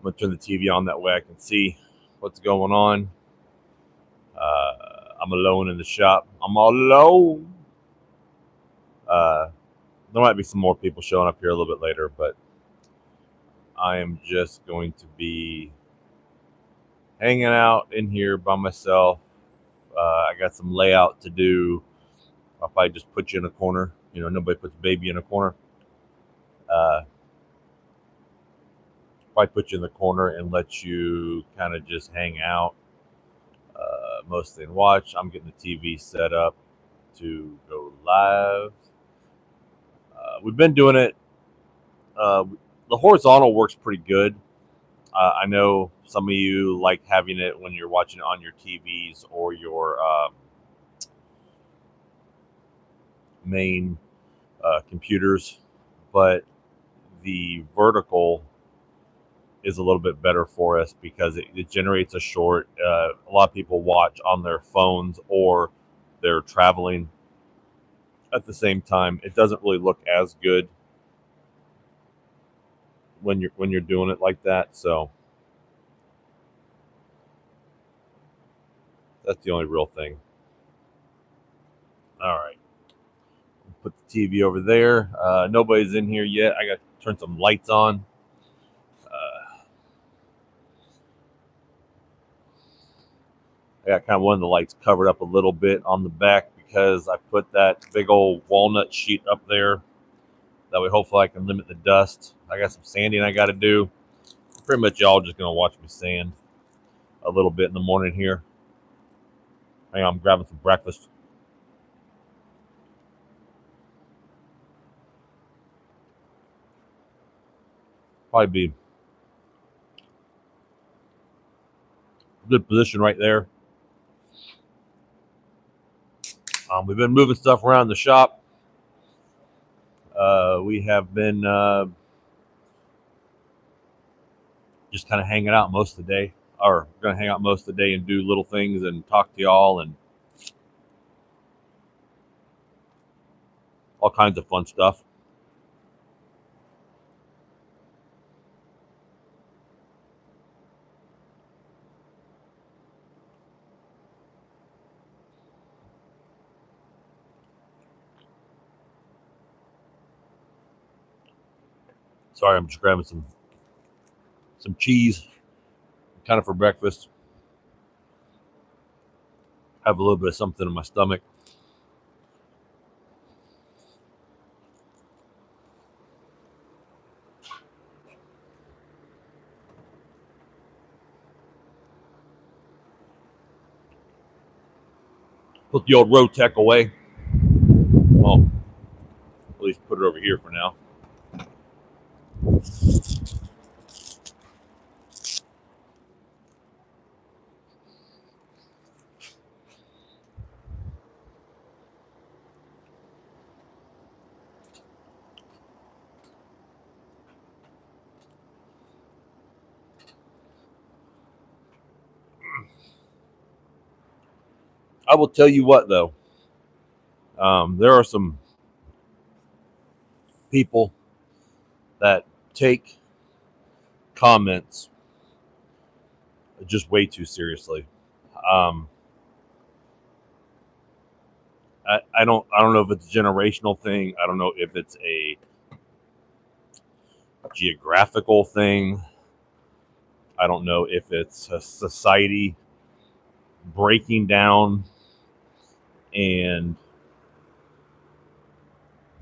I'm going to turn the TV on, that way I can see what's going on. I'm alone in the shop. I'm all alone. Uh, there might be some more people showing up here a little bit later, but I am just going to be hanging out in here by myself. I got some layout to do. I'll probably just put you in a corner. Nobody puts baby in a corner. Uh, Probably put you in the corner and let you kind of just hang out, mostly and watch. I'm getting the TV set up to go live. We've been doing it. Uh, the horizontal works pretty good. I know some of you like having it when you're watching it on your TVs or your main computers, but the vertical is a little bit better for us because it generates a short. A lot of people watch on their phones or they're traveling at the same time. It doesn't really look as good when you're doing it like that. So that's the only real thing. All right, put the TV over there. Nobody's in here yet. I got to turn some lights on. I got kind of one of the lights covered up a little bit on the back because I put that big old walnut sheet up there. That way, hopefully, I can limit the dust. I got some sanding I got to do. Pretty much y'all just going to watch me sand a little bit in the morning here. Hang on, I'm grabbing some breakfast. Probably be a good position right there. We've been moving stuff around the shop. We have been just kind of hanging out most of the day, or going to hang out most of the day and do little things and talk to y'all and all kinds of fun stuff. Sorry, I'm just grabbing some cheese, kind of for breakfast. Have a little bit of something in my stomach. Put the old Rotec away. Well, at least put it over here for now. I will tell you what, though. There are some people that take comments just way too seriously. Um, I don't know if it's a generational thing. I don't know if it's a geographical thing. I don't know if it's a society breaking down, and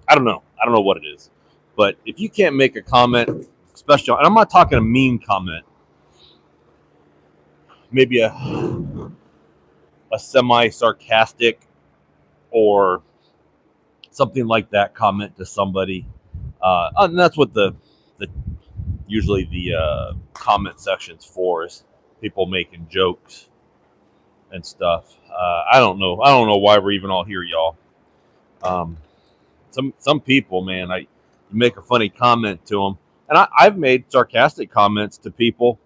I don't know. I don't know what it is. But if you can't make a comment, especially, and I'm not talking a mean comment, maybe a semi sarcastic or something like that comment to somebody, and that's what the usually the comment sections for, is people making jokes and stuff. I don't know. I don't know why we're even all here, y'all. Um, some people, man, you make a funny comment to them, and I've made sarcastic comments to people.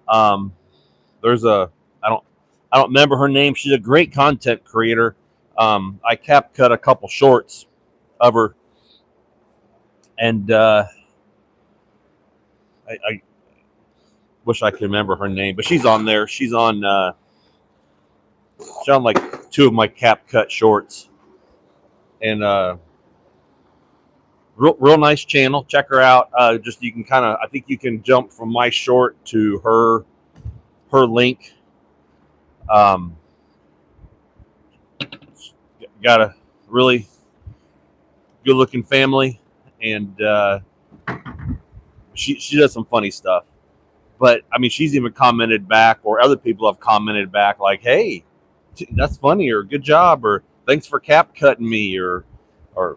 Um, there's I don't I don't remember her name. She's a great content creator. I cap cut a couple shorts of her, and I Wish I could remember her name, but she's on there. She's on like two of my Cap Cut shorts, and real nice channel. Check her out. Just you can kind of, I think you can jump from my short to her link. Got a really good looking family, and she does some funny stuff. But I mean, she's even commented back, or other people have commented back, like, "Hey, that's funny," or "Good job," or "Thanks for cap cutting me," or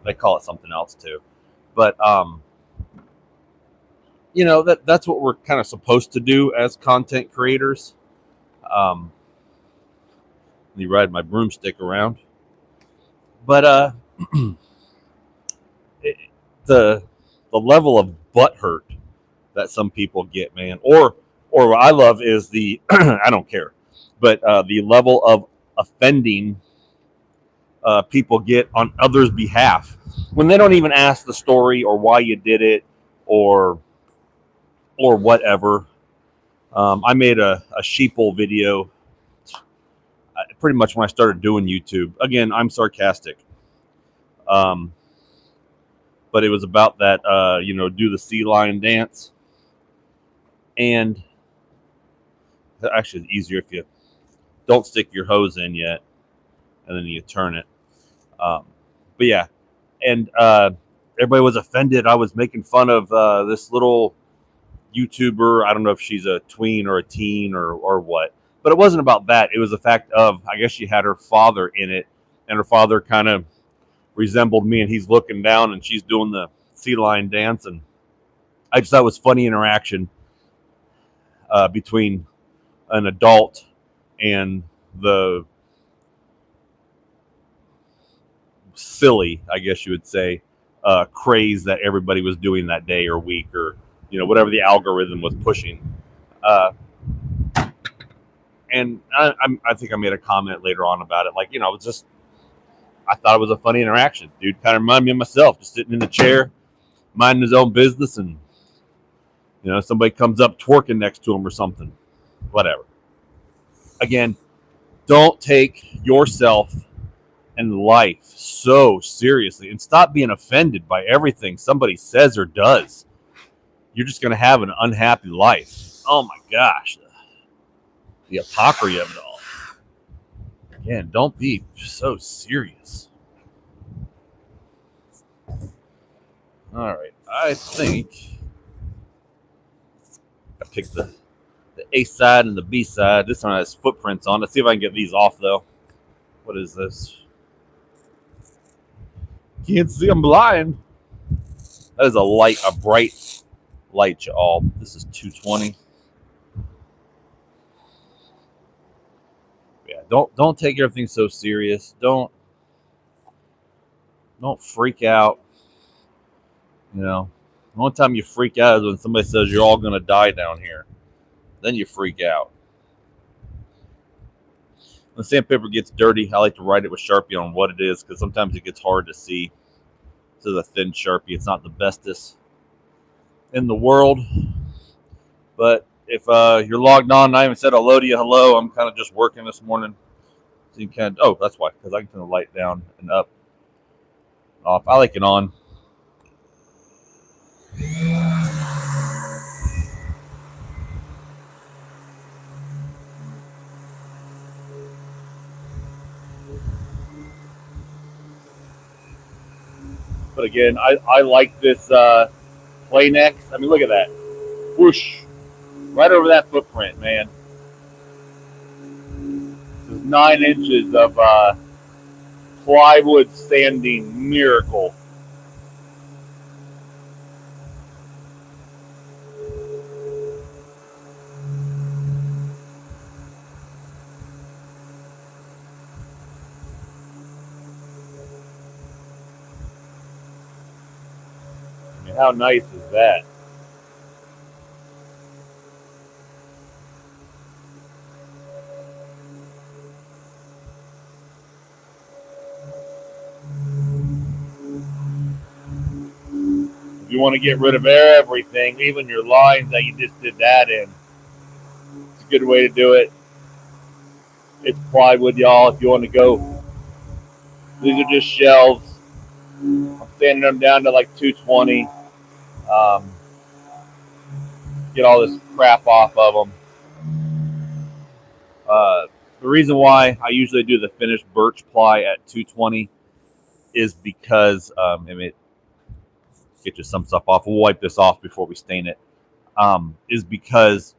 they call it something else too. But you know, that's what we're kind of supposed to do as content creators. You ride my broomstick around, but the level of butt hurt that some people get, man, or what I love is the I don't care, but the level of offending people get on others' behalf when they don't even ask the story or why you did it or whatever. I made a sheeple video pretty much when I started doing YouTube. Again, I'm sarcastic. But it was about that, do the sea lion dance. And actually, it's easier if you don't stick your hose in yet, and then you turn it. But yeah, and everybody was offended. I was making fun of this little YouTuber. I don't know if she's a tween or a teen or what, but it wasn't about that. It was the fact of, I guess she had her father in it, and her father kind of resembled me, and he's looking down, and she's doing the sea lion dance, and I just thought it was funny interaction between an adult and the silly, I guess you would say, craze that everybody was doing that day or week, or whatever the algorithm was pushing. And I think I made a comment later on about it, like, it was just, I thought it was a funny interaction. Dude kind of reminded me of myself, just sitting in the chair, minding his own business, and somebody comes up twerking next to him or something. Whatever. Again, don't take yourself and life so seriously, and stop being offended by everything somebody says or does. You're just going to have an unhappy life. Oh my gosh. The hypocrisy of it all. Again, don't be so serious. All right. I think I picked the A side and the B side. This one has footprints on. Let's see if I can get these off, though. What is this? Can't see, I'm blind. That is a bright light, y'all. This is 220. Yeah, don't take everything so serious. Don't freak out. The one time you freak out is when somebody says you're all gonna die down here. Then you freak out. When sandpaper gets dirty, I like to write it with Sharpie on what it is, because sometimes it gets hard to see. This is a thin Sharpie. It's not the bestest in the world. But if you're logged on and I haven't said hello to you, hello. I'm kind of just working this morning. So you can, oh, that's why, because I can turn the light down and up, off. I like it on. But again, I like this Play Next. I mean, look at that. Whoosh. Right over that footprint, man. This is 9 inches of plywood sanding miracle. I mean, how nice is that? If you want to get rid of everything, even your lines that you just did that in, a good way to do it. It's plywood, y'all. If you want to go, these are just shelves. I'm sanding them down to like 220. Um, get all this crap off of them. The reason why I usually do the finished birch ply at 220 is because it get you some stuff off. We'll wipe this off before we stain it. Is because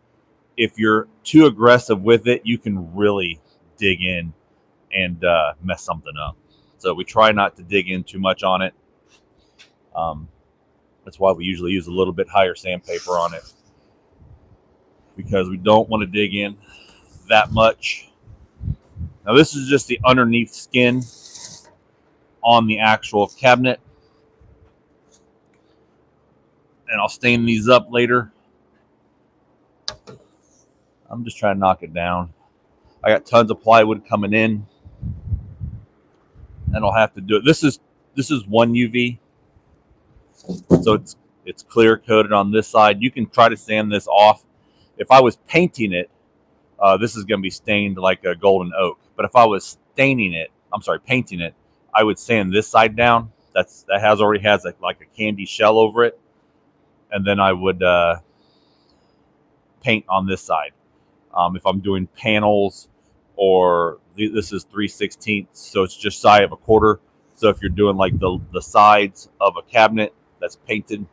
if you're too aggressive with it, you can really dig in and mess something up. So we try not to dig in too much on it. That's why we usually use a little bit higher sandpaper on it, because we don't want to dig in that much. Now this is just the underneath skin on the actual cabinet, and I'll stain these up later. I'm just trying to knock it down. I got tons of plywood coming in, and I'll have to do it. This is 1 UV, so it's clear coated on this side. You can try to sand this off. If I was painting it, this is going to be stained like a golden oak. But if I was painting it, I would sand this side down. That already has like a candy shell over it, and then I would paint on this side. If I'm doing panels, or this is 3/16, so it's just shy of a quarter. So if you're doing like the sides of a cabinet that's painted,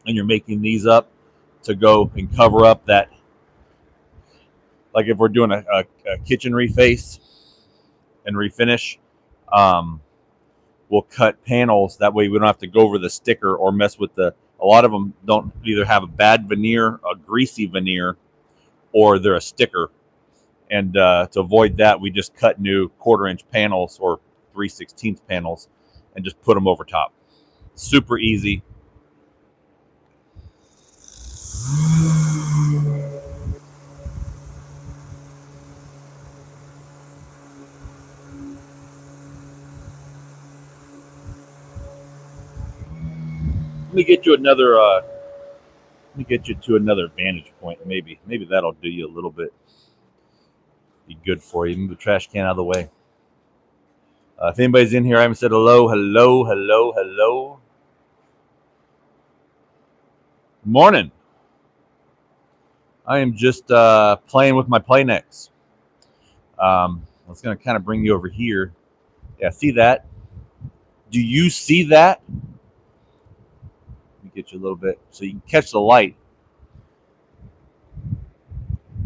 and you're making these up to go and cover up that, like if we're doing a kitchen reface and refinish, we'll cut panels. That way we don't have to go over the sticker or mess with a lot of them don't either have a bad veneer, a greasy veneer, or they're a sticker. And to avoid that, we just cut new 1/4-inch panels or 3/16 panels and just put them over top. Super easy. Let me get you to another vantage point. Maybe that'll do you a little bit. Be good for you. Move the trash can out of the way. If anybody's in here, I haven't said hello. Morning. I am just playing with my Playnex. I was going to kind of bring you over here. Yeah, see that? Do you see that? Let me get you a little bit so you can catch the light.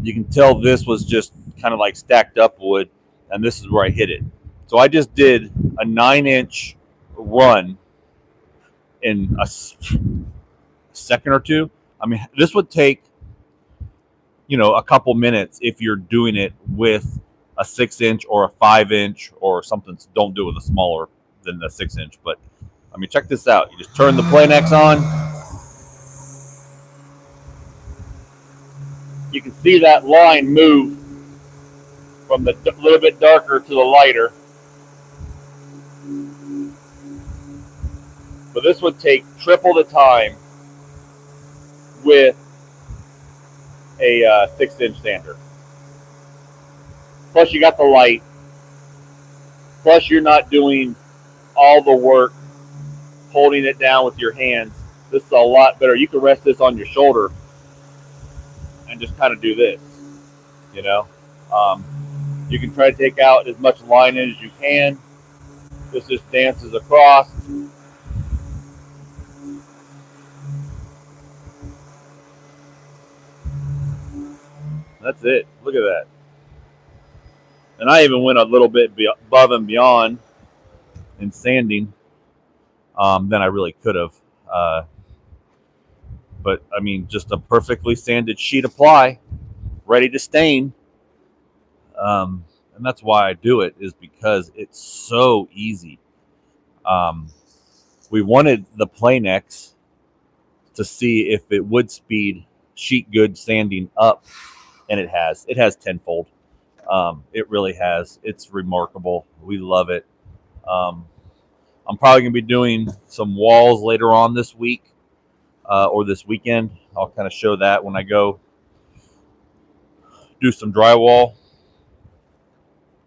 You can tell this was just kind of like stacked up wood, and this is where I hit it. So I just did a 9-inch run in a second or two. I mean, this would take, a couple minutes if you're doing it with a 6-inch or a 5-inch or something. Don't do it with a smaller than the 6-inch. But I mean, check this out. You just turn the Playnex on. You can see that line move from the little bit darker to the lighter. But this would take triple the time with a 6-inch sander. Plus you got the light. Plus you're not doing all the work holding it down with your hands. This is a lot better. You can rest this on your shoulder and just kind of do this, You can try to take out as much line in as you can. This just dances across. That's it. Look at that. And I even went a little bit above and beyond in sanding than I really could have. But, I mean, just a perfectly sanded sheet of ply, ready to stain. And that's why I do it, is because it's so easy. We wanted the Playnex to see if it would speed sheet good sanding up, and it has tenfold. It really has. It's remarkable. We love it. I'm probably going to be doing some walls later on this week or this weekend. I'll kind of show that when I go. do some drywall.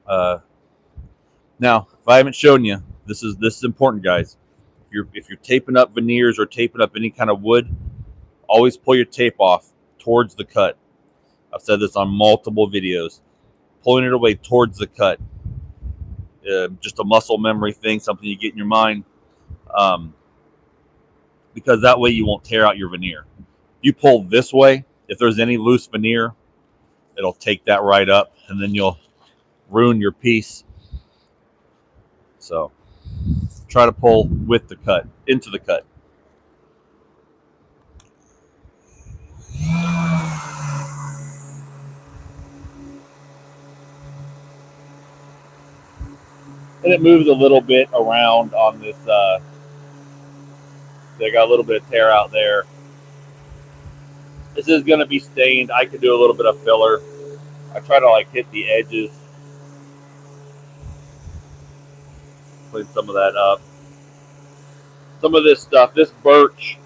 Now, if I haven't shown you, this is important, guys. If you're taping up veneers or taping up any kind of wood, always pull your tape off towards the cut. I've said this on multiple videos. Pulling it away towards the cut, just a muscle memory thing, something you get in your mind, because that way you won't tear out your veneer. You pull this way, if there's any loose veneer, it'll take that right up, and then you'll ruin your piece. So try to pull with the cut, into the cut. And it moves a little bit around on this. They got a little bit of tear out there. This is going to be stained. I could do a little bit of filler. I try to like hit the edges, clean some of that up. Some of this stuff, this birch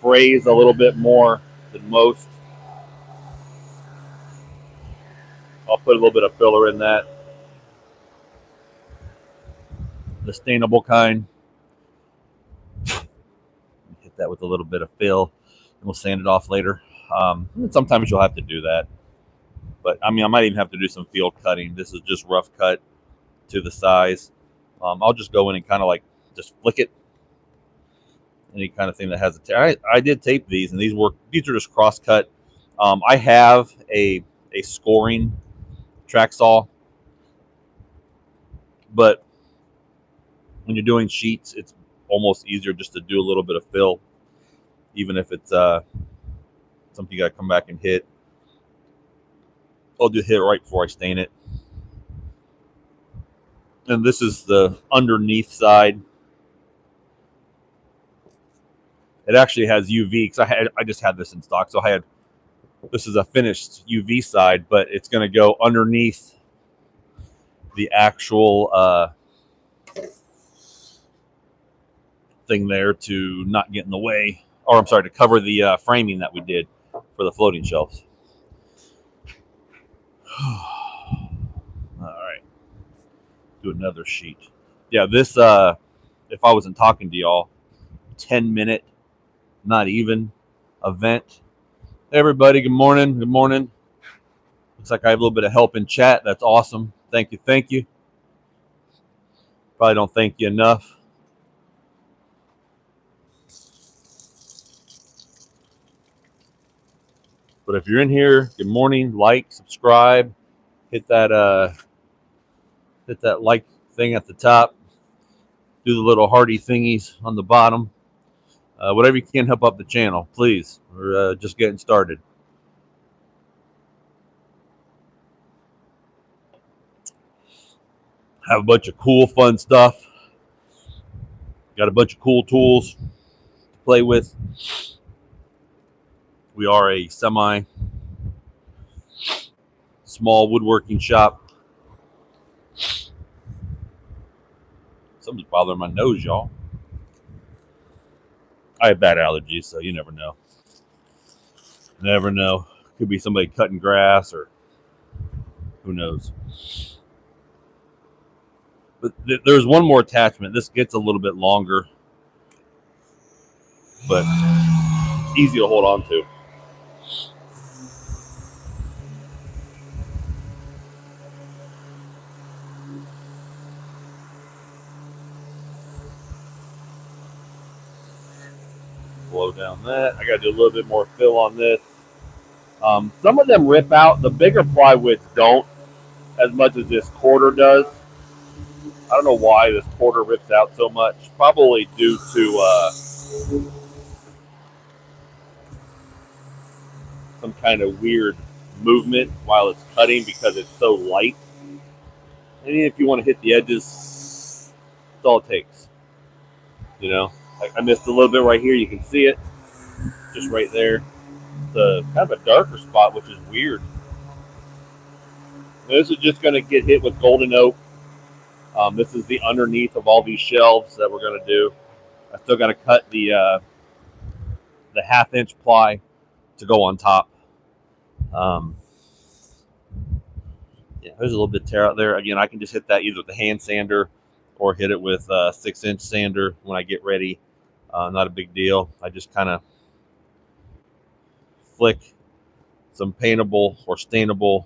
frays a little bit more than most. I'll put a little bit of filler in that. The stainable kind. Hit that with a little bit of fill, and we'll sand it off later. And sometimes you'll have to do that. But I mean, I might even have to do some field cutting. This is just rough cut to the size. I'll just go in and kind of like just flick it. Any kind of thing that has a tear. I did tape these, and these are just cross cut. I have a scoring track saw, but when you're doing sheets, it's almost easier just to do a little bit of fill, even if it's something you got to come back and hit. I'll do hit it right before I stain it. And this is the underneath side. It actually has UV because I just had this in stock, so this is a finished UV side, but it's going to go underneath the actual thing there to not get in the way, or I'm sorry, to cover the framing that we did for the floating shelves. All right, do another sheet. Yeah, this if I wasn't talking to y'all, 10-minute, not even, event. Hey everybody, good morning. Good morning. Looks like I have a little bit of help in chat. That's awesome. Thank you. Thank you. Probably don't thank you enough. But if you're in here, good morning. Like, subscribe, hit that like thing at the top. Do the little hearty thingies on the bottom. Whatever you can, help up the channel, please. We're just getting started. Have a bunch of cool, fun stuff. Got a bunch of cool tools to play with. We are a semi-small woodworking shop. Something's bothering my nose, y'all. I have bad allergies, so you never know. Never know. Could be somebody cutting grass, or who knows. But there's one more attachment. This gets a little bit longer, but easy to hold on to. Blow down that. I got to do a little bit more fill on this. Some of them rip out. The bigger plywoods don't as much as this quarter does. I don't know why this quarter rips out so much. Probably due to some kind of weird movement while it's cutting because it's so light. And if you want to hit the edges, that's all it takes. You know, like I missed a little bit right here. You can see it just right there. It's kind of a darker spot, which is weird. And this is just going to get hit with golden oak. This is the underneath of all these shelves that we're going to do. I still got to cut the 1/2 inch ply to go on top. Yeah, there's a little bit of tear out there. Again, I can just hit that either with the hand sander or hit it with a 6-inch sander when I get ready. Not a big deal. I just kind of flick some paintable or stainable,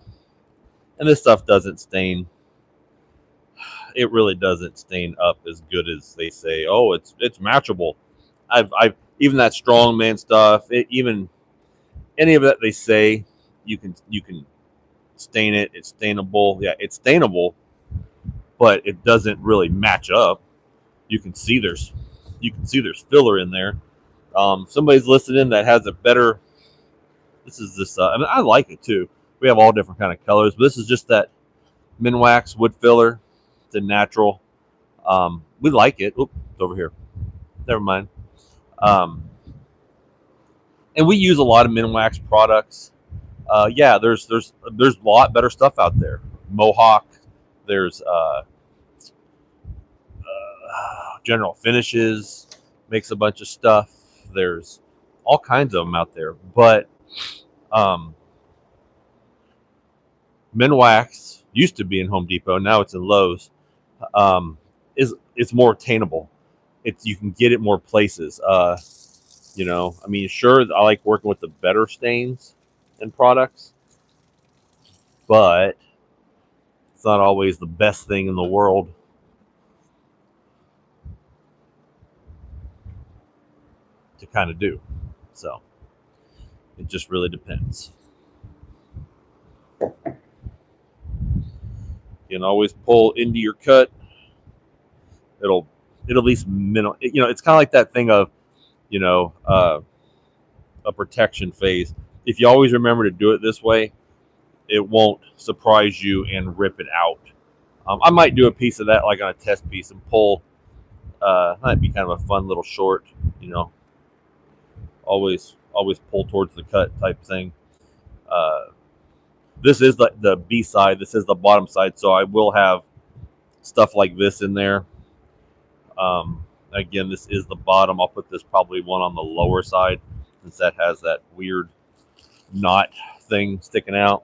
and this stuff doesn't stain. It really doesn't stain up as good as they say. Oh, it's matchable. I've even that strongman stuff. Even any of that they say you can stain it. It's stainable. Yeah, it's stainable, but it doesn't really match up. You can see there's filler in there. Somebody's listening that has a better. This is this. I mean, I like it too. We have all different kind of colors, but this is just that Minwax wood filler. It's a natural. We like it. Oop, it's over here. Never mind. And we use a lot of Minwax products. Yeah, there's a lot better stuff out there. Mohawk. There's General Finishes makes a bunch of stuff. There's all kinds of them out there, but Minwax used to be in Home Depot. Now it's in Lowe's. It's more attainable. You can get it more places. I mean, sure, I like working with the better stains and products, but it's not always the best thing in the world. To kind of do. So it just really depends. You can always pull into your cut. It'll at least it's kind of like that thing of a protection phase. If you always remember to do it this way, it won't surprise you and rip it out. I might do a piece of that like on a test piece and pull. That'd be kind of a fun little short, always pull towards the cut type thing. This is the B side. This is the bottom side, so I will have stuff like this in there. Again, this is the bottom. I'll put this probably one on the lower side since that has that weird knot thing sticking out.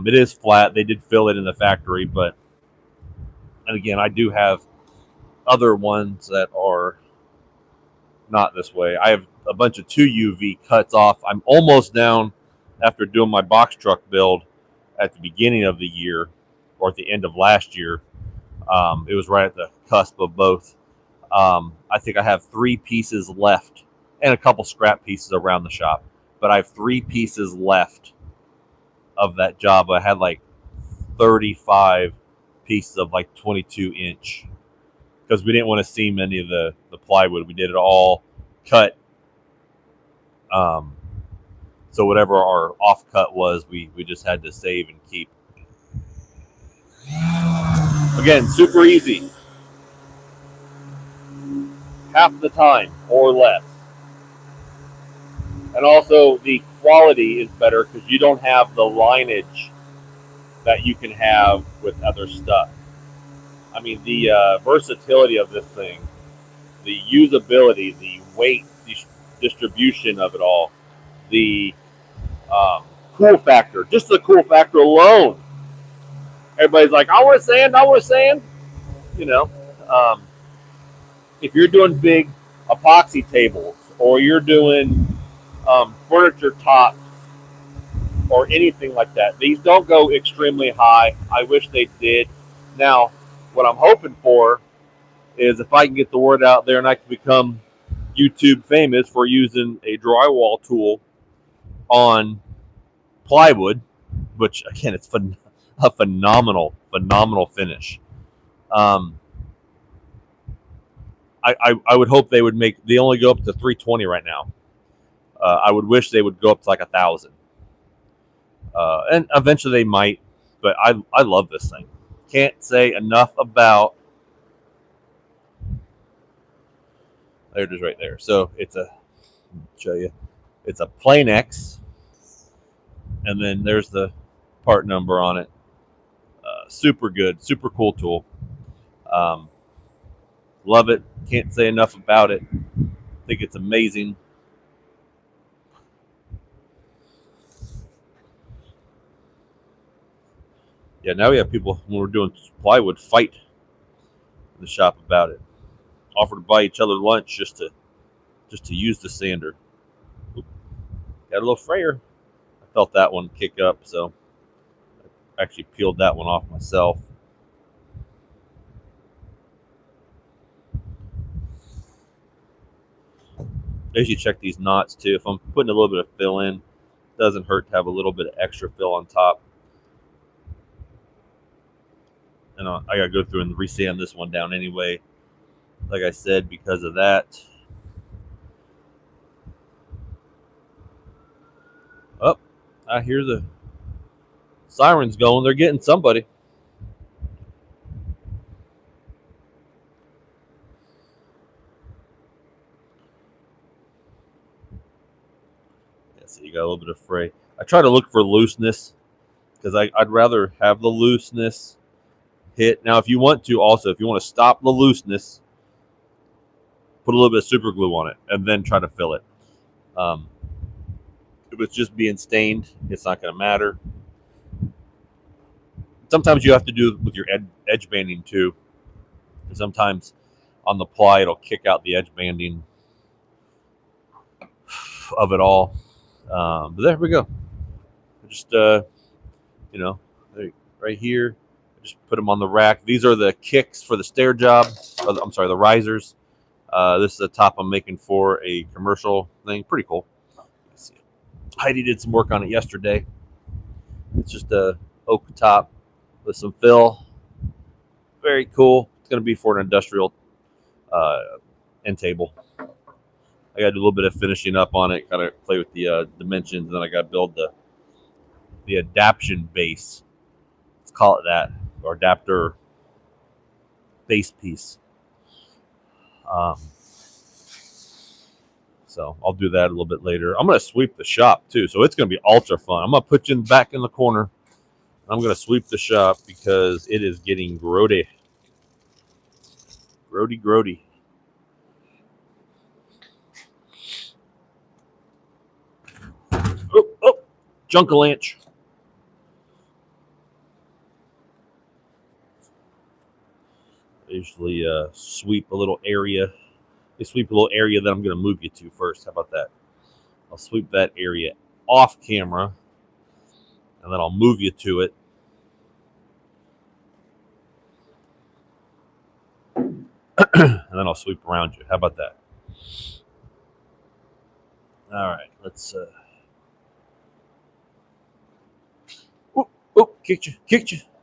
It is flat. They did fill it in the factory, and again, I do have other ones that are not this way. I have a bunch of 2UV cuts off. I'm almost down after doing my box truck build at the beginning of the year or at the end of last year. It was right at the cusp of both. I think I have 3 pieces left and a couple scrap pieces around the shop, but I have 3 pieces left of that job. I had like 35 pieces of like 22-inch because we didn't want to seam any of the plywood. We did it all cut. So whatever our off cut was, we just had to save and keep. Again, super easy. Half the time or less. And also the quality is better because you don't have the lineage that you can have with other stuff. I mean, the versatility of this thing, the usability, the weight, the distribution of it all, the cool factor, just the cool factor alone. Everybody's like, I want sand. If you're doing big epoxy tables or you're doing furniture tops or anything like that, these don't go extremely high. I wish they did. Now, what I'm hoping for is if I can get the word out there and I can become YouTube famous for using a drywall tool on plywood, which again, it's a phenomenal finish. I would hope they would make. They only go up to 320 right now. I would wish they would go up to like 1,000, and eventually they might. But I love this thing. Can't say enough about. There it is, right there. So it's show you. It's a plain X, and then there's the part number on it. Super good, super cool tool. Love it. Can't say enough about it. Think it's amazing. Yeah, now we have people when we're doing plywood fight in the shop about it. Offer to buy each other lunch just to use the sander. Oop, got a little frayer. I felt that one kick up, so I actually peeled that one off myself. I usually check these knots too. If I'm putting a little bit of fill in, it doesn't hurt to have a little bit of extra fill on top. And I gotta go through and resand this one down anyway. Like I said, because of that. Oh, I hear the sirens going. They're getting somebody. Yeah, so you got a little bit of fray. I try to look for looseness because I'd rather have the looseness hit. Now, if you want to stop the looseness, put a little bit of super glue on it and then try to fill it. If it's just being stained, it's not going to matter. Sometimes you have to do it with your edge banding too. Sometimes on the ply, it'll kick out the edge banding of it all. But there we go. Just, right here, just put them on the rack. These are the kicks for the stair job. I'm sorry, the risers. This is the top I'm making for a commercial thing. Pretty cool. Heidi did some work on it yesterday. It's just a oak top with some fill. Very cool. It's going to be for an industrial end table. I got to do a little bit of finishing up on it, kind of play with the dimensions, and then I got to build the adaptation base. Let's call it that, or adapter base piece. So I'll do that a little bit later. I'm going to sweep the shop too, so it's going to be ultra fun. I'm going to put you back in the corner. I'm going to sweep the shop because it is getting grody. Grody. Oh, Junkalanch. I usually sweep a little area. They sweep a little area that I'm going to move you to first. How about that? I'll sweep that area off camera, and then I'll move you to it. And then I'll sweep around you. How about that? All right, let's... Oh, kicked you.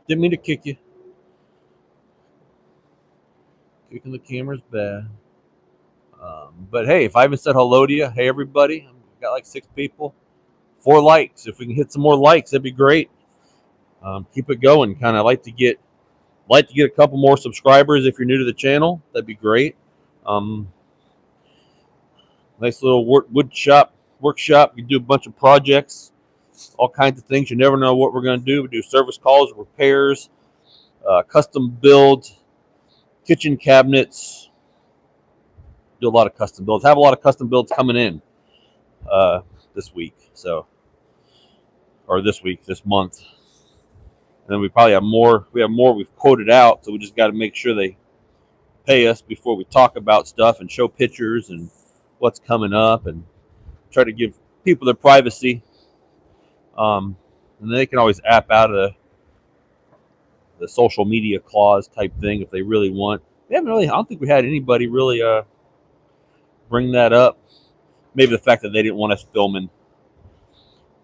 Didn't mean to kick you. Kicking the camera's bad. But hey, if I haven't said hello to you, hey everybody, I've got like 6 people, 4 likes. If we can hit some more likes, that'd be great. Keep it going. Kind of like to get a couple more subscribers if you're new to the channel. That'd be great. Nice little workshop. We do a bunch of projects, all kinds of things. You never know what we're going to do. We do service calls, repairs, custom build, kitchen cabinets. Do a lot of custom builds. Have a lot of custom builds coming in this month. And then we probably have more. We have more we've quoted out, so we just got to make sure they pay us before we talk about stuff and show pictures and what's coming up and try to give people their privacy. And they can always opt out of the social media clause type thing if they really want. I don't think we had anybody really bring that up. Maybe the fact that they didn't want us filming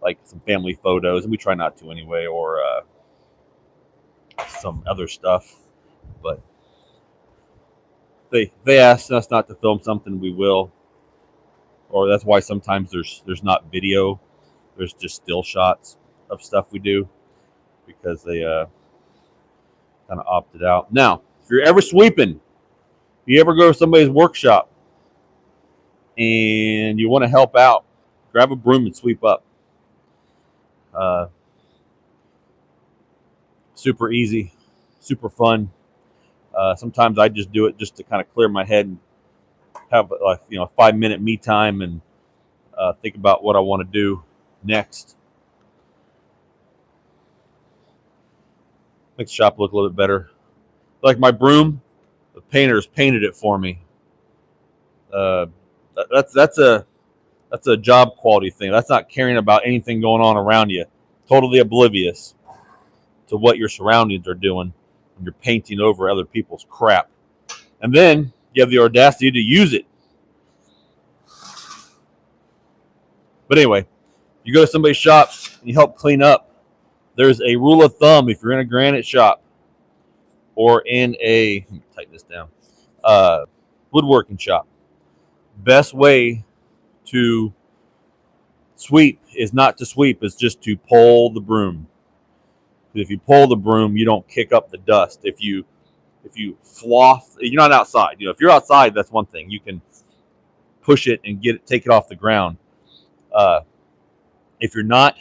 like some family photos, and we try not to anyway, or some other stuff. But they asked us not to film something, we will. Or that's why sometimes there's not video. There's just still shots of stuff we do because they kind of opted out. Now, if you're ever sweeping, if you ever go to somebody's workshop and you want to help out, grab a broom and sweep up. Super easy, super fun. Sometimes I just do it just to kind of clear my head and have a 5-minute me time and think about what I want to do next. Makes the shop look a little bit better. Like my broom, the painters painted it for me. Uh, that's a job quality thing. That's not caring about anything going on around you. Totally oblivious to what your surroundings are doing when you're painting over other people's crap. And then you have the audacity to use it. But anyway, you go to somebody's shop and you help clean up. There's a rule of thumb if you're in a granite shop or in a, let me tighten this down, woodworking shop. Best way to sweep is not to sweep, it's just to pull the broom. If you pull the broom, you don't kick up the dust. If you floss, you're not outside. You know, if you're outside, that's one thing. You can push it and take it off the ground. If you're not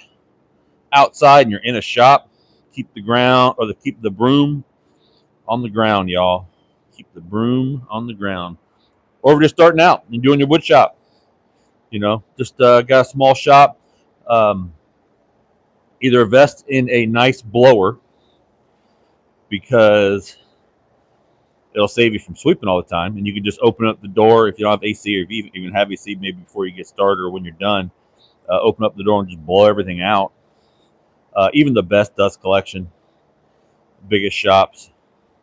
outside and you're in a shop, keep the broom on the ground, y'all. Keep the broom on the ground. Or if you're just starting out and doing your wood shop, you know, just got a small shop. Either invest in a nice blower because it'll save you from sweeping all the time, and you can just open up the door if you don't have AC, or if you even have AC, maybe before you get started or when you're done. Open up the door and just blow everything out. Even the best dust collection, biggest shops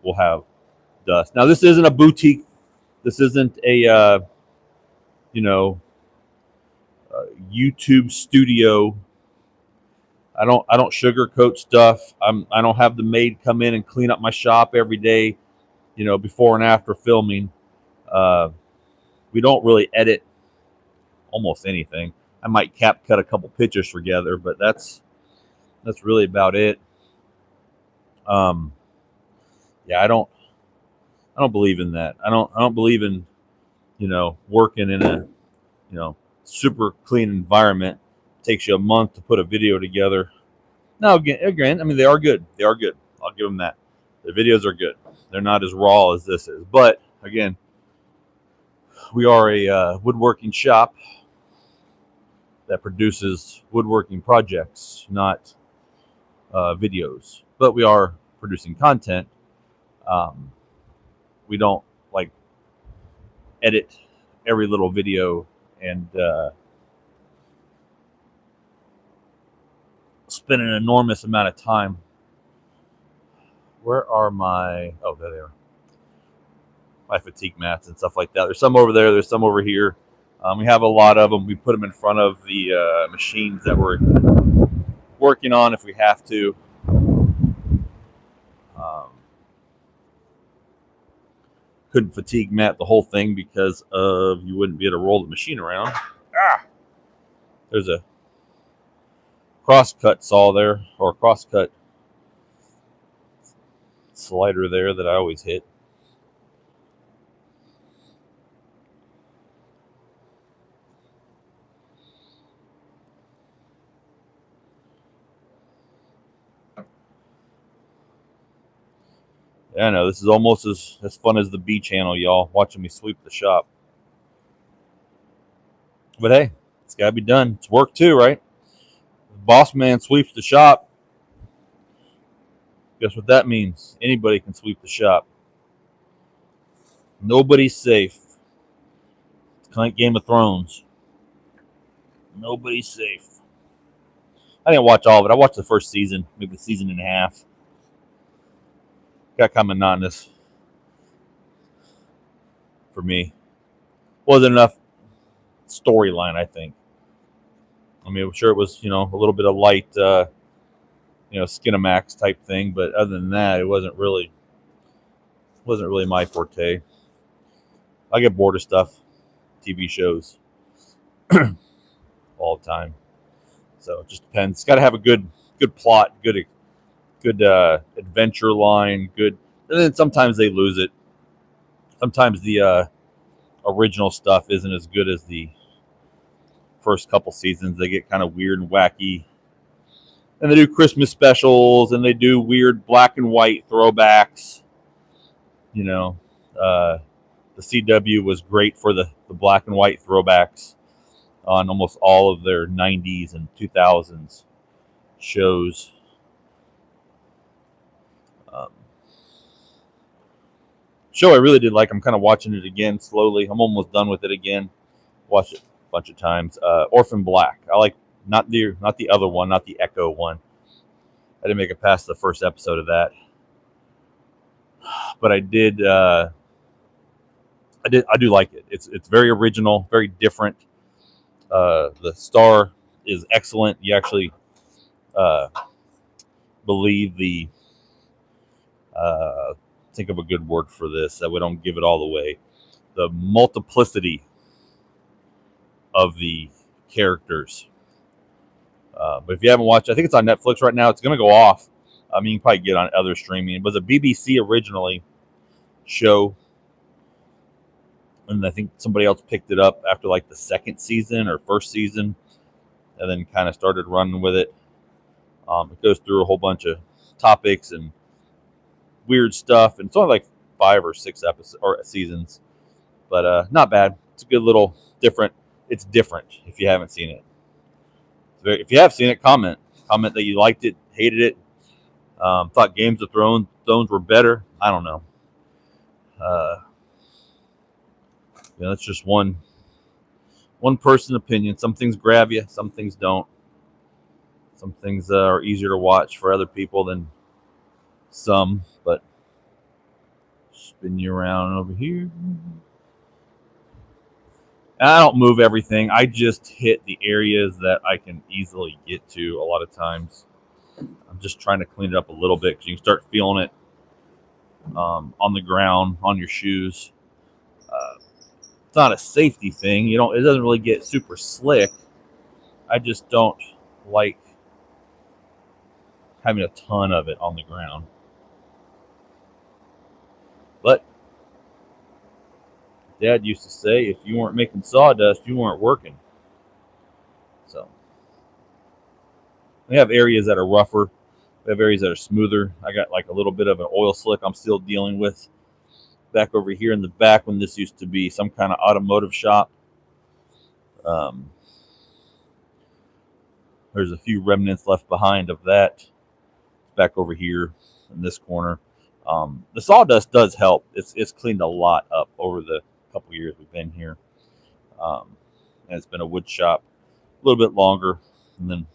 will have dust. Now, this isn't a boutique. This isn't a YouTube studio. I don't sugarcoat stuff. I don't have the maid come in and clean up my shop every day, you know, before and after filming. We don't really edit almost anything. I might cut a couple pictures together, but that's really about it. Yeah, I don't believe in that. I don't believe in, you know, working in a, you know, super clean environment. It takes you a month to put a video together. Now, again, I mean, they are good. They are good. I'll give them that. The videos are good. They're not as raw as this is. But again, we are a woodworking shop that produces woodworking projects, not videos. But we are producing content. We don't like edit every little video and spend an enormous amount of time. Where are my, oh, there they are. My fatigue mats and stuff like that. There's some over there. There's some over here. We have a lot of them. We put them in front of the machines that we're working on if we have to. Couldn't fatigue mat the whole thing because of you wouldn't be able to roll the machine around. There's a crosscut saw there, or crosscut slider there that I always hit. Yeah, I know, this is almost as fun as the B channel, y'all, watching me sweep the shop. But hey, it's got to be done. It's work too, right? The boss man sweeps the shop. Guess what that means? Anybody can sweep the shop. Nobody's safe. It's like Game of Thrones. Nobody's safe. I didn't watch all of it. I watched the first season, maybe the season and a half. Got kind of monotonous for me. Wasn't enough storyline, I think. I mean, I'm sure it was, you know, a little bit of light, Skinamax type thing, but other than that, it wasn't really my forte. I get bored of stuff, TV shows, all the time. So it just depends. It's got to have a good plot, good adventure line, good. And then sometimes they lose it. Sometimes the original stuff isn't as good as the first couple seasons. They get kind of weird and wacky. And they do Christmas specials, and they do weird black and white throwbacks. You know, the CW was great for the black and white throwbacks on almost all of their 90s and 2000s shows. Um, show I really did like. I'm kind of watching it again slowly. I'm almost done with it again. Watched it a bunch of times. Orphan Black. I like not the other one, not the Echo one. I didn't make it past the first episode of that, but I did. I do like it. It's very original, very different. The star is excellent. You actually uh, believe the think of a good word for this that we don't give it all away. The multiplicity of the characters. But if you haven't watched, I think it's on Netflix right now. It's going to go off. I mean, you can probably get on other streaming. It was a BBC originally show, and I think somebody else picked it up after like the second season or first season, and then kind of started running with it. It goes through a whole bunch of topics and weird stuff, and it's only like 5 or 6 episodes or seasons, but not bad. It's a good little different. It's different if you haven't seen it. If you have seen it, comment that you liked it, hated it, thought Games of Thrones were better. I don't know. That's just one person's opinion. Some things grab you, some things don't. Some things are easier to watch for other people than some, but spin you around over here. I don't move everything. I just hit the areas that I can easily get to a lot of times. I'm just trying to clean it up a little bit because you can start feeling it on the ground, on your shoes. It's not a safety thing. It doesn't really get super slick. I just don't like having a ton of it on the ground. But Dad used to say, if you weren't making sawdust, you weren't working. So we have areas that are rougher. We have areas that are smoother. I got like a little bit of an oil slick I'm still dealing with back over here in the back when this used to be some kind of automotive shop. There's a few remnants left behind of that back over here in this corner. The sawdust does help. It's cleaned a lot up over the couple years we've been here. And it's been a wood shop a little bit longer. And then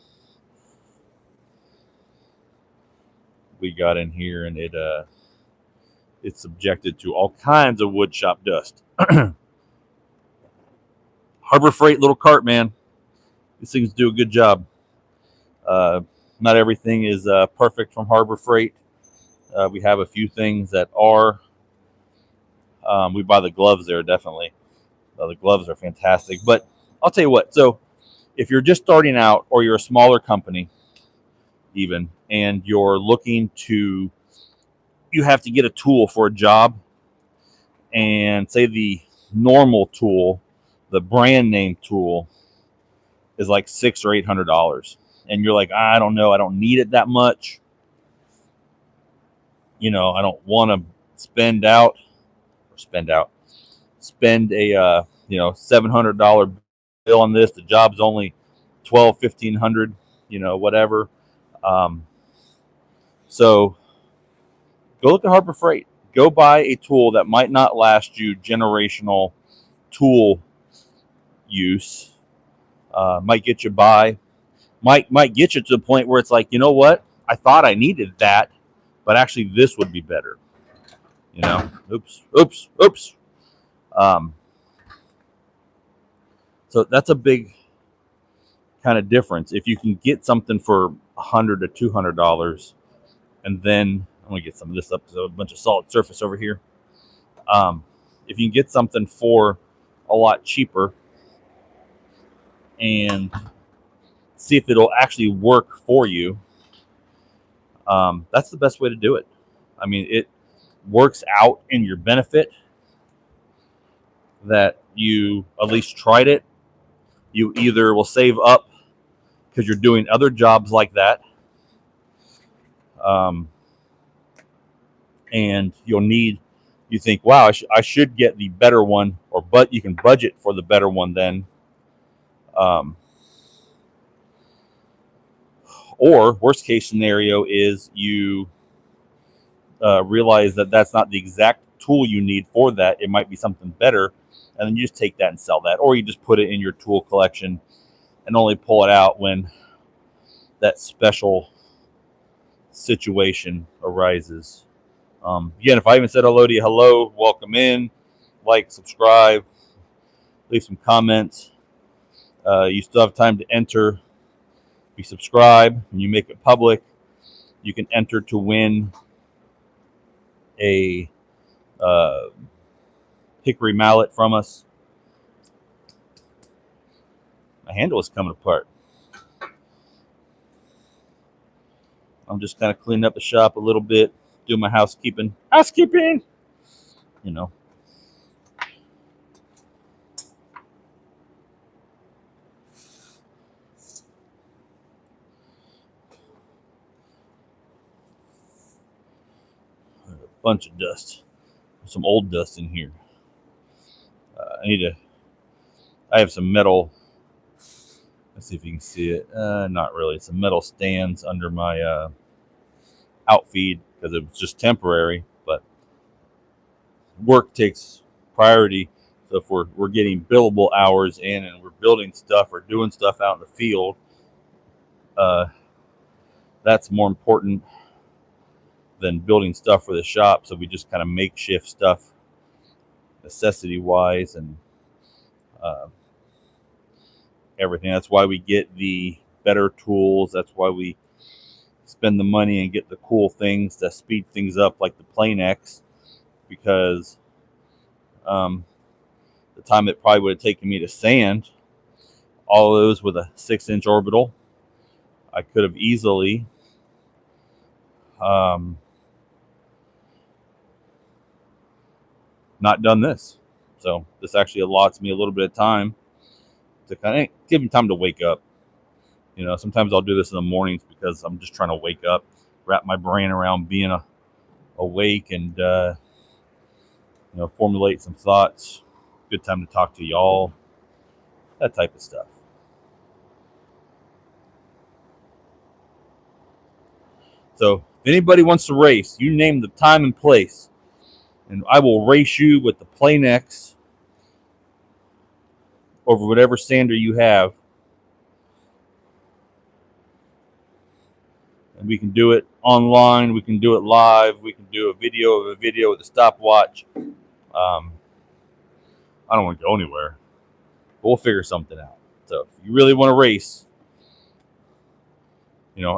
we got in here and it's subjected to all kinds of wood shop dust. Harbor Freight little cart, man. These things do a good job. Not everything is perfect from Harbor Freight. We have a few things that are. We buy the gloves there, definitely. The gloves are fantastic. But I'll tell you what. So if you're just starting out or you're a smaller company even, and you're looking to, you have to get a tool for a job, and say the normal tool, the brand name tool, is like $600 or $800. And you're like, I don't know, I don't need it that much. I don't want to spend a $700 bill on this. The job's only $1,200, $1,500, whatever. So go look at Harbor Freight. Go buy a tool that might not last you generational tool use. Might get you by. Might get you to the point where it's like, you know what? I thought I needed that, but actually this would be better. Oops. So that's a big kind of difference. If you can get something for $100 to $200, and then I'm gonna get some of this up because there's a bunch of solid surface over here. If you can get something for a lot cheaper and see if it'll actually work for you, that's the best way to do it. I mean, it works out in your benefit that you at least tried it. You either will save up because you're doing other jobs like that, and you think, wow, I should get the better one, but you can budget for the better one then. Or worst case scenario is you realize that that's not the exact tool you need for that. It might be something better, and then you just take that and sell that, or you just put it in your tool collection and only pull it out when that special situation arises. Again, if I even said hello to you, hello, welcome in, like, subscribe, leave some comments. You still have time to enter. If you subscribe and you make it public, you can enter to win a hickory mallet from us. My handle is coming apart. I'm just kind of cleaning up the shop a little bit, doing my housekeeping. You know. A bunch of dust. Some old dust in here. I have some metal. Let's see if you can see it. Not really. Some metal stands under my outfeed because it was just temporary, but work takes priority. So if we're getting billable hours in and we're building stuff or doing stuff out in the field, that's more important than building stuff for the shop. So we just kind of makeshift stuff necessity wise and everything. That's why we get the better tools. That's why we spend the money and get the cool things to speed things up, like the Plane X, because the time it probably would have taken me to sand all of those with a 6-inch orbital, I could have easily not done this. So this actually allots me a little bit of time to kind of give me time to wake up. You know, sometimes I'll do this in the mornings because I'm just trying to wake up, wrap my brain around being awake, and formulate some thoughts. Good time to talk to y'all, that type of stuff. So if anybody wants to race, you name the time and place, and I will race you with the Plane X over whatever sander you have. And we can do it online. We can do it live. We can do a video with a stopwatch. I don't want to go anywhere, but we'll figure something out. So if you really want to race,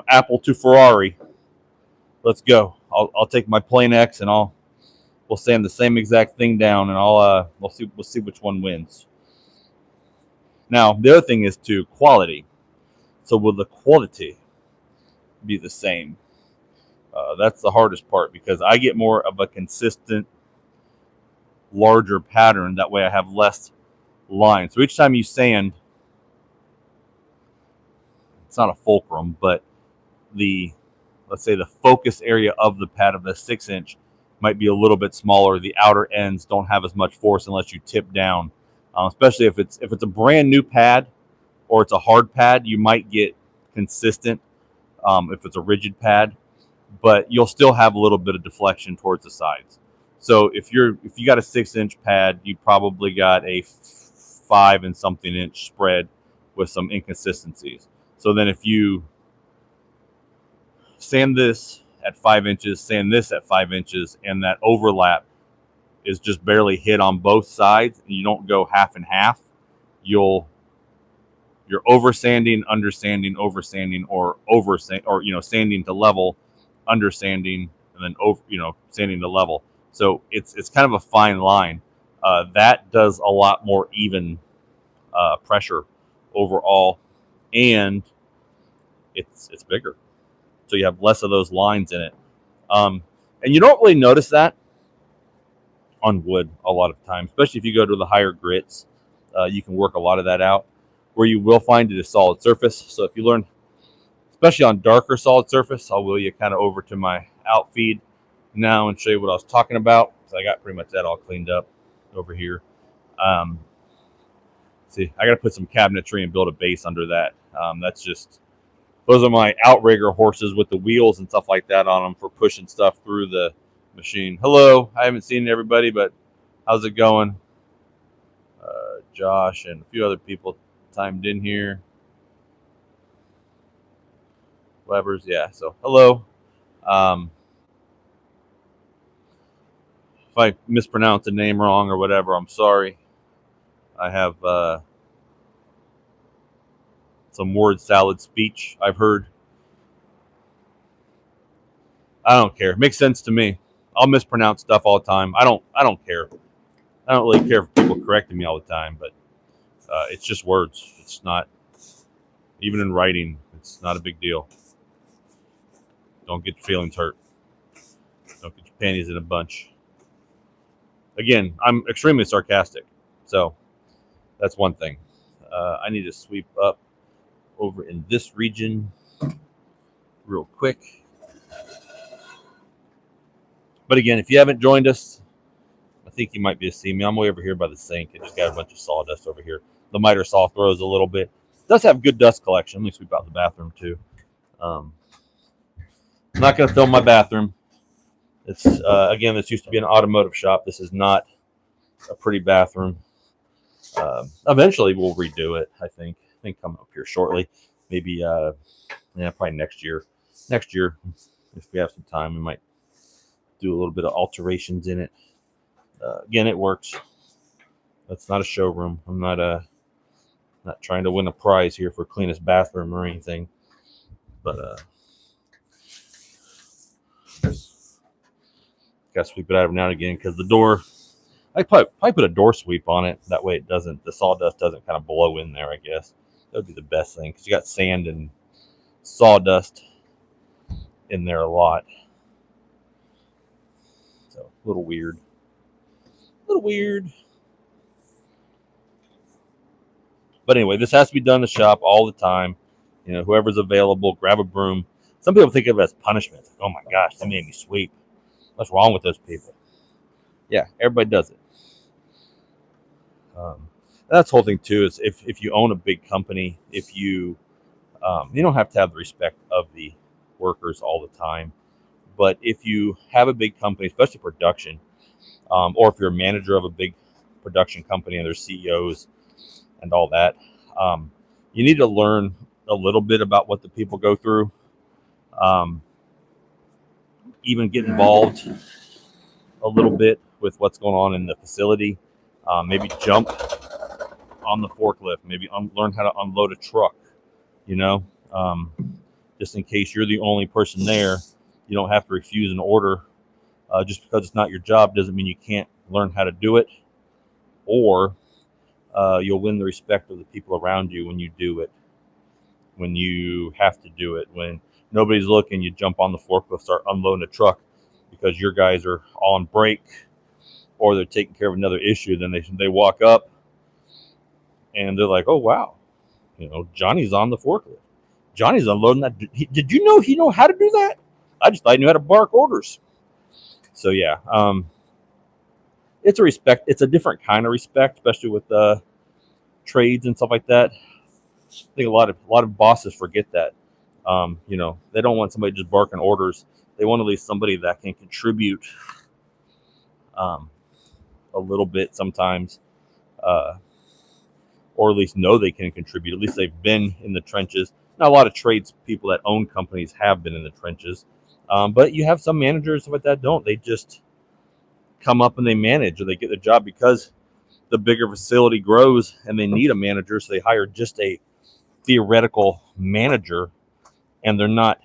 Apple to Ferrari, let's go. I'll take my Plane X and we'll sand the same exact thing down, and we'll see which one wins. Now the other thing is to quality. So will the quality be the same? That's the hardest part, because I get more of a consistent, larger pattern. That way I have less lines. So each time you sand, it's not a fulcrum, but let's say the focus area of the pad of the 6-inch might be a little bit smaller. The outer ends don't have as much force unless you tip down. Especially if it's a brand new pad or it's a hard pad, you might get consistent if it's a rigid pad, but you'll still have a little bit of deflection towards the sides. So if you got a 6-inch pad, you probably got a 5 and something inch spread with some inconsistencies. So then if you sand this at 5 inches, sand this at 5 inches, and that overlap is just barely hit on both sides, and you don't go half and half, you're oversanding, undersanding, oversanding, or sanding to level, undersanding, and then sanding to level. So it's kind of a fine line. That does a lot more even pressure overall, and it's bigger, so you have less of those lines in it. And you don't really notice that on wood a lot of times, especially if you go to the higher grits. You can work a lot of that out. Where you will find it is solid surface. So if you learn, especially on darker solid surface, I'll wheel you kind of over to my outfeed now and show you what I was talking about. So I got pretty much that all cleaned up over here. See, I got to put some cabinetry and build a base under that. Those are my outrigger horses with the wheels and stuff like that on them for pushing stuff through the machine. Hello. I haven't seen everybody, but how's it going? Josh and a few other people timed in here. Weber's, yeah. So hello. Um, if I mispronounce a name wrong or whatever, I'm sorry. I have some word salad speech I've heard. I don't care. It makes sense to me. I'll mispronounce stuff all the time. I don't care. I don't really care for people correcting me all the time, but it's just words. It's not, even in writing, it's not a big deal. Don't get your feelings hurt. Don't get your panties in a bunch. Again, I'm extremely sarcastic, so that's one thing. I need to sweep up over in this region real quick. But again, if you haven't joined us, I think you might be able to see me. I'm way over here by the sink. I just got a bunch of sawdust over here. The miter saw throws a little bit. It does have good dust collection. Let me sweep out the bathroom too. I'm not going to film my bathroom. It's again, this used to be an automotive shop. This is not a pretty bathroom. Eventually, we'll redo it. I think coming up here shortly. Maybe probably next year. Next year, if we have some time, we might do a little bit of alterations in it. Again, it works. That's not a showroom. I'm not trying to win a prize here for cleanest bathroom or anything. But gotta sweep it out every now and again because the door. I probably put a door sweep on it. That way, the sawdust doesn't kind of blow in there. I guess that would be the best thing because you got sand and sawdust in there a lot. So a little weird. But anyway, this has to be done in the shop all the time. You know, whoever's available, grab a broom. Some people think of it as punishment. Like, oh my gosh, they made me sweep. What's wrong with those people? Yeah, everybody does it. That's the whole thing too. Is if you own a big company, if you don't have to have the respect of the workers all the time, but if you have a big company, especially production, or if you're a manager of a big production company and there's CEOs and all that, you need to learn a little bit about what the people go through. Even get involved a little bit with what's going on in the facility. Maybe jump on the forklift. Maybe learn how to unload a truck. You know, just in case you're the only person there, you don't have to refuse an order. Just because it's not your job doesn't mean you can't learn how to do it, or you'll win the respect of the people around you when you do it. When you have to do it, when nobody's looking, you jump on the forklift, start unloading a truck because your guys are on break or they're taking care of another issue. Then they walk up and they're like, "Oh wow, you know, Johnny's on the forklift. Johnny's unloading that. Did you know he know how to do that? I just thought he knew how to bark orders." So yeah, it's a respect. It's a different kind of respect, especially with trades and stuff like that. I think a lot of bosses forget that. You know, they don't want somebody just barking orders. They want at least somebody that can contribute a little bit sometimes, or at least know they can contribute. At least they've been in the trenches. Now, a lot of trades people that own companies have been in the trenches, but you have some managers like that don't. They just come up and they manage, or they get the job because the bigger facility grows and they need a manager, so they hire just a theoretical manager, and they're not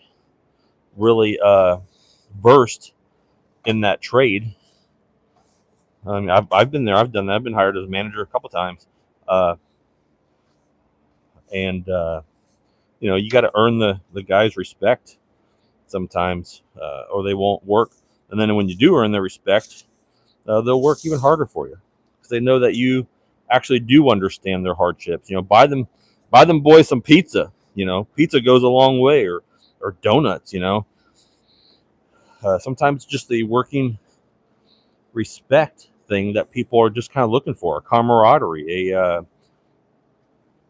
really versed in that trade. I mean, I've been there. I've done that. I've been hired as a manager a couple times, and you know, you got to earn the guys' respect sometimes, or they won't work. And then when you do earn their respect, they'll work even harder for you because they know that you actually do understand their hardships. You know, buy them boys some pizza. You know, pizza goes a long way, or donuts. You know, sometimes just the working respect thing that people are just kind of looking for, a camaraderie,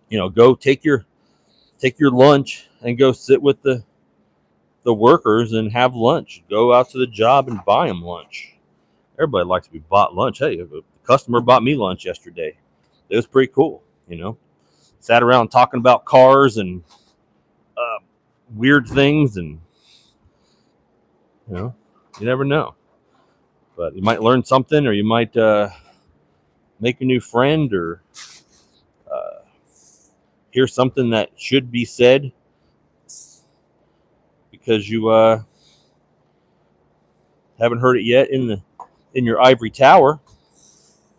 you know, go take your lunch and go sit with the the workers and have lunch. Go out to the job and buy them lunch. Everybody likes to be bought lunch. Hey, a customer bought me lunch yesterday. It was pretty cool, Sat around talking about cars and weird things, and you never know. But you might learn something, or you might make a new friend, or hear something that should be said because you haven't heard it yet in your ivory tower,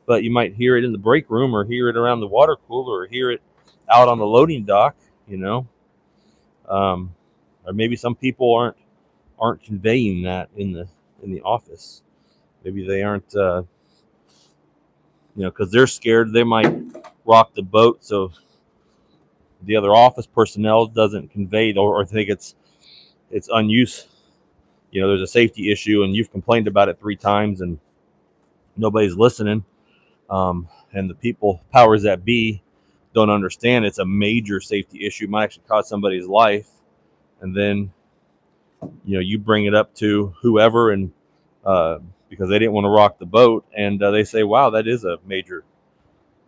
but you might hear it in the break room, or hear it around the water cooler, or hear it out on the loading dock, or maybe some people aren't conveying that in the office. Maybe they aren't, because they're scared they might rock the boat, so the other office personnel doesn't convey it, or think it's unused. There's a safety issue, and you've complained about it 3 times, and nobody's listening. And the people, powers that be, don't understand it's a major safety issue. It might actually cost somebody's life. And then, you bring it up to whoever, and because they didn't want to rock the boat, and they say, "Wow, that is a major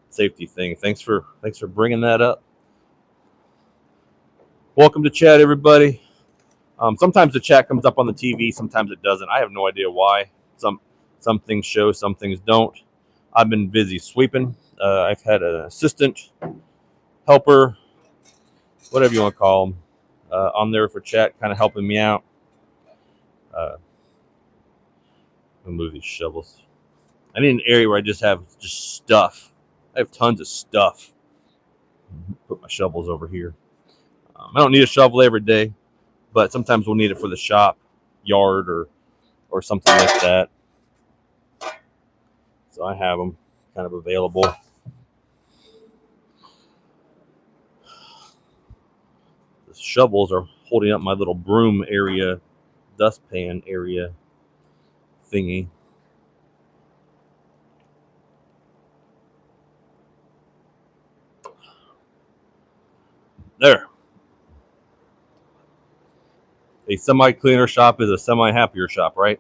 safety thing. Thanks for bringing that up." Welcome to chat, everybody. Sometimes the chat comes up on the TV, sometimes it doesn't. I have no idea why. Some things show, some things don't. I've been busy sweeping. I've had an assistant, helper, whatever you want to call them, on there for chat, kind of helping me out. I'll move these shovels. I need an area where I just have stuff. I have tons of stuff. Put my shovels over here. I don't need a shovel every day, but sometimes we'll need it for the shop, yard, or something like that. So I have them kind of available. The shovels are holding up my little broom area, dustpan area thingy. There. A semi-cleaner shop is a semi-happier shop, right?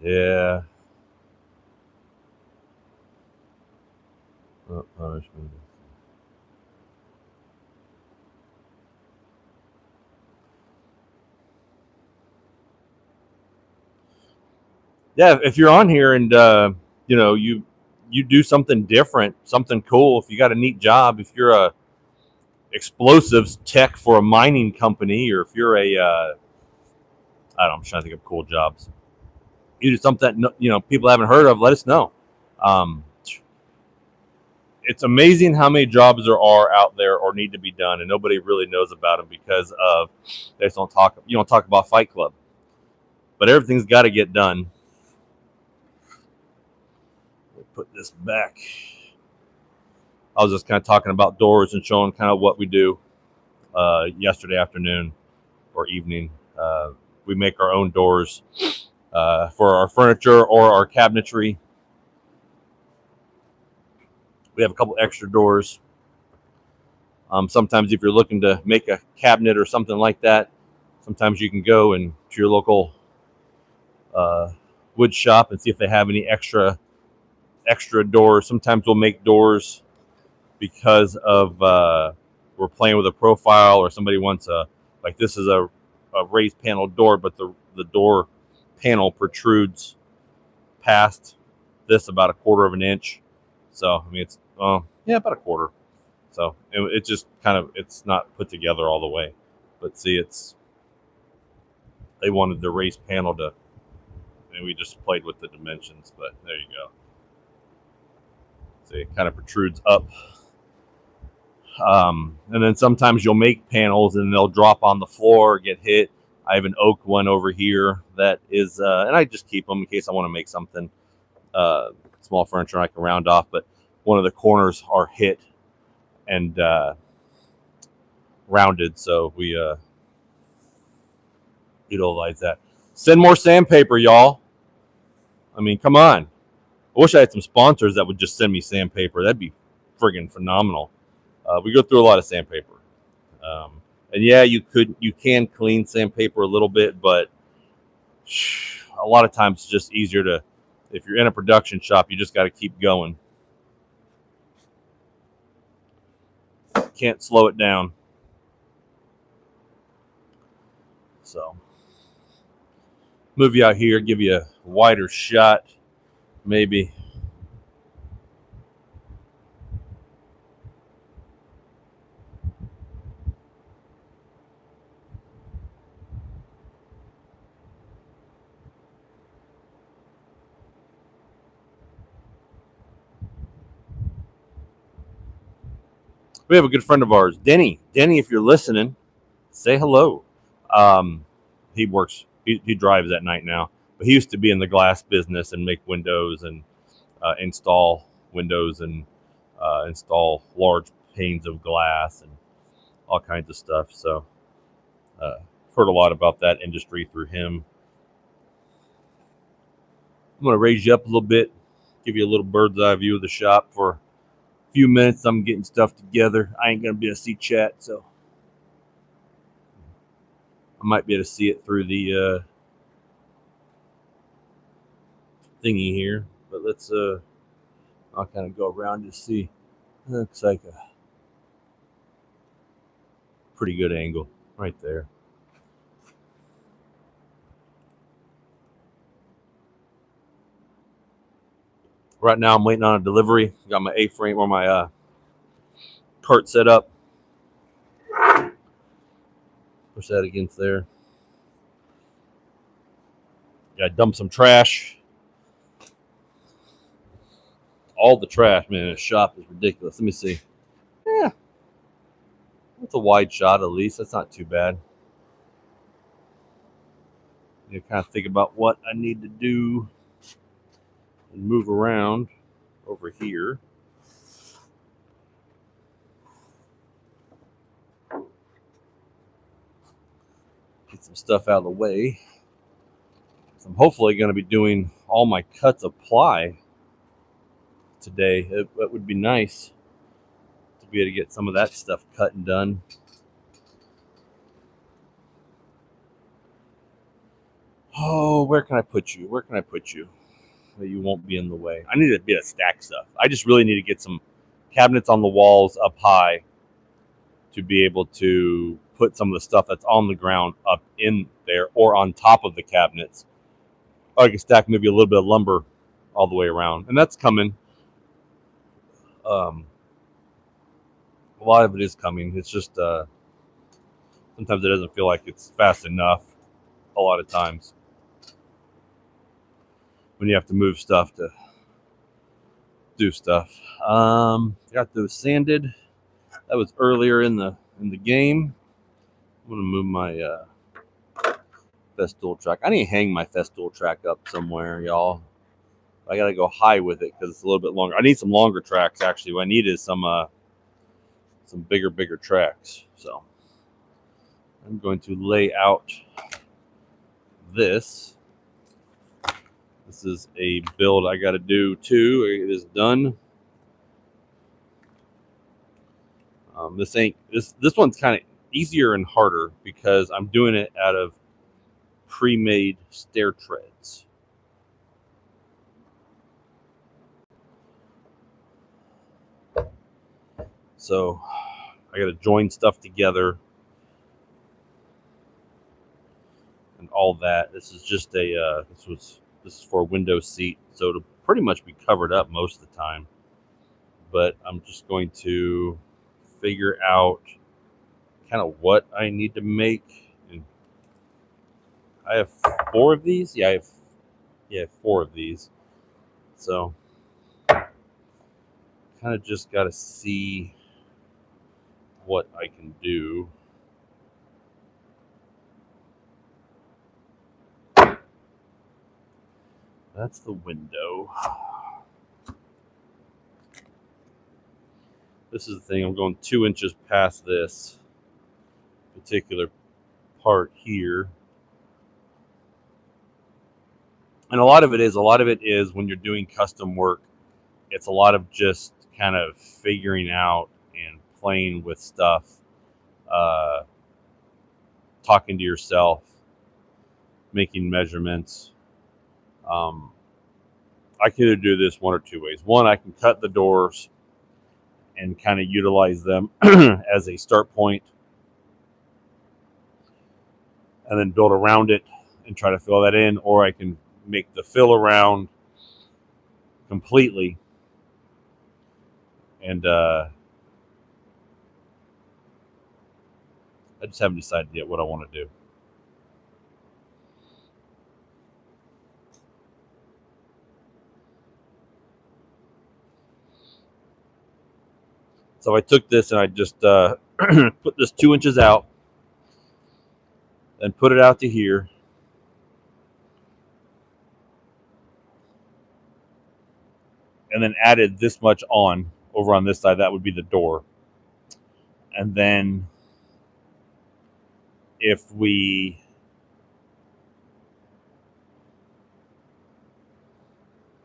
Yeah. Oh, punishment. Yeah, if you're on here and you do something different, something cool, if you got a neat job, if you're a explosives tech for a mining company, or if you're a I don't know, I'm trying to think of cool jobs. You do something that people haven't heard of, let us know. It's amazing how many jobs there are out there or need to be done, and nobody really knows about them because of they just don't talk. You don't talk about Fight Club, but everything's got to get done. Put this back. I was just kind of talking about doors and showing kind of what we do yesterday afternoon or evening. We make our own doors for our furniture or our cabinetry. We have a couple extra doors. Sometimes if you're looking to make a cabinet or something like that, sometimes you can go and to your local wood shop and see if they have any extra doors. Sometimes we'll make doors because of we're playing with a profile, or somebody wants like this is a raised panel door, but the door panel protrudes past this about 1/4 of an inch. So I mean it's about 1/4. So it just kind of, it's not put together all the way, but see, they wanted the raised panel to, and we just played with the dimensions, but there you go. See, it kind of protrudes up. And then sometimes you'll make panels and they'll drop on the floor, get hit. I have an oak one over here that is, and I just keep them in case I want to make something, small furniture I can round off, but one of the corners are hit and rounded, so we utilize that. Send more sandpaper, y'all. I mean, come on. I wish I had some sponsors that would just send me sandpaper. That'd be friggin' phenomenal. We go through a lot of sandpaper, and yeah, you can clean sandpaper a little bit, but a lot of times it's just easier to, if you're in a production shop, you just got to keep going. Can't slow it down. So, move you out here, give you a wider shot, maybe. We have a good friend of ours, Denny. Denny, if you're listening, say hello. Um, he works. He drives at night now, but he used to be in the glass business and make windows and install windows and install large panes of glass and all kinds of stuff. So, heard a lot about that industry through him. I'm going to raise you up a little bit, give you a little bird's eye view of the shop for a few minutes. I'm getting stuff together. I ain't going to be able to see chat, so I might be able to see it through the thingy here. But let's, I'll kind of go around to see. Looks like a pretty good angle right there. Right now, I'm waiting on a delivery. Got my A-frame or my cart set up. Push that against there. Got to dump some trash. All the trash, man. The shop is ridiculous. Let me see. Yeah, that's a wide shot at least. That's not too bad. You kind of think about what I need to do and move around over here. Get some stuff out of the way. So I'm hopefully going to be doing all my cuts of ply today. It would be nice to be able to get some of that stuff cut and done. Oh, where can I put you? Where can I put you? That you won't be in the way. I need to be able to stack stuff. I just really need to get some cabinets on the walls up high to be able to put some of the stuff that's on the ground up in there or on top of the cabinets. Or I can stack maybe a little bit of lumber all the way around. And that's coming. A lot of it is coming. It's just sometimes it doesn't feel like it's fast enough a lot of times when you have to move stuff to do stuff. Got those sanded. That was earlier in the game. I'm gonna move my Festool track. I need to hang my Festool track up somewhere, y'all. I gotta go high with it because it's a little bit longer. I need some longer tracks actually. What I need is some bigger tracks. So I'm going to lay out this. This is a build I got to do too. It is done. This one's kind of easier and harder because I'm doing it out of pre-made stair treads. So I got to join stuff together and all that. This is just a this is for a window seat, so it'll pretty much be covered up most of the time. But I'm just going to figure out kind of what I need to make. And I have 4 of these. Yeah, I have 4 of these. So kind of just got to see what I can do. That's the window. This is the thing. I'm going 2 inches past this particular part here. And a lot of it is when you're doing custom work, it's a lot of just kind of figuring out and playing with stuff, uh, talking to yourself, making measurements. Um, I can either do this one or two ways. One, I can cut the doors and kind of utilize them as a start point and then build around it and try to fill that in, or I can make the fill around completely and I just haven't decided yet what I want to do. So I took this and I just put this 2 inches out and put it out to here. And then added this much on over on this side. That would be the door. And then if we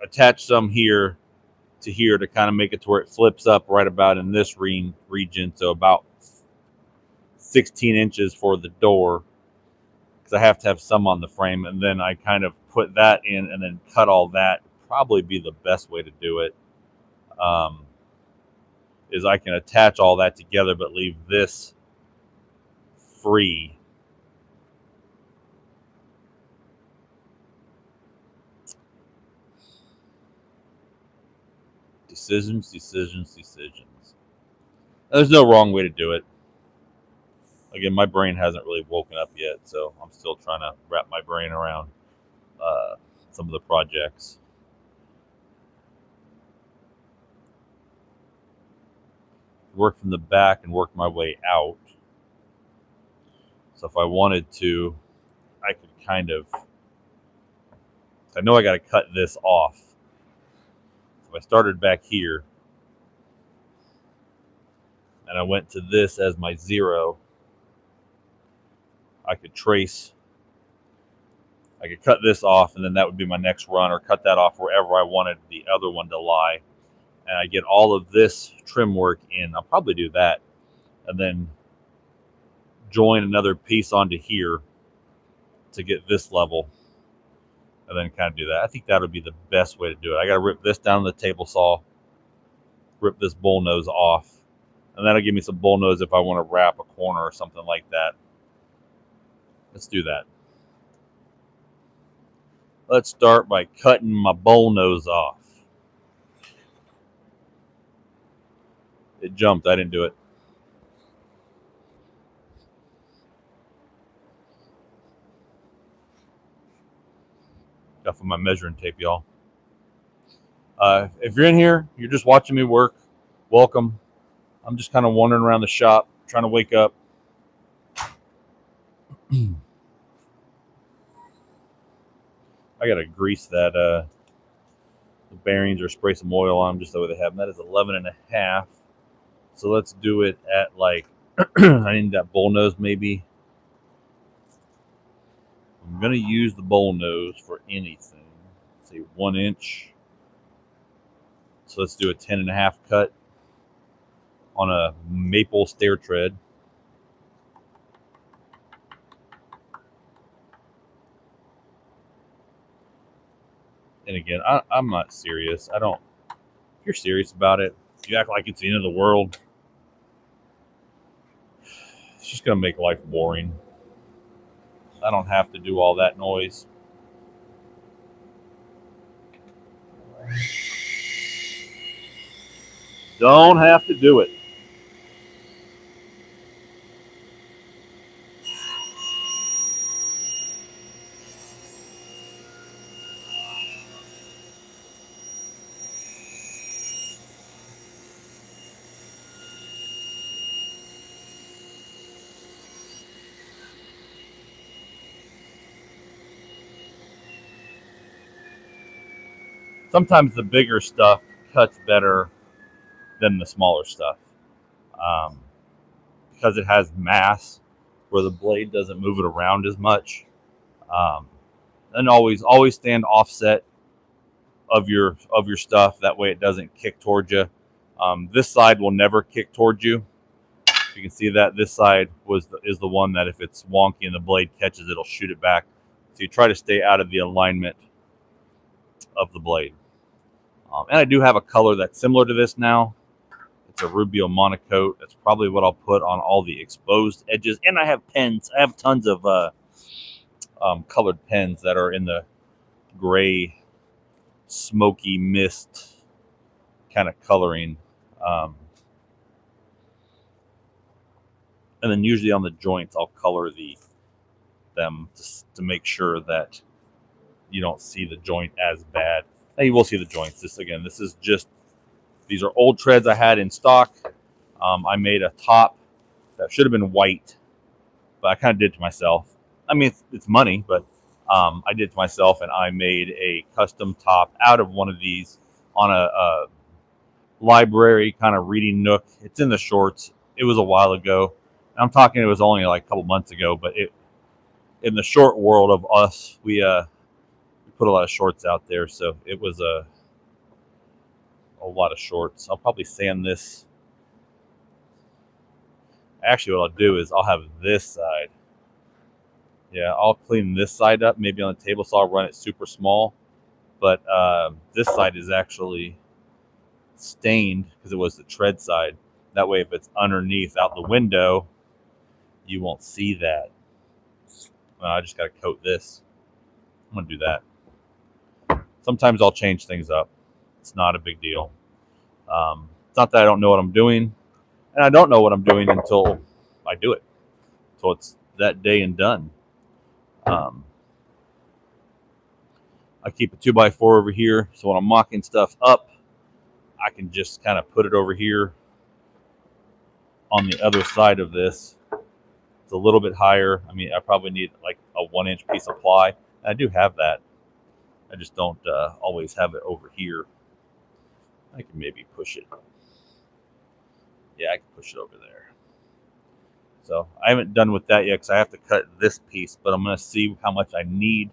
attach some here to kind of make it to where it flips up right about in this region, so about 16 inches for the door, because I have to have some on the frame, and then I kind of put that in and then cut all that. Probably be the best way to do it. Is I can attach all that together but leave this free. Decisions. There's no wrong way to do it. Again, my brain hasn't really woken up yet, so I'm still trying to wrap my brain around some of the projects. Work from the back and work my way out. So if I wanted to, I could kind of, I know I got to cut this off. So if I started back here and I went to this as my 0, I could trace, I could cut this off, and then that would be my next run, or cut that off wherever I wanted the other one to lie. And I get all of this trim work in. I'll probably do that, and then join another piece onto here to get this level, and then kind of do that. I think that would be the best way to do it. I got to rip this down to the table saw, rip this bull nose off, and that'll give me some bull nose if I want to wrap a corner or something like that. Let's do that. Let's start by cutting my bull nose off. It jumped. I didn't do it. Got for my measuring tape, y'all. If you're in here, you're just watching me work, welcome. I'm just kind of wandering around the shop, trying to wake up. I gotta grease that the bearings or spray some oil on them just the way they have them. That is 11.5. So let's do it at like I need that bull nose maybe. I'm gonna use the bull nose for anything. Let's say 1 inch. So let's do a 10.5 cut on a maple stair tread. And again, I'm not serious. If you're serious about it, you act like it's the end of the world. It's just going to make life boring. I don't have to do all that noise. Don't have to do it. Sometimes the bigger stuff cuts better than the smaller stuff because it has mass where the blade doesn't move it around as much. And always stand offset of your stuff. That way it doesn't kick towards you. This side will never kick towards you. You can see that this side is the one that if it's wonky and the blade catches, it'll shoot it back. So you try to stay out of the alignment of the blade. And I do have a color that's similar to this now. It's a Rubio Monocoat. That's probably what I'll put on all the exposed edges. And I have pens. I have tons of colored pens that are in the gray, smoky mist kind of coloring. And then usually on the joints, I'll color them to make sure that you don't see the joint as bad. Now you will see the joints. These are old treads I had in stock. I made a top that should have been white, but I kind of did it to myself. I mean, it's money, but I did it to myself, and I made a custom top out of one of these on a library kind of reading nook. It's in the shorts. It was a while ago. I'm talking, it was only like a couple months ago, but in the short world of us, we put a lot of shorts out there, so it was a lot of shorts. I'll probably sand this. Actually, what I'll do is I'll have this side. Yeah, I'll clean this side up, maybe on the table, so I'll run it super small. But this side is actually stained because it was the tread side. That way, if it's underneath out the window, you won't see that. I just got to coat this. I'm going to do that. Sometimes I'll change things up. It's not a big deal. It's not that I don't know what I'm doing. And I don't know what I'm doing until I do it. So it's that day and done. I keep a 2x4 over here. So when I'm mocking stuff up, I can just kind of put it over here on the other side of this. It's a little bit higher. I mean, I probably need like a 1-inch piece of ply. And I do have that. I just don't always have it over here. I can maybe push it. Yeah, I can push it over there. So I haven't done with that yet because I have to cut this piece, but I'm going to see how much I need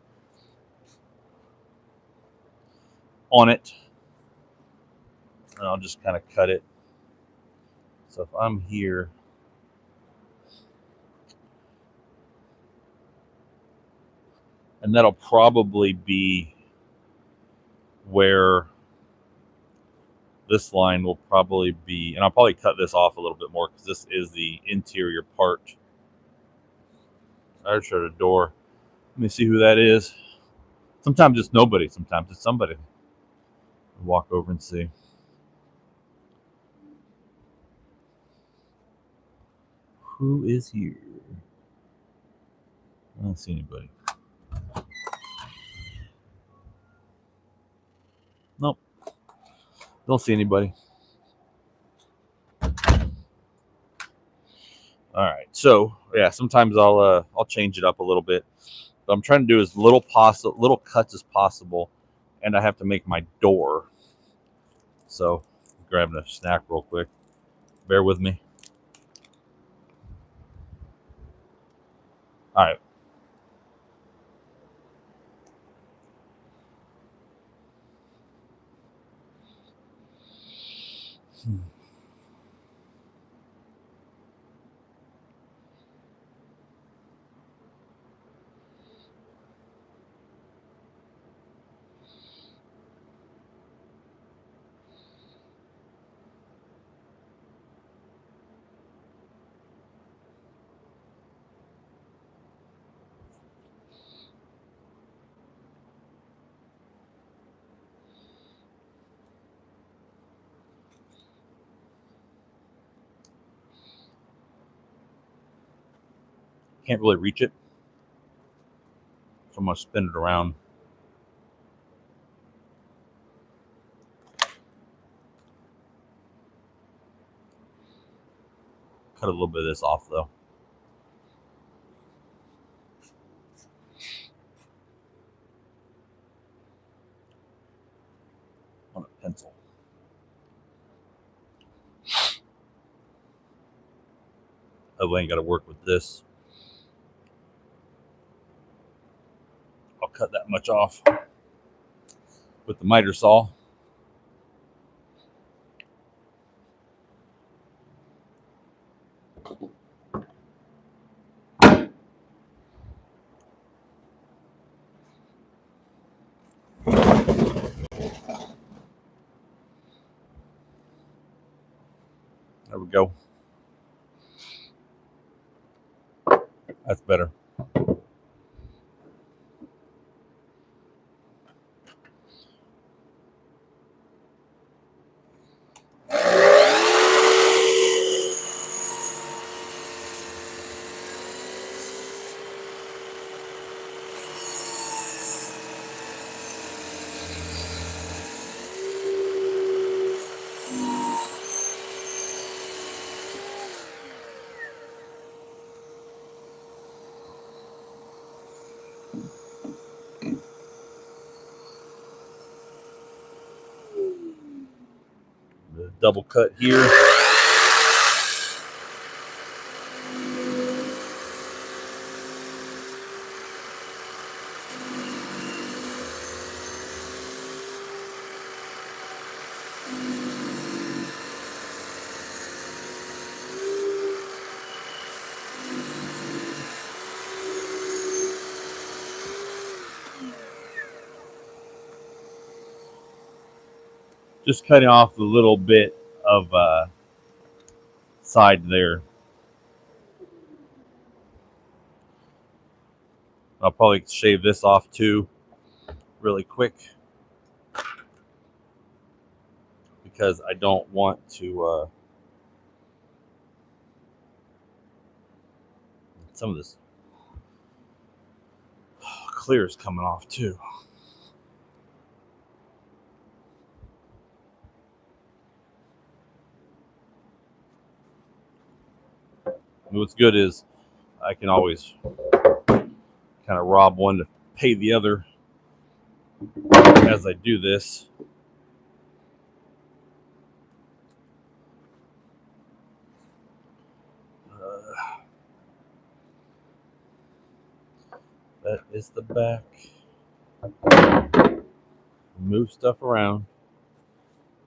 on it. And I'll just kind of cut it. So if I'm here, and that'll probably be where this line will probably be, and I'll probably cut this off a little bit more because this is the interior part. I shut a door. Let me see who that is. Sometimes it's nobody. Sometimes it's somebody. I'll walk over and see. Who is here? I don't see anybody. Nope. Don't see anybody. All right. So yeah, sometimes I'll change it up a little bit. But I'm trying to do as little cuts as possible, and I have to make my door. So grabbing a snack real quick. Bear with me. All right. Can't really reach it, so I'm gonna spin it around. Cut a little bit of this off though. On a pencil. Oh, I ain't got to work with this. I'll cut that much off with the miter saw. There we go. That's better. The double cut here. Just cutting off the little bit of side there. I'll probably shave this off too really quick because I don't want to some of this clear is coming off too. And what's good is I can always kind of rob one to pay the other as I do this. That is the back. Move stuff around.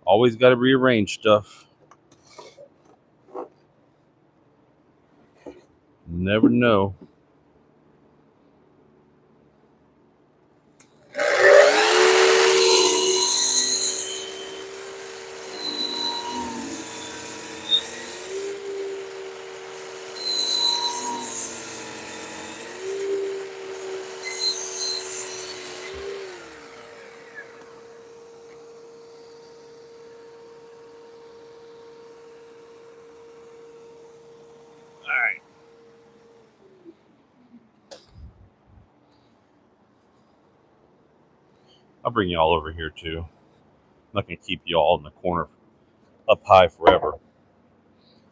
Always got to rearrange stuff. Never know. I'll bring you all over here too. I'm not going to keep you all in the corner up high forever.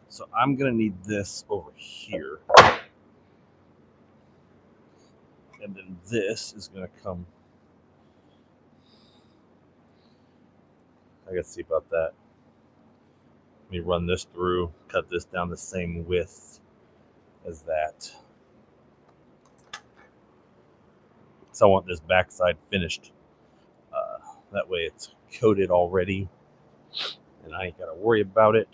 So I'm going to need this over here. And then this is going to come. I got to see about that. Let me run this through, cut this down the same width as that. So I want this backside finished. That way it's coated already and I ain't got to worry about it.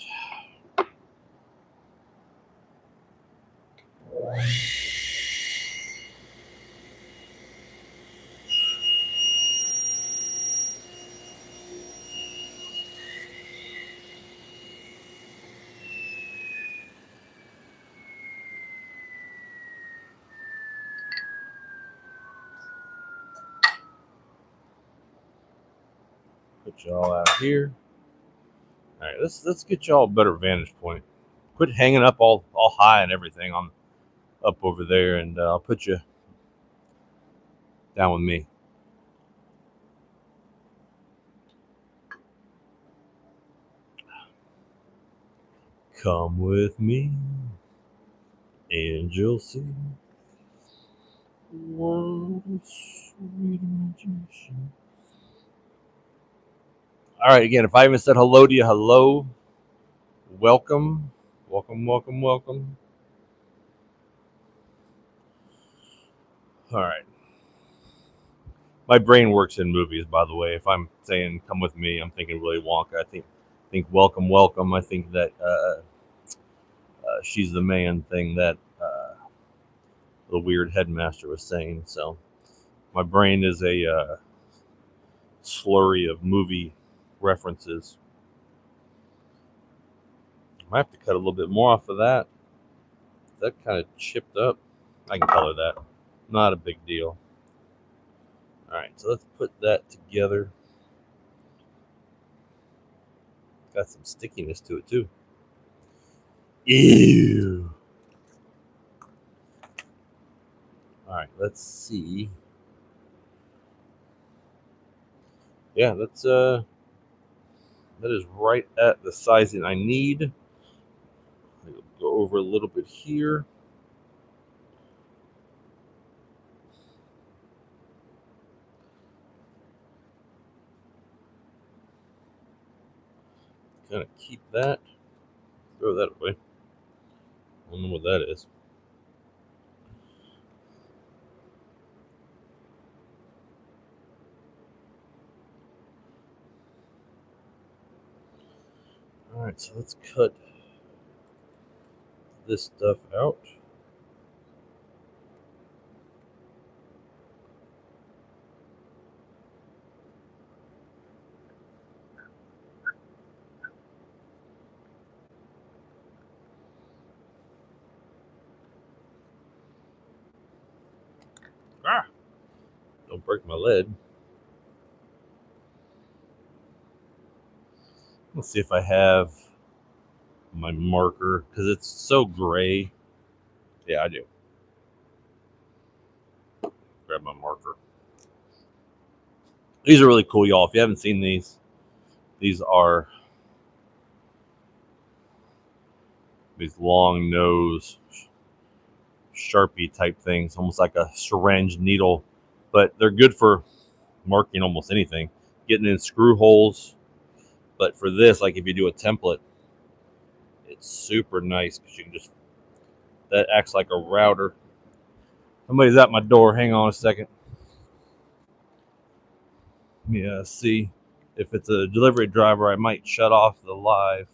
Put you all out here. All right, let's get y'all a better vantage point. Quit hanging up all high and everything on up over there, and I'll put you down with me. Come with me, and you'll see what a sweet magician. All right, again, if I haven't said hello to you, hello, welcome, welcome, welcome, welcome. All right. My brain works in movies, by the way. If I'm saying "come with me," I'm thinking Willy Wonka. I think "Welcome, Welcome." I think that "She's the Man" thing that the weird headmaster was saying. So my brain is a slurry of movie references. I might have to cut a little bit more off of that. That kind of chipped up. I can color that. Not a big deal. All right, so let's put that together. Got some stickiness to it too. Ew. All right, let's see. Yeah, that is right at the sizing I need. I'll go over a little bit here. Kind of keep that. Throw that away. I don't know what that is. All right, so let's cut this stuff out. Ah! Don't break my lead. Let's see if I have my marker because it's so gray. Yeah, I do. Grab my marker. These are really cool, y'all. If you haven't seen these are these long nose Sharpie type things, almost like a syringe needle, but they're good for marking almost anything, getting in screw holes. But for this, like if you do a template, it's super nice because you can just, that acts like a router. Somebody's at my door. Hang on a second. Let me see. If it's a delivery driver, I might shut off the live.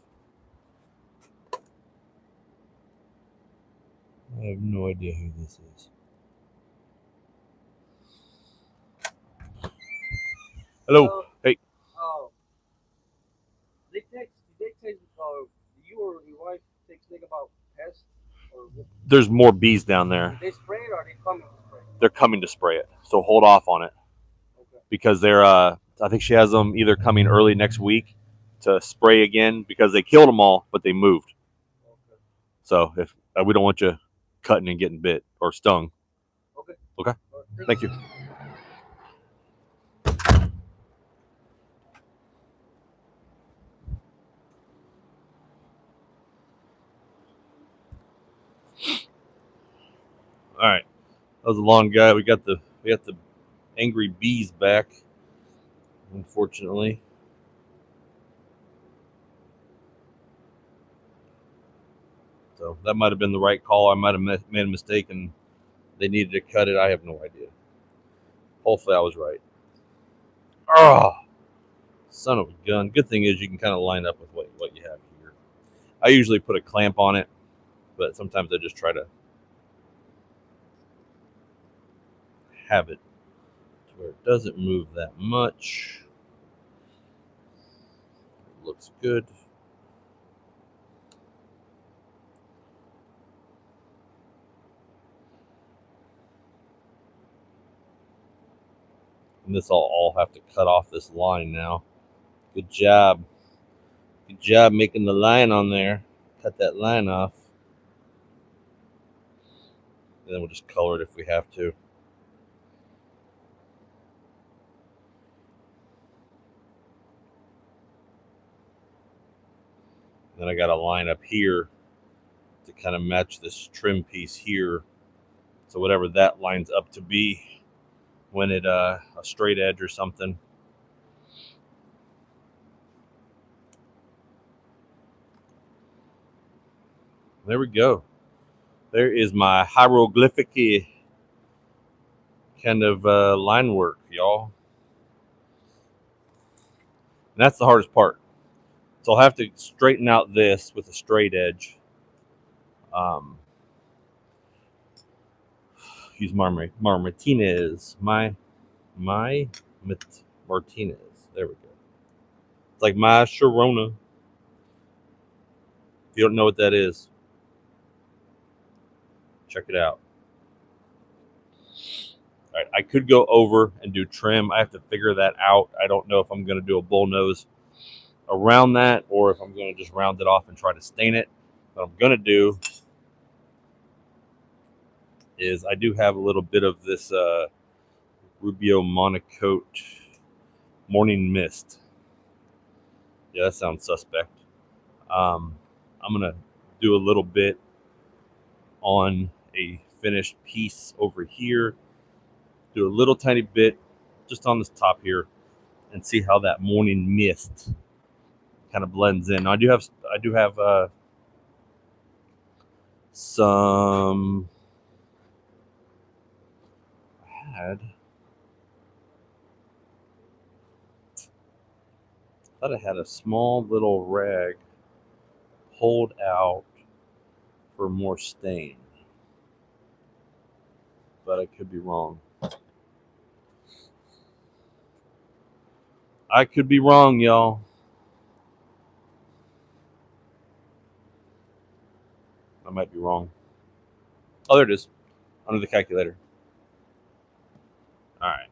I have no idea who this is. Hello. Hey. Oh, they text you or your wife text about pests or There's more bees down there. they spray it or they coming to spray? They're coming to spray it, so hold off on it Okay. because they're. I think she has them either coming early next week to spray again because they killed them all, but they moved. Okay. So if we don't want you cutting and getting bit or stung. Okay. Okay. All right, Thank you. All right. That was a long guy. We got the angry bees back. Unfortunately. So that might have been the right call. I might have made a mistake and they needed to cut it. I have no idea. Hopefully, I was right. Oh, son of a gun. Good thing is you can kind of line up with what you have here. I usually put a clamp on it, but sometimes I just try to have it to where it doesn't move that much. It looks good. And this I'll all have to cut off this line now. Good job. Good job making the line on there. Cut that line off. And then we'll just color it if we have to. Then I got a line up here to kind of match this trim piece here. So whatever that lines up to be when it a straight edge or something. There we go. There is my hieroglyphic kind of line work, y'all. And that's the hardest part. So I'll have to straighten out this with a straight edge. Use Martinez. Martinez. There we go. It's like my Sharona. If you don't know what that is, check it out. All right, I could go over and do trim. I have to figure that out. I don't know if I'm going to do a bull nose around that or if I'm going to just round it off and try to stain it. What I'm going to do is I do have a little bit of this Rubio Monocoat Morning Mist. Yeah, that sounds suspect. I'm going to do a little bit on a finished piece over here. Do a little tiny bit just on this top here and see how that morning mist kind of blends in. I do have some I thought I had a small little rag pulled out for more stain, but I could be wrong. I could be wrong, y'all. I might be wrong. Oh, there it is, under the calculator. All right.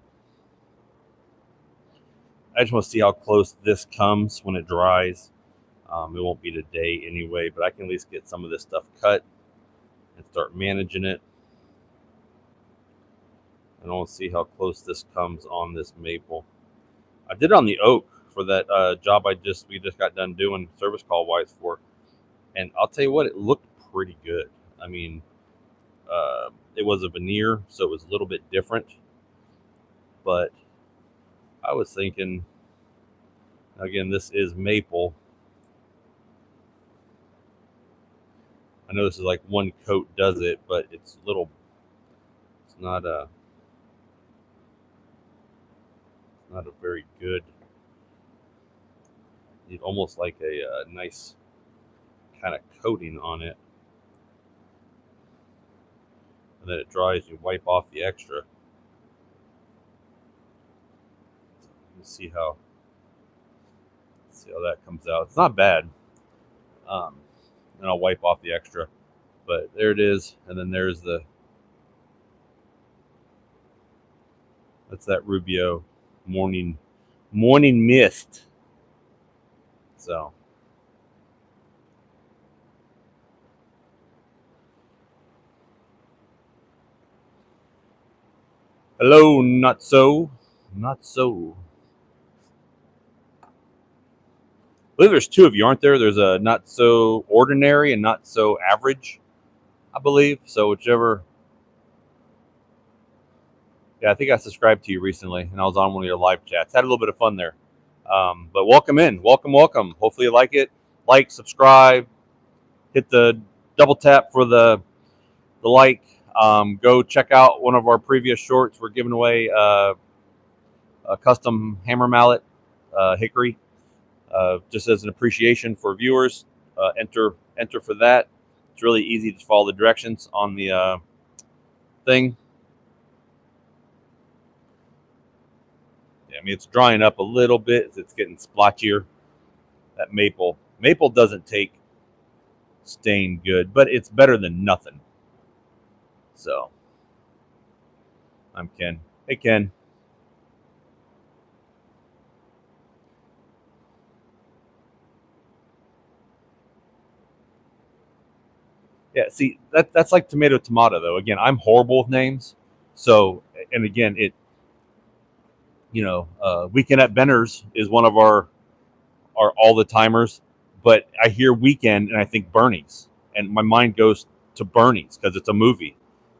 I just want to see how close this comes when it dries. It won't be today anyway, but I can at least get some of this stuff cut and start managing it. And I want to see how close this comes on this maple. I did it on the oak for that job we just got done doing service call wise for, and I'll tell you what, it looked pretty good. I mean, it was a veneer, so it was a little bit different, but I was thinking, again, this is maple. I know this is like one coat does it, but it's not a very good. Need almost like a nice kind of coating on it, and then it dries. You wipe off the extra. Let me see how that comes out. It's not bad. And I'll wipe off the extra, but there it is. And then there's that's that Rubio morning mist. So hello, not so. I believe there's two of you, aren't there? There's a not so ordinary and not so average, I believe. So whichever. Yeah, I think I subscribed to you recently, and I was on one of your live chats. Had a little bit of fun there. But welcome in. Welcome. Hopefully you like it. Like, subscribe, hit the double tap for the like. Go check out one of our previous shorts. We're giving away a custom hammer mallet, hickory, just as an appreciation for viewers. Enter for that. It's really easy to follow the directions on the thing. Yeah, I mean, it's drying up a little bit. It's getting splotchier. That maple doesn't take stain good, but it's better than nothing. So I'm Ken. Hey, Ken. Yeah, see, that's like tomato though. Again, I'm horrible with names. So, and again, Weekend at Benner's is one of our all the timers, but I hear weekend and I think Bernie's, and my mind goes to Bernie's because it's a movie,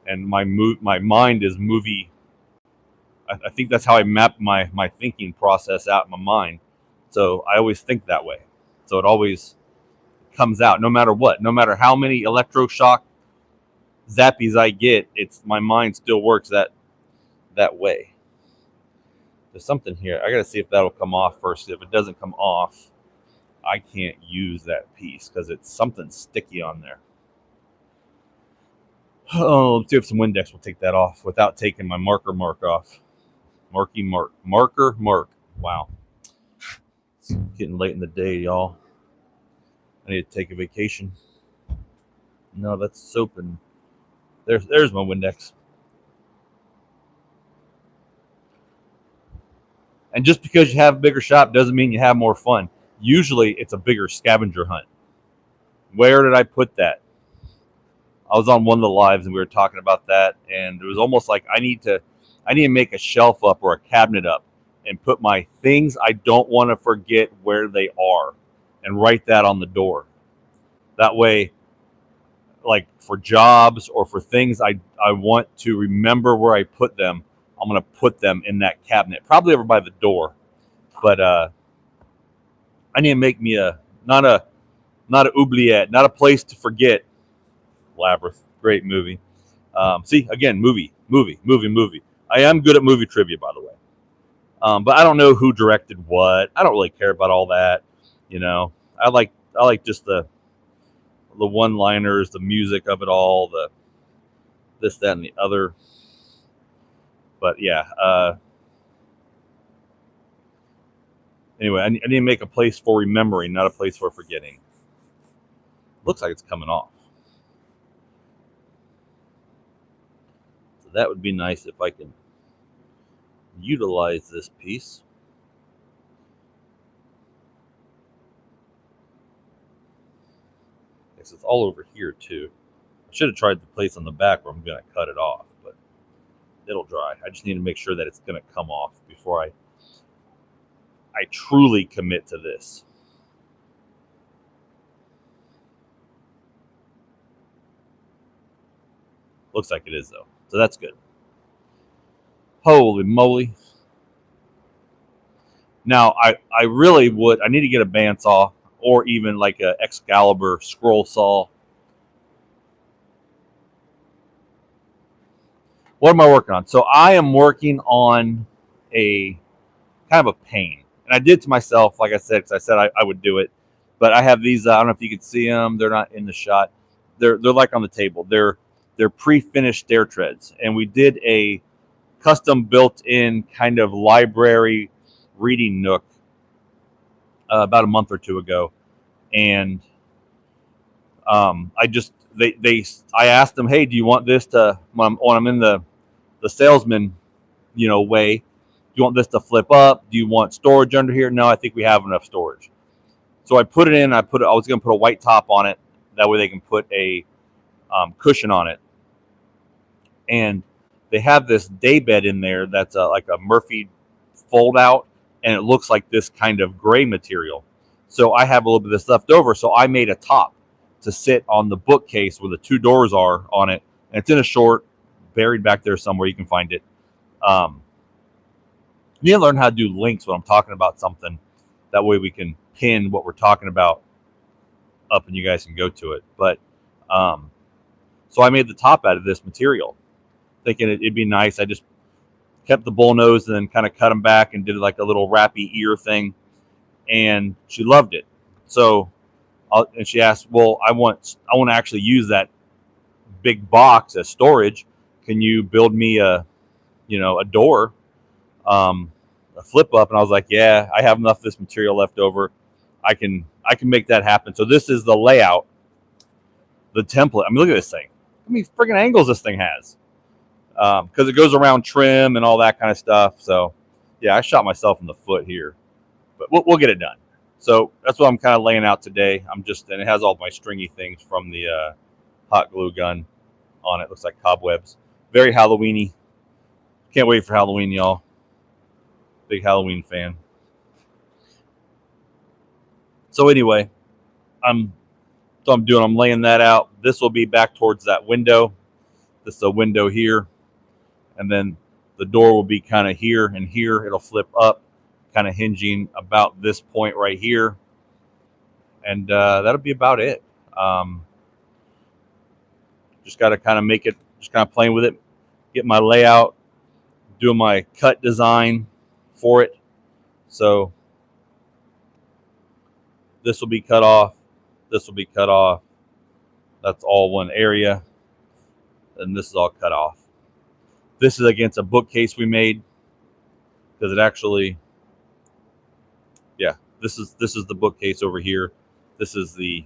and my mind is movie. I think that's how I map my thinking process out in my mind. So I always think that way. So it always comes out, no matter what, no matter how many electroshock zappies I get, it's my mind still works that that way. There's something here. I got to see if that'll come off first. If it doesn't come off, I can't use that piece because it's something sticky on there. Oh, let's see if some Windex will take that off without taking my marker mark off. Marker mark. Wow. It's getting late in the day, y'all. I need to take a vacation. No, that's soap and there's my Windex. And just because you have a bigger shop doesn't mean you have more fun. Usually it's a bigger scavenger hunt. Where did I put that? I was on one of the lives and we were talking about that, and it was almost like I need to make a shelf up or a cabinet up and put my things I don't want to forget where they are and write that on the door. That way, like for jobs or for things I want to remember where I put them, I'm going to put them in that cabinet, probably over by the door. But I need to make me not a oubliette, not a place to forget. Labyrinth, great movie. See, again, movie. I am good at movie trivia, by the way. But I don't know who directed what. I don't really care about all that. You know, I like just the one-liners, the music of it all, the this, that, and the other. But yeah. Anyway, I need to make a place for remembering, not a place for forgetting. Looks like it's coming off. So that would be nice if I can utilize this piece. Because it's all over here too. I should have tried the place on the back where I'm going to cut it off, but it'll dry. I just need to make sure that it's going to come off before I truly commit to this. Looks like it is though, so that's good. Holy moly. Now, I really would, I need to get a bandsaw or even like a Excalibur scroll saw. What am I working on? So I am working on a kind of a pain. And I did to myself, like I said, because I said I would do it. But I have these, I don't know if you can see them. They're not in the shot. They're like on the table. They're pre-finished stair treads. And we did a custom built-in kind of library reading nook about a month or two ago. And I asked them, hey, do you want this to, when I'm in the salesman, way, do you want this to flip up? Do you want storage under here? No, I think we have enough storage. So I put it in. I was going to put a white top on it. That way they can put a cushion on it. And they have this day bed in there that's like a Murphy fold out, and it looks like this kind of gray material. So I have a little bit of this left over. So I made a top to sit on the bookcase where the two doors are on it. And it's in a short, buried back there somewhere. You can find it. You need to learn how to do links when I'm talking about something. That way we can pin what we're talking about up and you guys can go to it. But so I made the top out of this material, thinking it'd be nice. I just kept the bull nose and then kind of cut them back and did like a little wrappy ear thing. And she loved it. So, and she asked, well, I want to actually use that big box as storage. Can you build me a door, a flip up? And I was like, yeah, I have enough of this material left over. I can make that happen. So this is the layout, the template. I mean, look at this thing. How many friggin' angles this thing has? Because it goes around trim and all that kind of stuff. So yeah, I shot myself in the foot here, but we'll get it done. So that's what I'm kind of laying out today. And it has all my stringy things from the hot glue gun on it. Looks like cobwebs. Very Halloweeny. Can't wait for Halloween, y'all. Big Halloween fan. So anyway, I'm laying that out. This will be back towards that window. This is a window here. And then the door will be kind of here and here. It'll flip up, kind of hinging about this point right here. And that'll be about it. Just got to kind of make it, just kind of playing with it, get my layout doing my cut design for it. So this will be cut off. This will be cut off. That's all one area. And this is all cut off. This is against a bookcase we made because it actually, yeah, this is the bookcase over here. This is the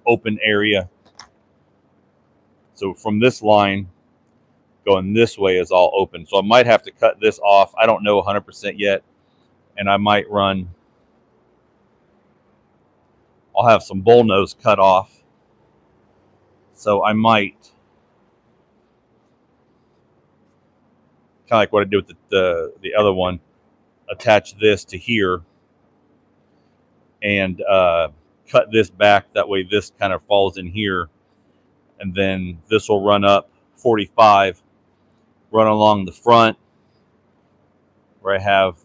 open area. So from this line going this way is all open. So I might have to cut this off. I don't know 100% yet. And I might run, I'll have some bull nose cut off. So I might, kind of like what I did with the other one, attach this to here and cut this back. That way this kind of falls in here. And then this will run up 45, run along the front where I have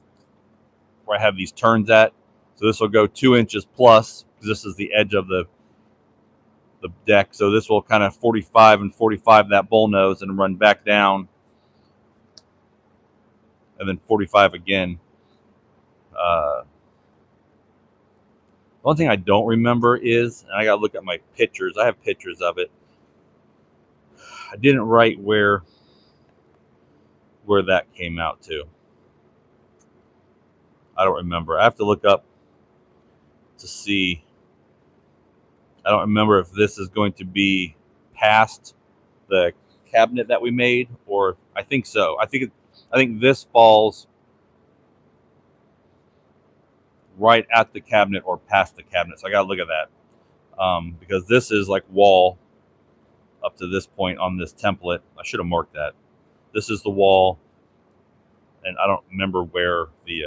these turns at. So this will go 2 inches plus, because this is the edge of the deck. So this will kind of 45 and 45 that bull nose and run back down, and then 45 again. The one thing I don't remember is, and I got to look at my pictures. I have pictures of it. I didn't write where that came out to. I don't remember. I have to look up to see. I don't remember if this is going to be past the cabinet that we made, or I think so. I think this falls right at the cabinet or past the cabinet. So I got to look at that because this is like wall up to this point on this template. I should have marked that. This is the wall, and I don't remember where the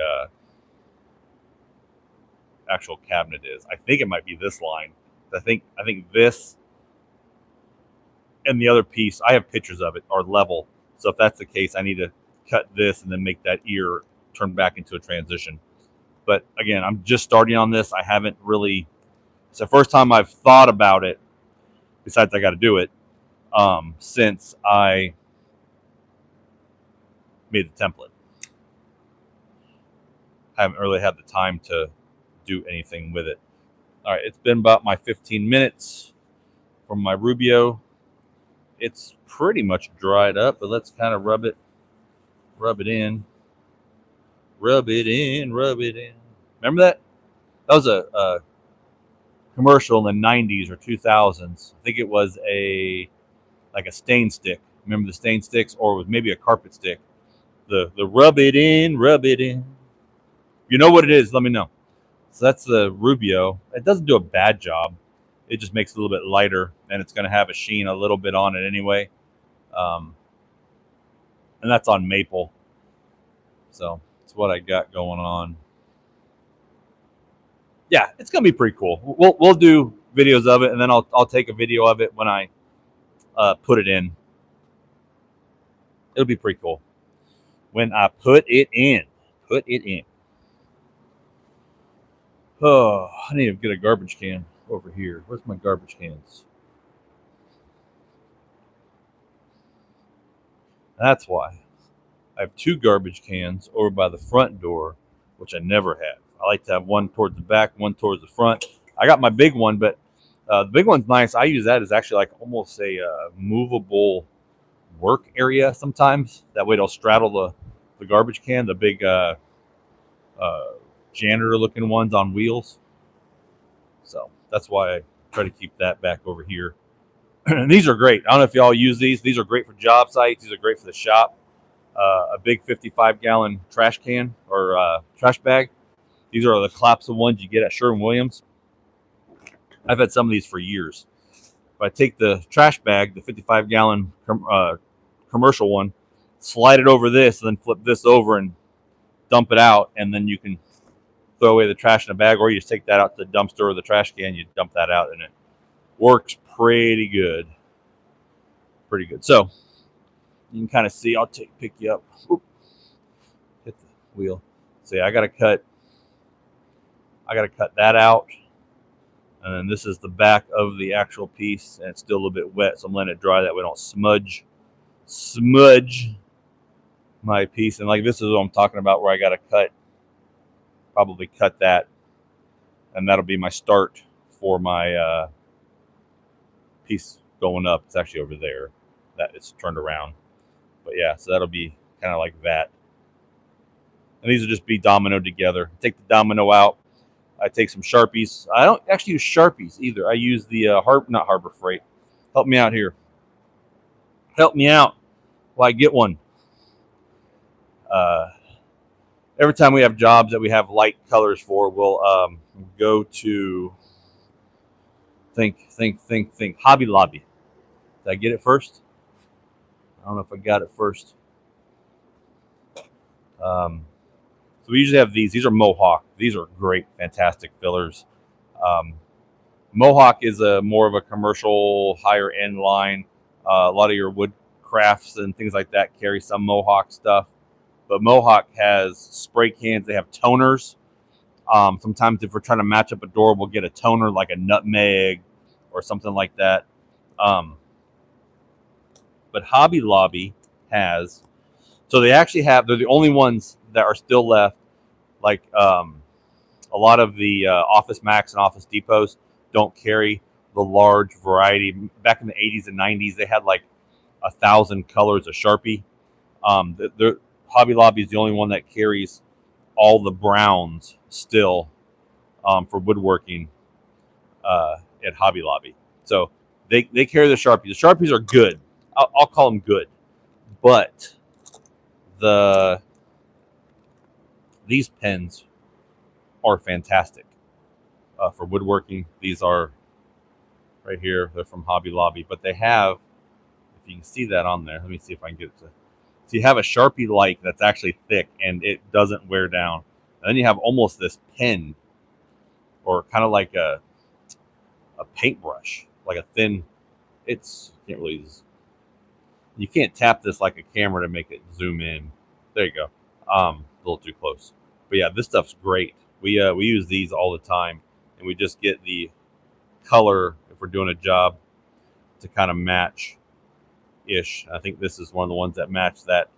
actual cabinet is. I think it might be this line. I think this and the other piece, I have pictures of it, are level. So if that's the case, I need to cut this and then make that ear turn back into a transition. But again, I'm just starting on this. I haven't really, it's the first time I've thought about it, besides I got to do it, since I made the template. I haven't really had the time to do anything with it. All right, it's been about my 15 minutes from my Rubio. It's pretty much dried up, but let's kind of rub it in. Rub it in. Remember that? That was a commercial in the 90s or 2000s. I think it was like a stain stick. Remember the stain sticks? Or it was maybe a carpet stick. The rub it in. You know what it is, let me know. So that's the Rubio. It doesn't do a bad job. It just makes it a little bit lighter, and it's going to have a sheen a little bit on it anyway. And that's on maple. So that's what I got going on. Yeah, it's going to be pretty cool. We'll do videos of it, and then I'll take a video of it when I put it in. It'll be pretty cool. When I put it in. Oh, I need to get a garbage can over here. Where's my garbage cans? That's why. I have 2 garbage cans over by the front door, which I never have. I like to have one towards the back, one towards the front. I got my big one, but the big one's nice. I use that as actually like almost a movable work area sometimes. That way it'll straddle the garbage can, the big janitor looking ones on wheels. So that's why I try to keep that back over here. And these are great. I don't know if y'all use these. These are great for job sites. These are great for the shop. A big 55-gallon trash can or trash bag. These are the collapsible ones you get at Sherwin-Williams. I've had some of these for years. If I take the trash bag, the 55-gallon commercial one, slide it over this, and then flip this over and dump it out, and then you can throw away the trash in a bag, or you just take that out to the dumpster or the trash can, you dump that out, and it works pretty good. So you can kind of see, I'll pick you up. Oop. Hit the wheel. See, I gotta cut that out. And then this is the back of the actual piece, and it's still a little bit wet, so I'm letting it dry that way I don't smudge my piece. And like this is what I'm talking about, where I got to probably cut that, and that'll be my start for my piece going up. It's actually over there, that it's turned around. But yeah, so that'll be kind of like that. And these will just be dominoed together. Take the domino out. I take some Sharpies. I don't actually use Sharpies either. I use the not Harbor Freight. Help me out here. Help me out while I get one. Every time we have jobs that we have light colors for, we'll go to think Hobby Lobby. Did I get it first? I don't know if I got it first. So we usually have these. These are Mohawk. These are great, fantastic fillers. Mohawk is a more of a commercial, higher end line. A lot of your wood crafts and things like that carry some Mohawk stuff. But Mohawk has spray cans. They have toners. Sometimes if we're trying to match up a door, we'll get a toner like a nutmeg or something like that. But Hobby Lobby has, so they actually have, they're the only ones that are still left. Like a lot of the Office Max and Office Depots don't carry the large variety. Back in the 80s and 90s, they had like 1,000 colors of Sharpie. Hobby Lobby is the only one that carries all the browns still for woodworking at Hobby Lobby. So they carry the Sharpies. The Sharpies are good. I'll call them good. But these pens are fantastic for woodworking. These are right here. They're from Hobby Lobby. But they have, if you can see that on there, let me see if I can get it to. So you have a Sharpie-like that's actually thick and it doesn't wear down. And then you have almost this pen, or kind of like a paintbrush, like a thin. You can't tap this like a camera to make it zoom in. There you go. A little too close. But yeah, this stuff's great. We use these all the time, and we just get the color if we're doing a job to kind of match ish. I think this is one of the ones that match that.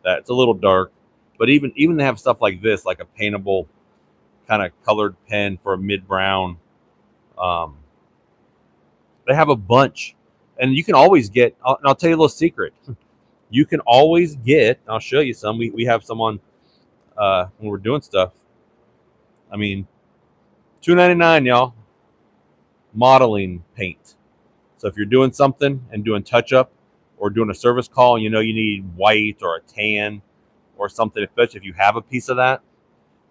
That it's a little dark, but even they have stuff like this, like a paintable kind of colored pen for a mid brown. They have a bunch, and you can always get. And I'll tell you a little secret. You can always get. I'll show you some. We have some on when we're doing stuff. I mean, $2.99, y'all. Modeling paint. So if you're doing something and doing touch up or doing a service call, and you know you need white or a tan or something, especially if you have a piece of that,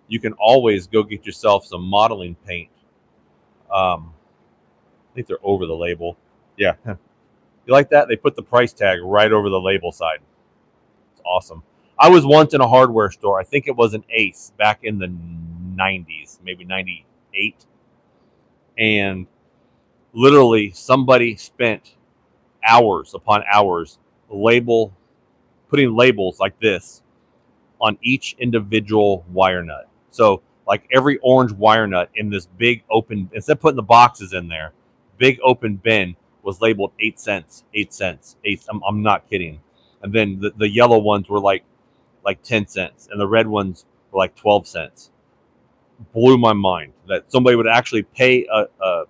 you can always go get yourself some modeling paint. I think they're over the label. Yeah. You like that? They put the price tag right over the label side. It's awesome. I was once in a hardware store. I think it was an Ace back in the 90s, maybe 98. And literally somebody spent hours upon hours putting labels like this on each individual wire nut. So like every orange wire nut in this big open, instead of putting the boxes in there, big open bin was labeled 8 cents, 8 cents, 8. I'm not kidding. And then the yellow ones were like 10 cents, and the red ones were like 12 cents. Blew my mind that somebody would actually pay a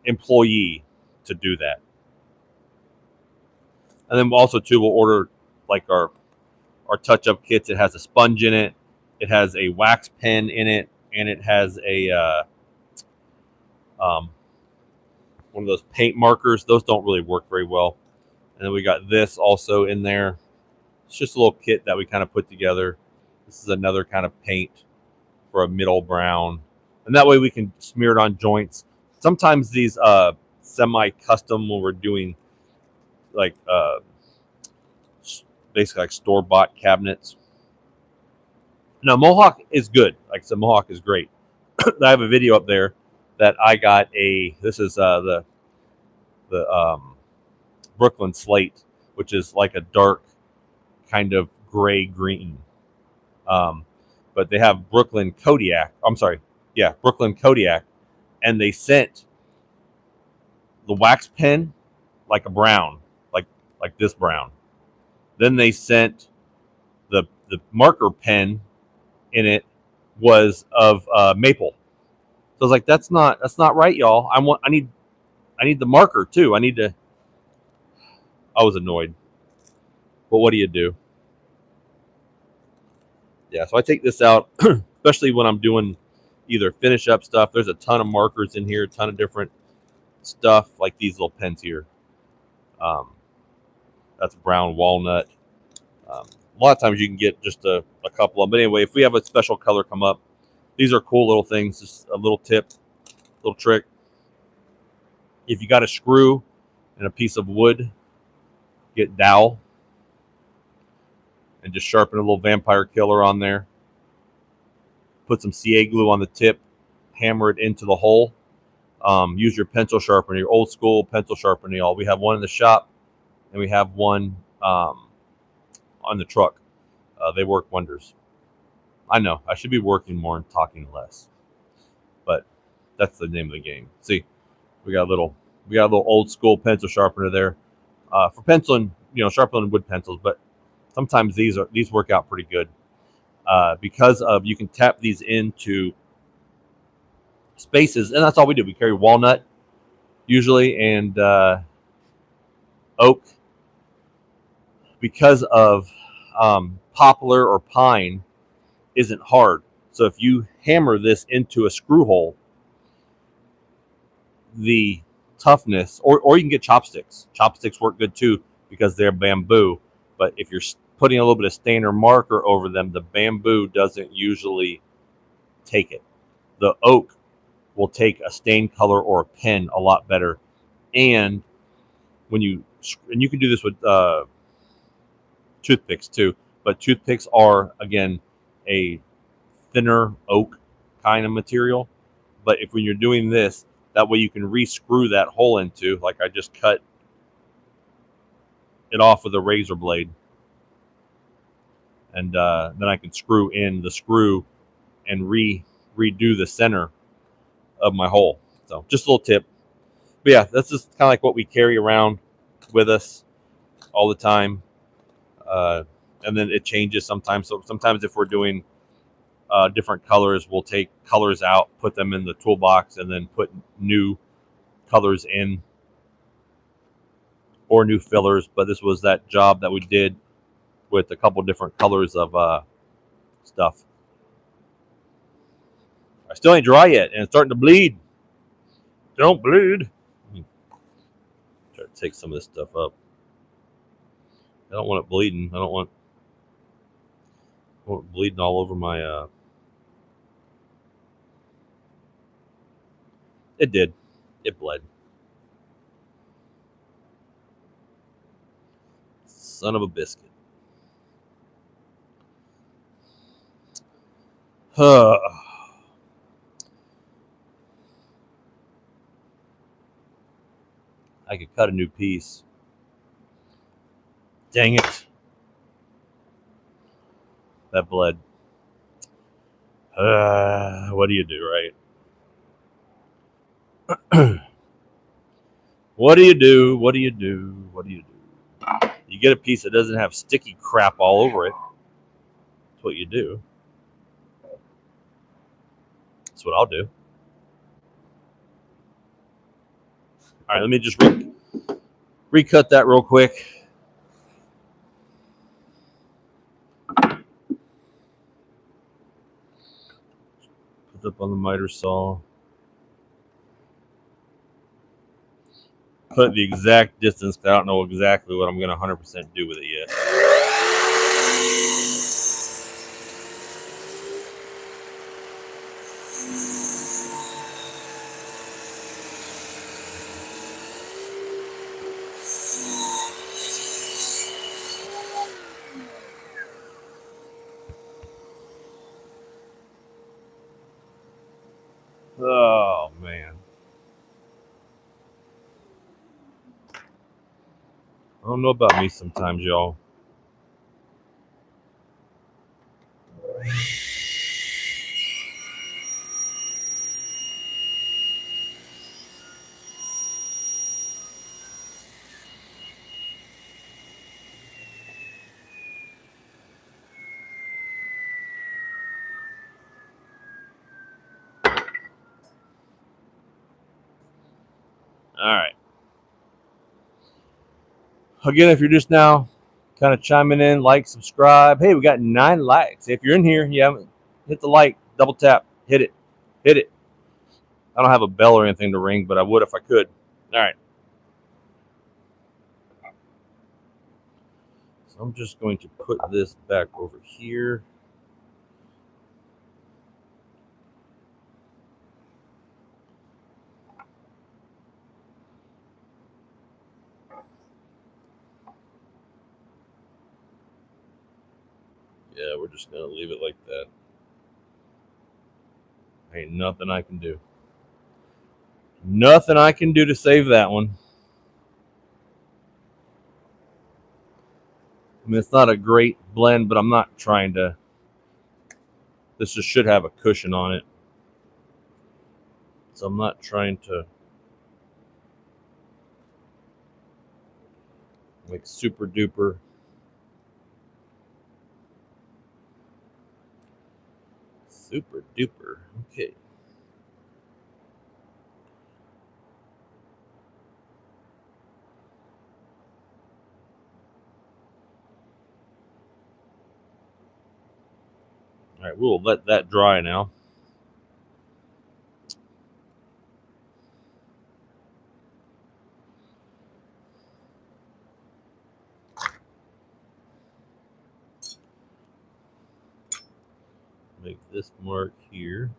employee to do that. And then also too, we'll order like our touch-up kits. It has a sponge in it, it has a wax pen in it, and it has a one of those paint markers. Those don't really work very well. And then we got this also in there. It's just a little kit that we kind of put together. This is another kind of paint for a middle brown, and that way we can smear it on joints. Sometimes these semi-custom, when we're doing like basically like store-bought cabinets. Now Mohawk is good. Like I said, Mohawk is great. I have a video up there that I got this is the Brooklyn slate, which is like a dark kind of gray green. But they have Brooklyn Kodiak. Brooklyn Kodiak, and they sent the wax pen like a brown, like this brown, Then they sent the marker pen in it was of maple. So I was like, that's not right, y'all. I need the marker too. I was annoyed. But what do you do? Yeah, so I take this out, especially when I'm doing either finish up stuff. There's a ton of markers in here, a ton of different stuff, like these little pens here. Um, that's brown walnut. A lot of times you can get just a couple of them. But anyway, if we have a special color come up, these are cool little things. Just a little tip, little trick. If you got a screw and a piece of wood, get dowel and just sharpen a little vampire killer on there. Put some CA glue on the tip, hammer it into the hole. Use your pencil sharpener, your old school pencil sharpener. Y'all. We have one in the shop, and we have one on the truck. They work wonders. I know I should be working more and talking less, but that's the name of the game. See, we got a little old school pencil sharpener there for penciling, sharpening wood pencils. But sometimes these work out pretty good because of you can tap these into spaces, and that's all we do. We carry walnut usually and oak because of poplar or pine isn't hard. So if you hammer this into a screw hole, the toughness, or you can get chopsticks. Chopsticks work good too because they're bamboo. But if you're putting a little bit of stain or marker over them, the bamboo doesn't usually take it. The oak will take a stain color or a pen a lot better. And you can do this with toothpicks too. But toothpicks are again a thinner oak kind of material. But when you're doing this, that way you can re-screw that hole into, like I just cut it off with a razor blade. And then I can screw in the screw and redo the center of my hole. So just a little tip. But yeah, that's just kind of like what we carry around with us all the time. And then it changes sometimes. So sometimes if we're doing different colors, we'll take colors out, put them in the toolbox, and then put new colors in or new fillers. But this was that job that we did with a couple different colors of stuff. I still ain't dry yet, and it's starting to bleed. Don't bleed. Try to take some of this stuff up. I don't want it bleeding. I don't want it bleeding all over my. It did. It bled. Son of a biscuit. I could cut a new piece. Dang it. That bled. What do you do, right? What do you do? What do you do? What do you do? You get a piece that doesn't have sticky crap all over it. That's what you do. That's what I'll do. All right, let me just recut that real quick. Put it up on the miter saw. Put the exact distance. I don't know exactly what I'm going to 100% do with it yet. Oh, man. I don't know about me sometimes, y'all. All right. Again, if you're just now kind of chiming in, like, subscribe. Hey, we got 9 likes. If you're in here, you haven't hit the like, double tap, hit it, hit it. I don't have a bell or anything to ring, but I would if I could. All right. So I'm just going to put this back over here. Yeah, we're just going to leave it like that. Ain't nothing I can do. Nothing I can do to save that one. I mean, it's not a great blend, but I'm not trying to. This just should have a cushion on it. So I'm not trying to like super duper. Super duper. Okay. All right, we'll let that dry now. Make this mark here.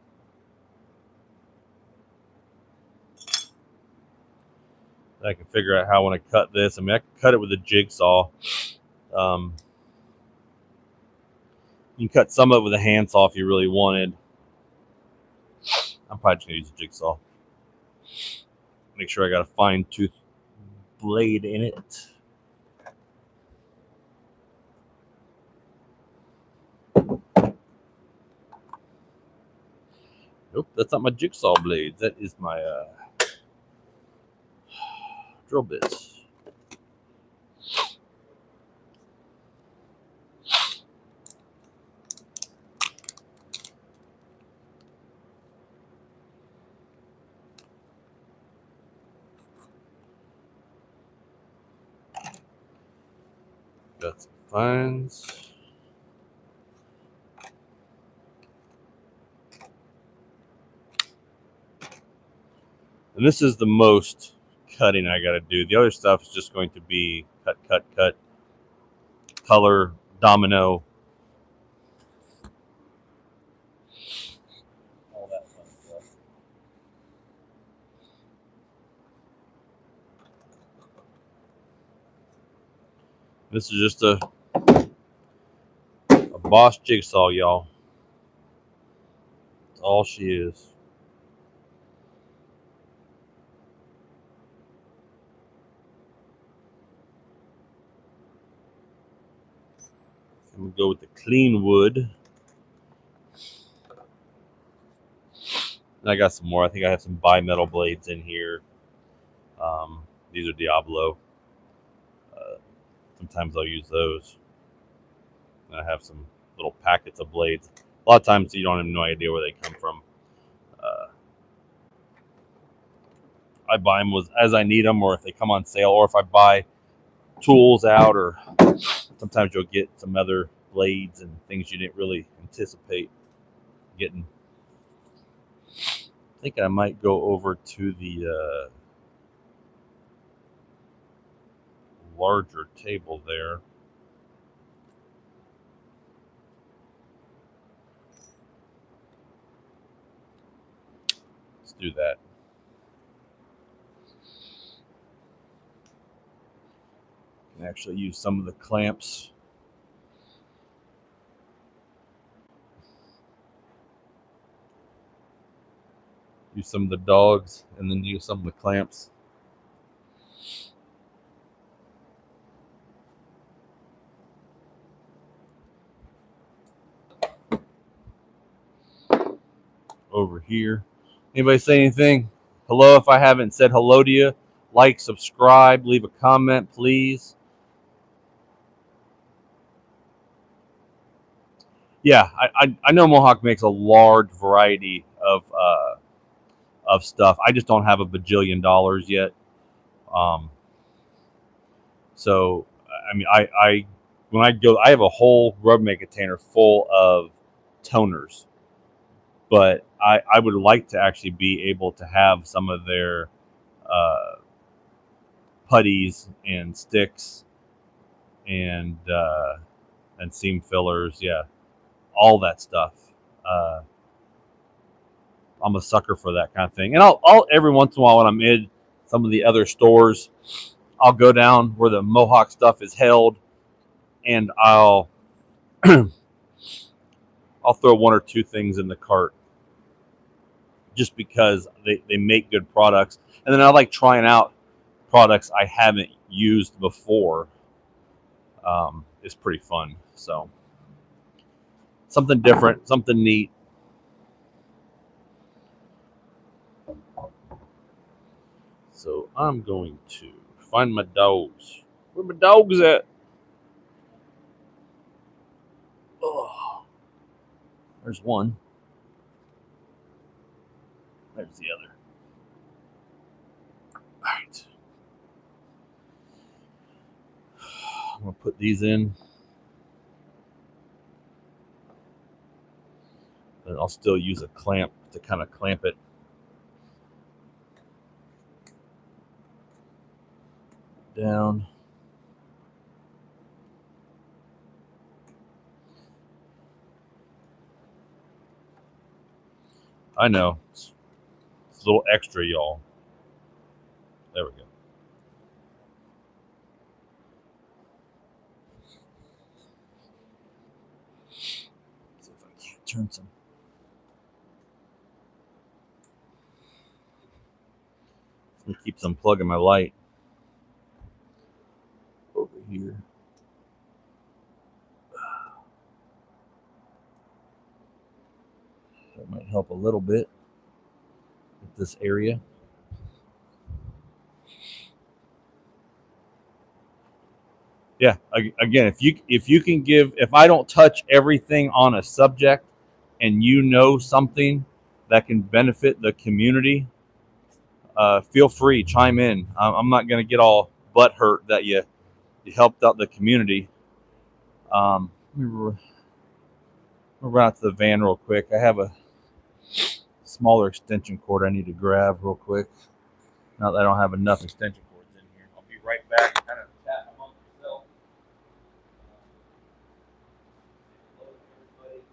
I can figure out how I want to cut this. I mean, I can cut it with a jigsaw. You can cut some of it with a handsaw if you really wanted. I'm probably just going to use a jigsaw. Make sure I got a fine tooth blade in it. Nope, that's not my jigsaw blade. That is my drill bits. Got some fines. And this is the most cutting I got to do. The other stuff is just going to be cut, cut, cut, color, domino. All that fun stuff. This is just a Boss jigsaw, y'all. That's all she is. I'm gonna go with the clean wood. And I got some more. I think I have some bimetal blades in here. These are Diablo. Sometimes I'll use those. And I have some little packets of blades. A lot of times you don't have no idea where they come from. I buy them as I need them, or if they come on sale, or if I buy tools out, or sometimes you'll get some other blades and things you didn't really anticipate getting. I think I might go over to the larger table there. Let's do that. I can actually use some of the clamps. Use some of the dogs and then use some of the clamps. Over here. Anybody say anything? Hello, if I haven't said hello to you. Like, subscribe, leave a comment, please. Yeah, I know Mohawk makes a large variety of stuff. I just don't have a bajillion dollars yet. Um, so I mean, I when I go, I have a whole Rubbermaid container full of toners, but I would like to actually be able to have some of their uh, putties and sticks and seam fillers, yeah, all that stuff. Uh, I'm a sucker for that kind of thing, and I'll every once in a while when I'm in some of the other stores, I'll go down where the Mohawk stuff is held, and I'll throw one or two things in the cart just because they make good products. And then I like trying out products I haven't used before. It's pretty fun. So something different, something neat. So I'm going to find my dogs. Where my dogs at? Oh, there's one. There's the other. All right. I'm going to put these in. And I'll still use a clamp to kind of clamp it down. I know. It's a little extra, y'all. There we go. See if I can't turn some. Let me keep unplugging my light over here. That might help a little bit with this area. Yeah, again, if I don't touch everything on a subject and you know something that can benefit the community, feel free, chime in. I'm not going to get all butt hurt that you helped out the community. Let me run out to the van real quick. I have a smaller extension cord I need to grab real quick. Now that I don't have enough extension cords in here, I'll be right back. Kind of chat among yourself. Hello, everybody.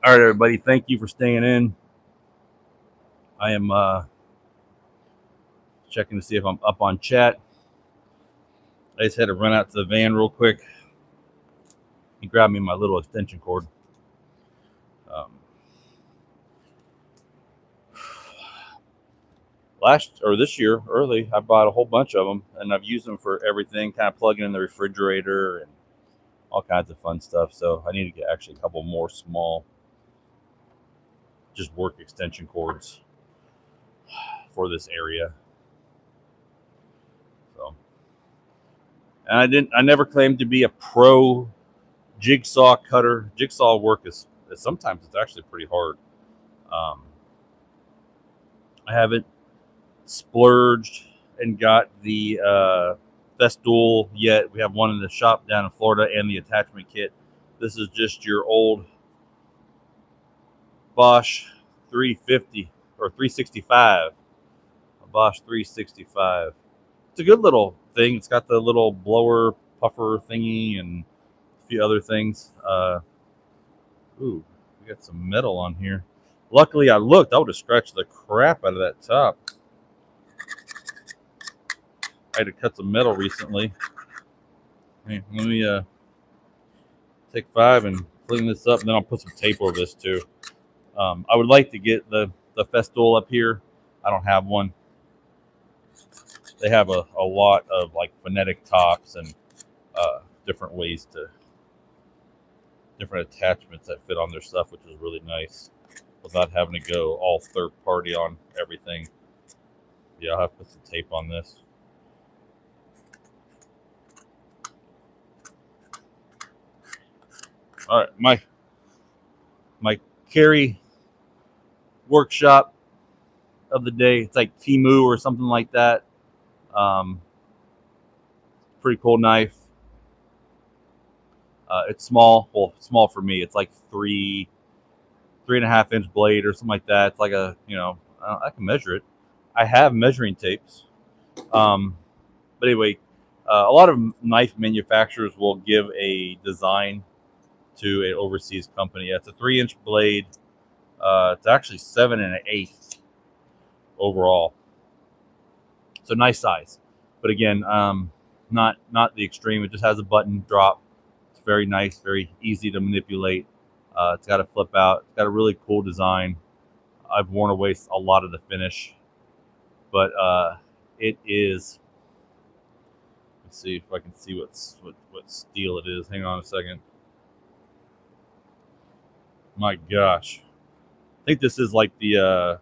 All right, everybody. Thank you for staying in. I am checking to see if I'm up on chat. I just had to run out to the van real quick and grab me my little extension cord. Um, this year I bought a whole bunch of them, and I've used them for everything, kind of plugging in the refrigerator and all kinds of fun stuff. So I need to get actually a couple more small, just work extension cords for this area. So, and I never claimed to be a pro jigsaw cutter. Jigsaw work is sometimes it's actually pretty hard. Um, I haven't splurged and got the Festool yet. We have one in the shop down in Florida and the attachment kit. This is just your old Bosch 350 or 365. A Bosch 365. It's a good little thing. It's got the little blower puffer thingy and a few other things. Ooh, we got some metal on here. Luckily, I looked. I would have scratched the crap out of that top. I had to cut some metal recently. Hey, let me take 5 and clean this up, and then I'll put some tape over this too. I would like to get the Festool up here. I don't have one. They have a lot of like phonetic tops and different ways to different attachments that fit on their stuff, which is really nice without having to go all third party on everything. Yeah, I'll have to put some tape on this. All right, my carry workshop of the day. It's like Timu or something like that. Pretty cool knife. It's small. Well, small for me. It's like 3.5 inch blade or something like that. It's like a, I can measure it. I have measuring tapes. But anyway, a lot of knife manufacturers will give a design to an overseas company. Yeah, it's a 3-inch blade. It's actually 7 1/8 overall. So nice size. But again, not the extreme. It just has a button drop. It's very nice, very easy to manipulate. It's got a flip out. It's got a really cool design. I've worn away a lot of the finish, but it is. Let's see if I can see what steel it is. Hang on a second. My gosh, I think this is like the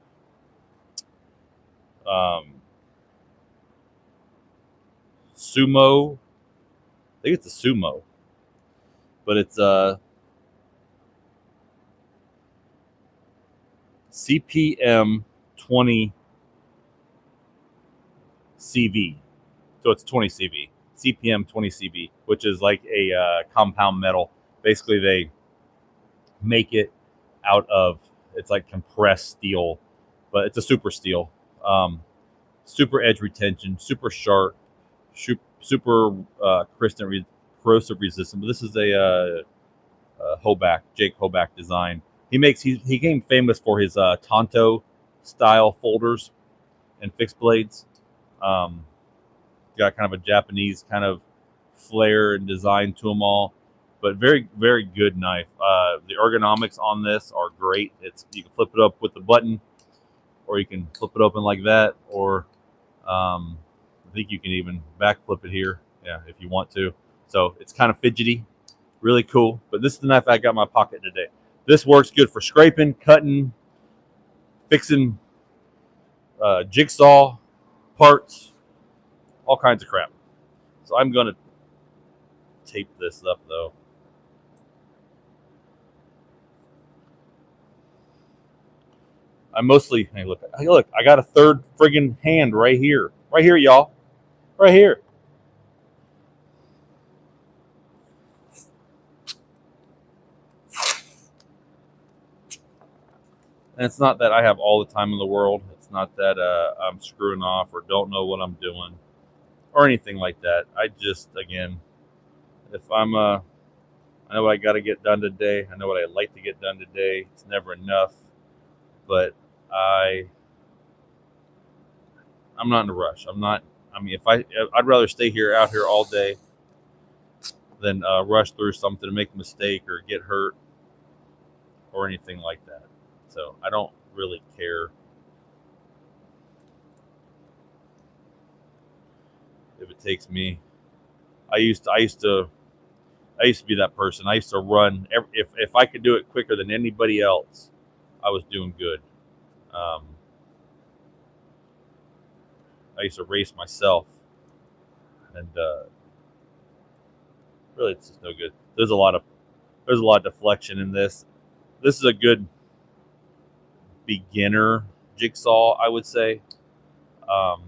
Sumo. I think it's a Sumo, but it's CPM 20 CV. So it's 20 CV. CPM 20 CV, which is like a compound metal. Basically, they make it out of, it's like compressed steel, but it's a super steel. Super edge retention, super sharp, super corrosive resistant. But this is a Jake Hoback design. He became famous for his Tonto style folders and fixed blades. Got kind of a Japanese kind of flair and design to them all, but very, very good knife. The ergonomics on this are great. You can flip it up with the button, or you can flip it open like that, or I think you can even back flip it here, yeah, if you want to. So it's kind of fidgety, really cool. But this is the knife I got in my pocket today. This works good for scraping, cutting, fixing jigsaw parts, all kinds of crap. So I'm gonna tape this up though. Hey, look, I got a third friggin' hand right here, y'all, right here. And it's not that I have all the time in the world. It's not that I'm screwing off or don't know what I'm doing or anything like that. I just, again, if I know what I got to get done today. I know what I like to get done today. It's never enough, but I'm not in a rush. I'm not. I mean, I'd rather stay out here all day than rush through something to make a mistake or get hurt or anything like that. So I don't really care if it takes me. I used to I used to be that person. I used to run. If I could do it quicker than anybody else, I was doing good. Um, I used to race myself, and really, it's just no good. There's a lot of deflection in this. This is a good beginner jigsaw, I would say. Um,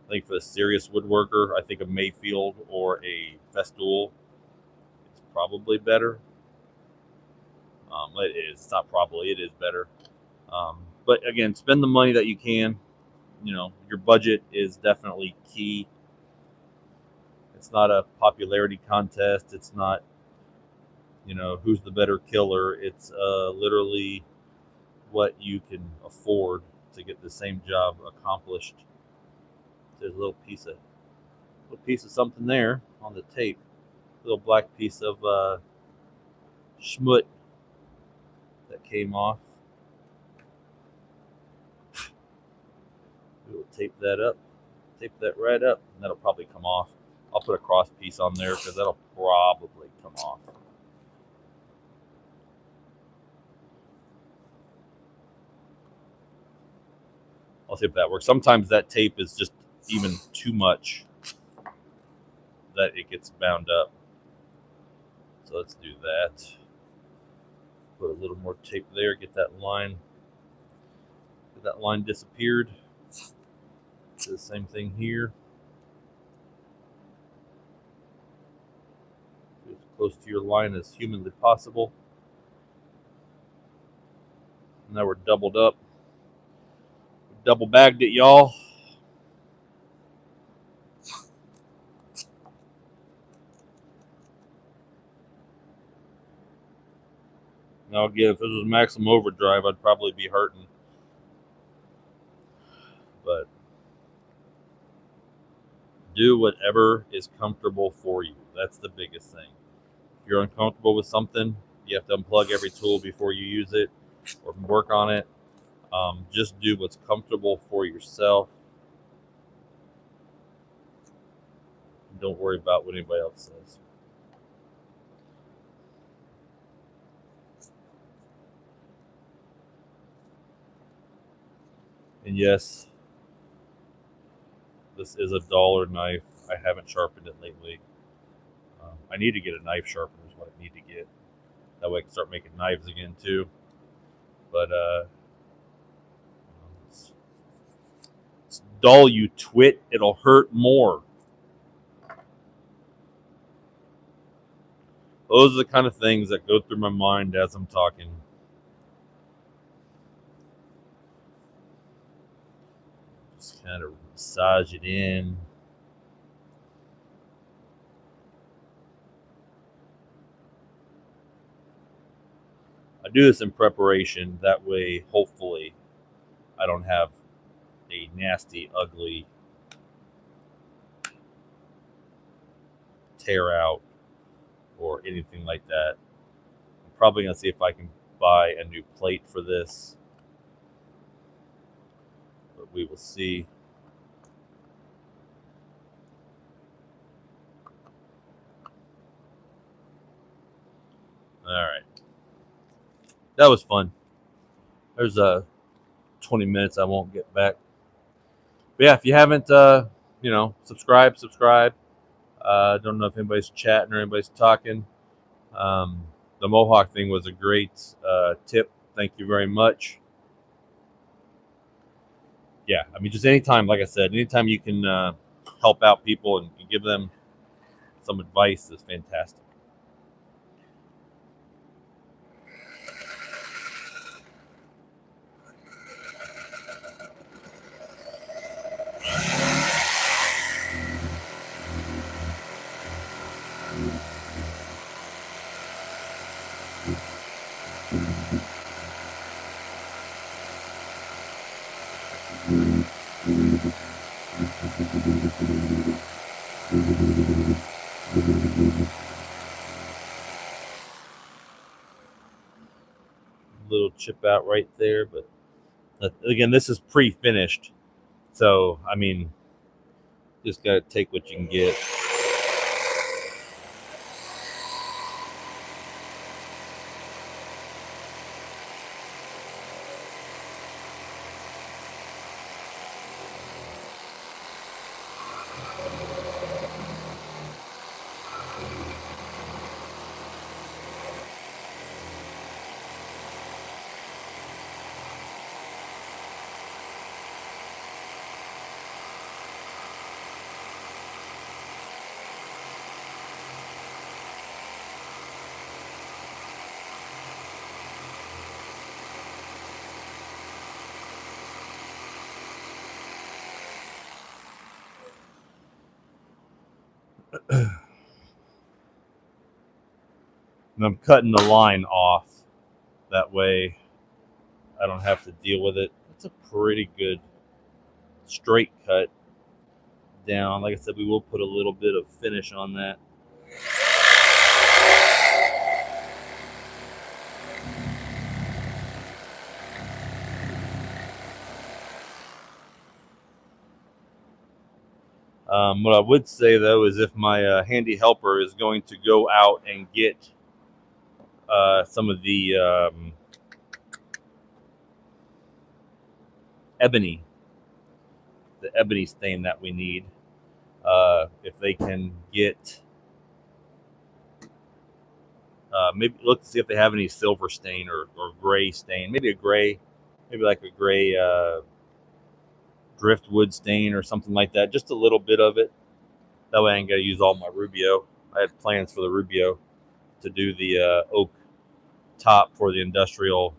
I think for the serious woodworker, I think a Mayfield or a Festool is probably better. It is. It's not probably. It is better. But again, spend the money that you can. You know, your budget is definitely key. It's not a popularity contest. It's not, who's the better killer. It's literally what you can afford to get the same job accomplished. There's a little piece of something there on the tape. A little black piece of schmut that came off. We will tape that up. Tape that right up, and that'll probably come off. I'll put a cross piece on there because that'll probably come off. I'll see if that works. Sometimes that tape is just even too much that it gets bound up. So let's do that. Put a little more tape there, get that line disappeared. Do the same thing here. Get as close to your line as humanly possible. Now we're doubled up. Double bagged it, y'all. Now again, if this was maximum overdrive, I'd probably be hurting. But do whatever is comfortable for you. That's the biggest thing. If you're uncomfortable with something, you have to unplug every tool before you use it or work on it. Just do what's comfortable for yourself. Don't worry about what anybody else says. And yes, this is a dollar knife. I haven't sharpened it lately. I need to get a knife sharpener is what I need to get. That way I can start making knives again too. But it's dull, you twit. It'll hurt more. Those are the kind of things that go through my mind as I'm talking. Just kind of massage it in. I do this in preparation. That way, hopefully, I don't have a nasty, ugly tear out or anything like that. I'm probably going to see if I can buy a new plate for this. But we will see. All right. That was fun. There's 20 minutes I won't get back. But yeah, if you haven't, subscribe. Don't know if anybody's chatting or anybody's talking. The Mohawk thing was a great tip. Thank you very much. Yeah, I mean, just anytime, like I said, anytime you can help out people and give them some advice is fantastic. Little chip out right there, but again, this is pre-finished, so I mean, just gotta take what you can get. And I'm cutting the line off. That way I don't have to deal with it. It's a pretty good straight cut down. Like I said, we will put a little bit of finish on that. What I would say though is if my handy helper is going to go out and get some of the ebony, the ebony stain that we need, if they can get maybe look to see if they have any silver stain or gray stain, maybe a gray, maybe like a gray driftwood stain or something like that, just a little bit of it. That way I ain't got to use all my Rubio. I had plans for the Rubio to do the oak top for the industrial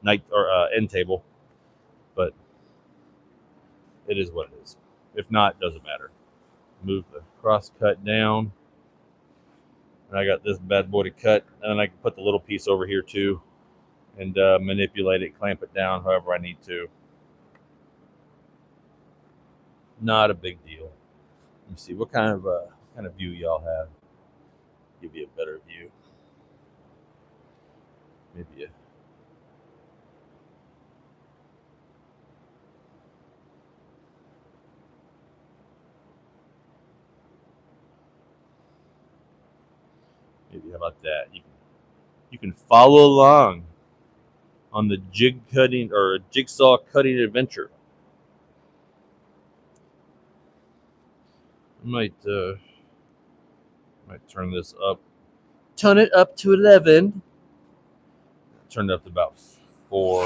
night or end table, but it is what it is. If not, it doesn't matter. Move the cross cut down, and I got this bad boy to cut, and then I can put the little piece over here too, and manipulate it, clamp it down however I need to. Not a big deal. Let me see what kind of view y'all have. Give you a better view. Maybe a maybe how about that? You can follow along on the jigsaw cutting adventure. I might turn this up. Turn it up to 11. Turned it up to about 4.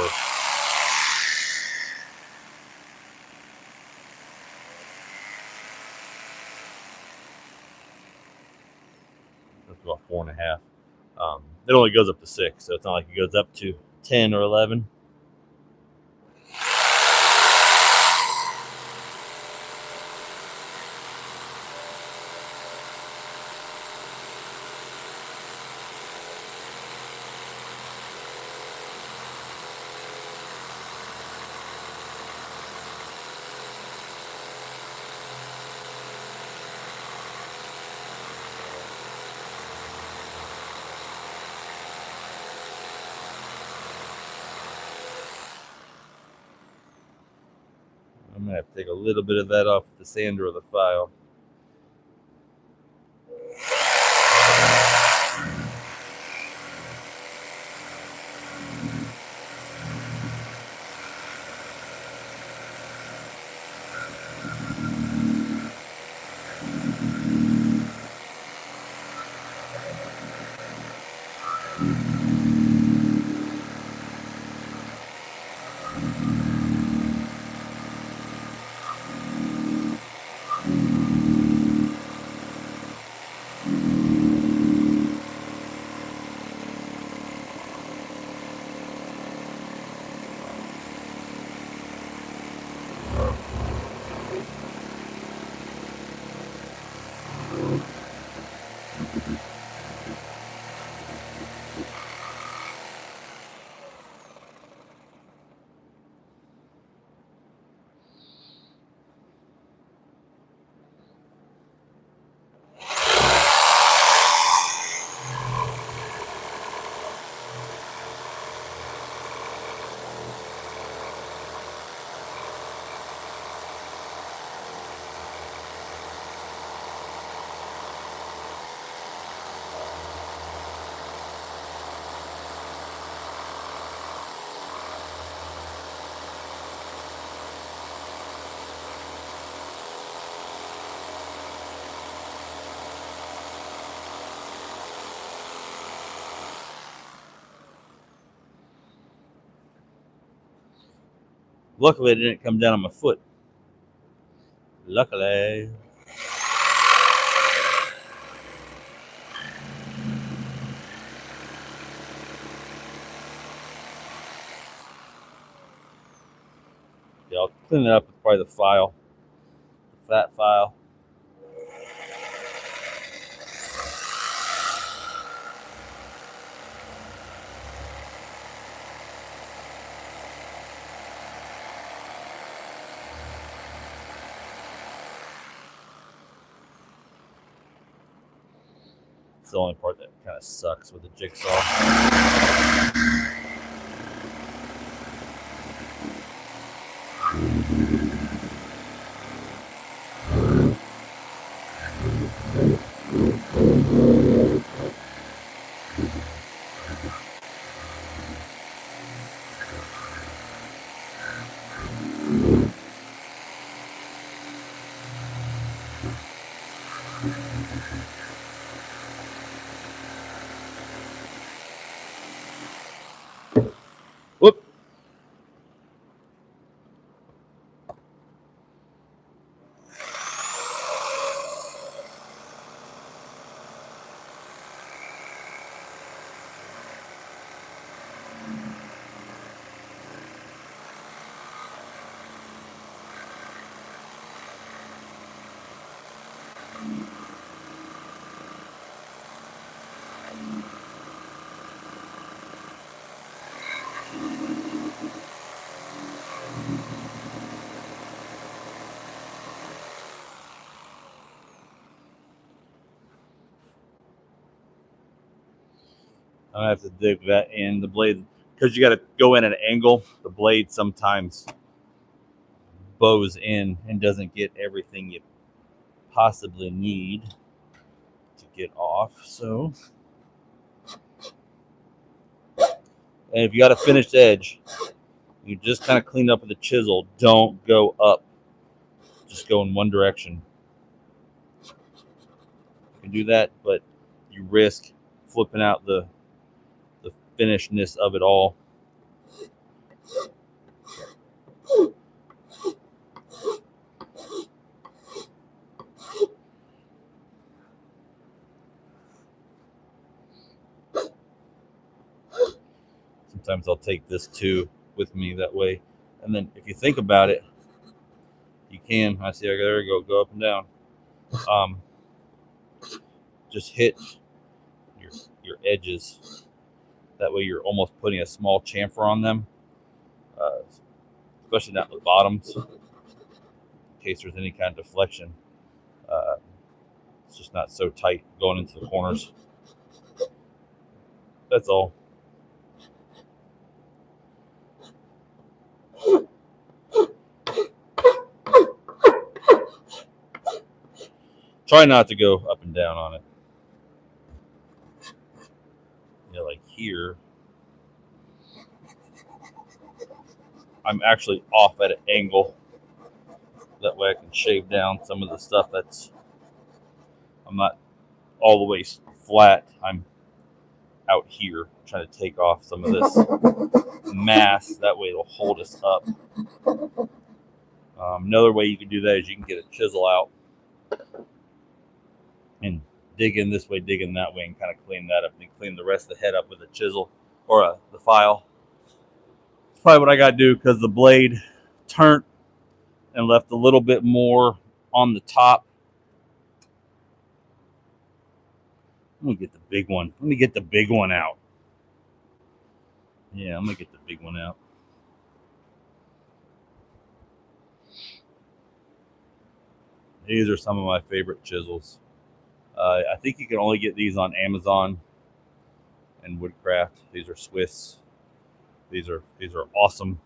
That's about 4.5. It only goes up to 6, so it's not like it goes up to 10 or 11. I'm gonna have to take a little bit of that off the sander of the file. Luckily, it didn't come down on my foot. Luckily. Yeah, I'll clean it up with probably the file, the fat file. the only part that kind of sucks with the jigsaw. Whoop. I'm gonna have to dig that in the blade because you got to go in at an angle. The blade sometimes bows in and doesn't get everything you possibly need to get off. So, and if you got a finished edge, you just kind of clean up with a chisel. Don't go up. Just go in one direction. You can do that, but you risk flipping out the finishedness of it all. Sometimes I'll take this too with me that way. And then if you think about it, you can, I see, there we go up and down. Just hit your edges. That way you're almost putting a small chamfer on them, especially not the bottoms, in case there's any kind of deflection. It's just not so tight going into the corners. That's all. Try not to go up and down on it. You know, like here, I'm actually off at an angle. That way I can shave down some of the stuff I'm not all the way flat. I'm out here trying to take off some of this mass. That way it'll hold us up. Another way you can do that is you can get a chisel out and dig in this way, dig in that way, and kind of clean that up. And clean the rest of the head up with a chisel or the file. It's probably what I got to do because the blade turned and left a little bit more on the top. Let me get the big one. Let me get the big one out. Yeah, I'm going to get the big one out. These are some of my favorite chisels. I think you can only get these on Amazon and Woodcraft. These are Swiss. These are awesome.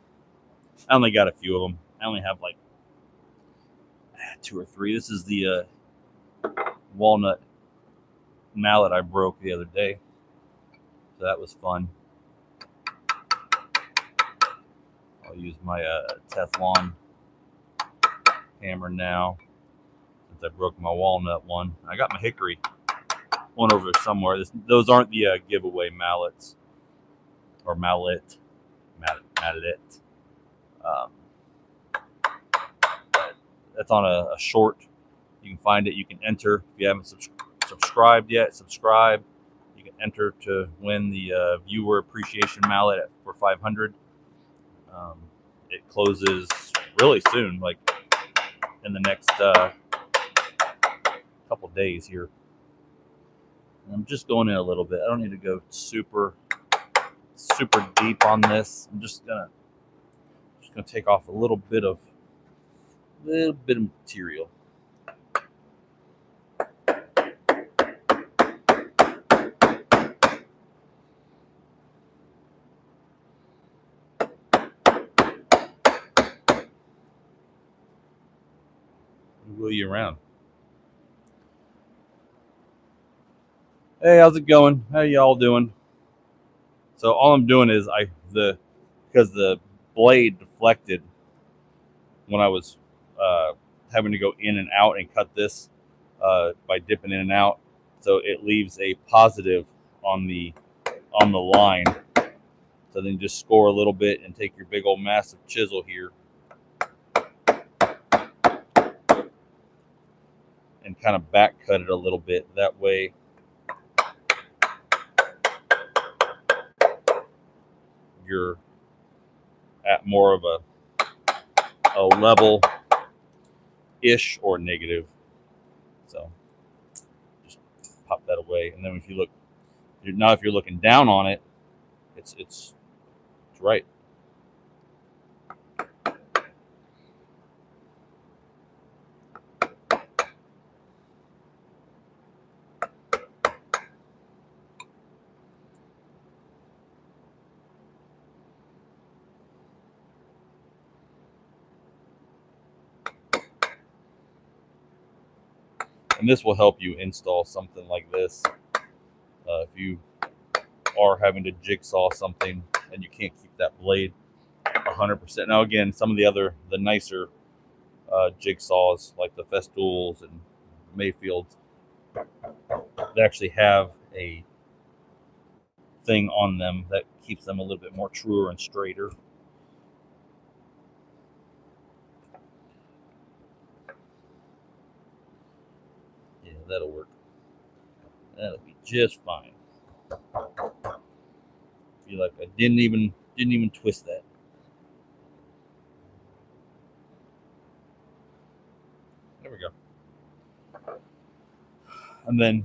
I only got a few of them. I only have like 2 or 3. This is the walnut mallet I broke the other day. So that was fun. I'll use my Teflon hammer now since I broke my walnut one. I got my hickory one over there somewhere. Those aren't the giveaway mallets or mallet. That's on a short. You can find it. You can enter. If you haven't subscribed yet, subscribe. You can enter to win the viewer appreciation mallet for 500. It closes really soon, like in the next couple days here. And I'm just going in a little bit. I don't need to go super deep on this. I'm just gonna take off a little bit of material. glue you around. Hey, how's it going? How y'all doing? So all I'm doing is because the blade deflected when I was having to go in and out and cut this by dipping in and out, so it leaves a positive on the line. So then just score a little bit and take your big old massive chisel here and kind of back cut it a little bit. That way you're at more of a level ish or negative. So just pop that away, and then if you look now, if you're looking down on it, it's right. And this will help you install something like this if you are having to jigsaw something and you can't keep that blade 100%. Now again, some of the nicer jigsaws like the Festool's and Mayfields, they actually have a thing on them that keeps them a little bit more truer and straighter. Yeah, that'll work. That'll be just fine. Be like, I didn't even twist that. There we go. And then,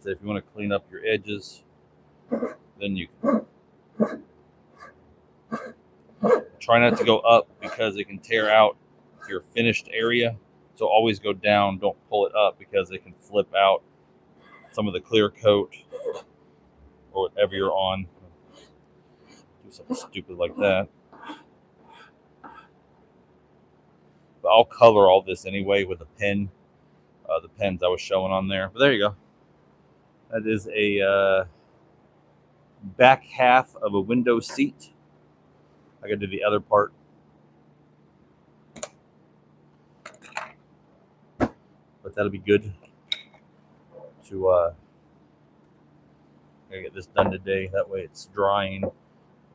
so if you want to clean up your edges, then you can. Try not to go up because it can tear out your finished area. So always go down. Don't pull it up because it can flip out some of the clear coat or whatever you're on. Do something stupid like that. But I'll color all this anyway with a pen. The pens I was showing on there. But there you go. That is a back half of a window seat. I gotta do the other part. But that'll be good to get this done today. That way it's drying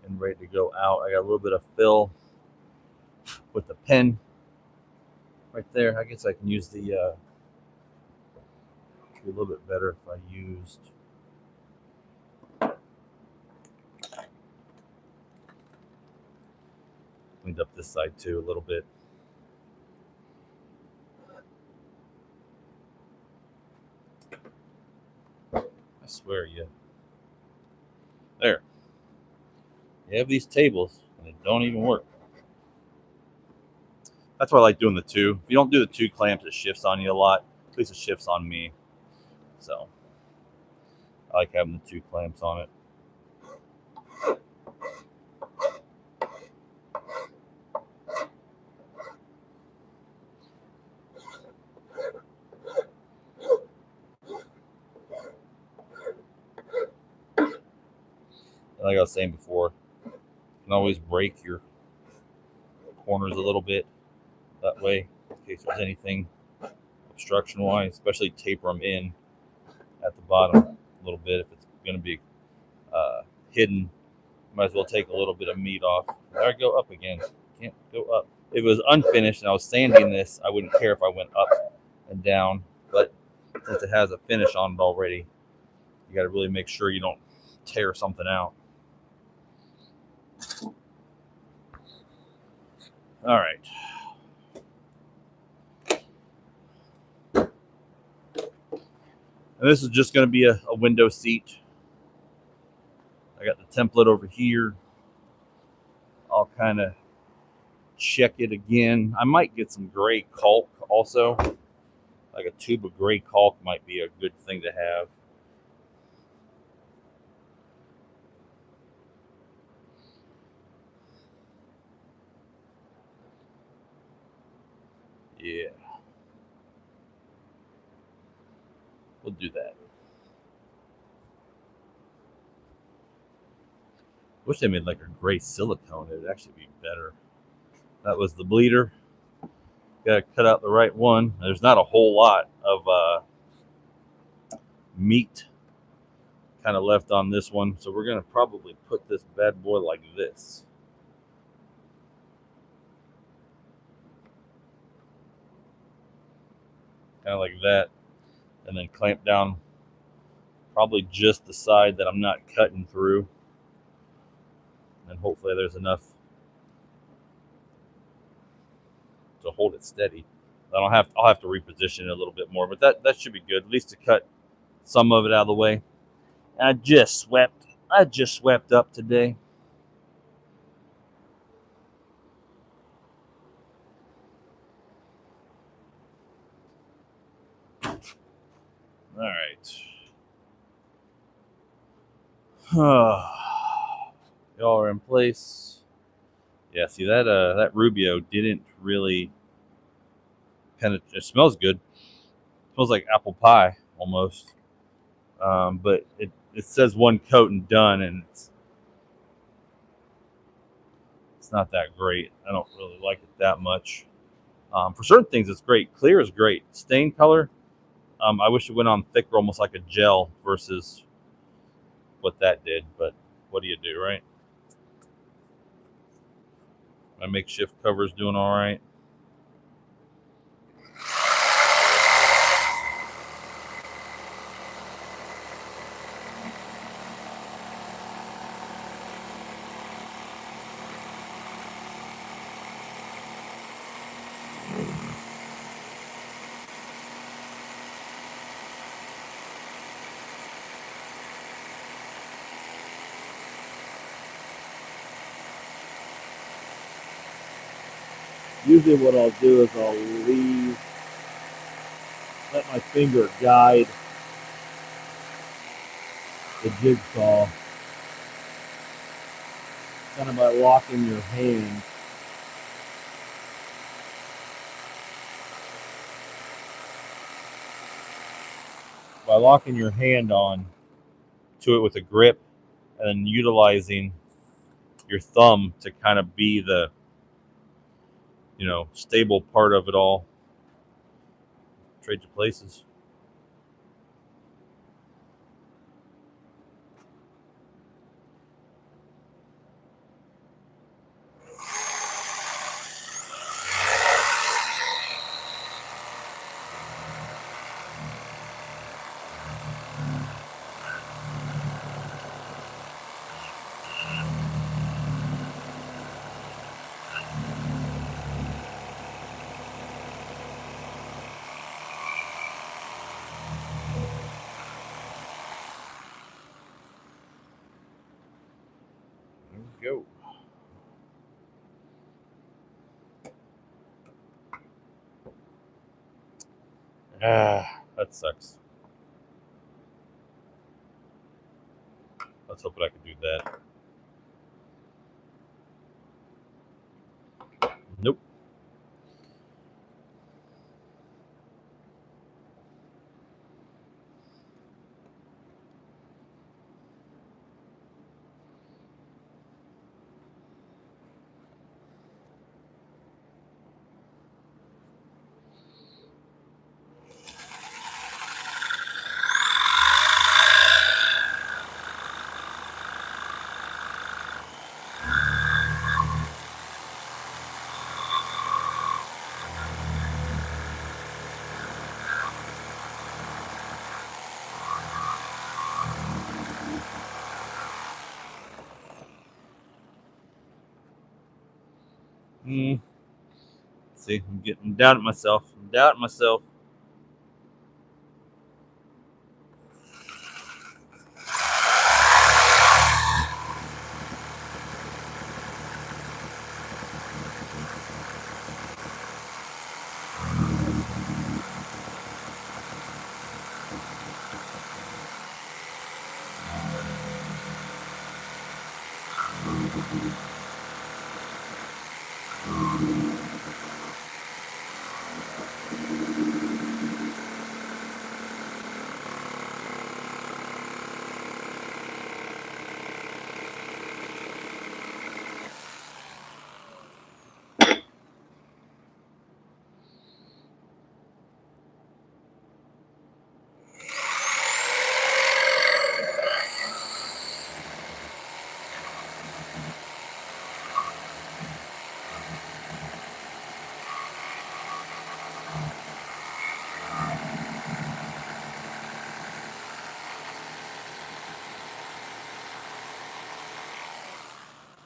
and ready to go out. I got a little bit of fill with the pen right there. I guess I can use the be a little bit better if I used cleaned up this side too a little bit. I swear you. There. You have these tables and they don't even work. That's why I like doing the two. If you don't do the two clamps, it shifts on you a lot. At least it shifts on me. So I like having the two clamps on it. Like I was saying before, you can always break your corners a little bit that way in case there's anything obstruction wise, especially taper them in at the bottom a little bit. If it's going to be hidden, might as well take a little bit of meat off. There I go up again. Can't go up. If it was unfinished and I was sanding this, I wouldn't care if I went up and down. But since it has a finish on it already, you got to really make sure you don't tear something out. All right. And this is just going to be a window seat. I got the template over here. I'll kind of check it again. I might get some gray caulk also. Like a tube of gray caulk might be a good thing to have. Yeah. we'll do that. Wish they made like a gray silicone. It would actually be better. That was the bleeder. Got to cut out the right one. There's not a whole lot of meat kind of left on this one, so we're gonna probably put this bad boy like this. Kind of like that, and then clamp down probably just the side that I'm not cutting through, and hopefully there's enough to hold it steady. I'll have to reposition it a little bit more, but that should be good, at least to cut some of it out of the way. And I just swept up today. All right. Y'all are in place. Yeah, see that Rubio didn't really penetrate. It smells good. It smells like apple pie almost. But it says one coat and done, and it's not that great. I don't really like it that much. For certain things, it's great. Clear is great. Stain color, I wish it went on thicker, almost like a gel, versus what that did. But what do you do, right? My makeshift cover's doing all right. Usually what I'll do is I'll let my finger guide the jigsaw, kind of by locking your hand. By locking your hand on to it with a grip, and then utilizing your thumb to kind of be the, stable part of it all. Trade you places. There we go. That sucks. Let's hope I can do that. Nope. See, I'm getting down at myself. I'm doubting myself.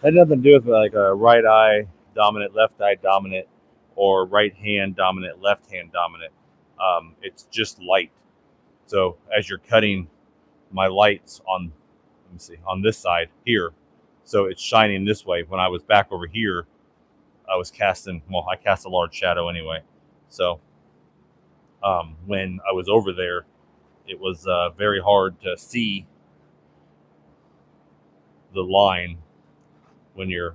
Had nothing to do with like a right eye dominant, left eye dominant, or right hand dominant, left hand dominant. It's just light. So as you're cutting, my lights on, let me see, on this side here, so it's shining this way. When I was back over here, I was casting. Well, I cast a large shadow anyway. So when I was over there, it was very hard to see the line when you're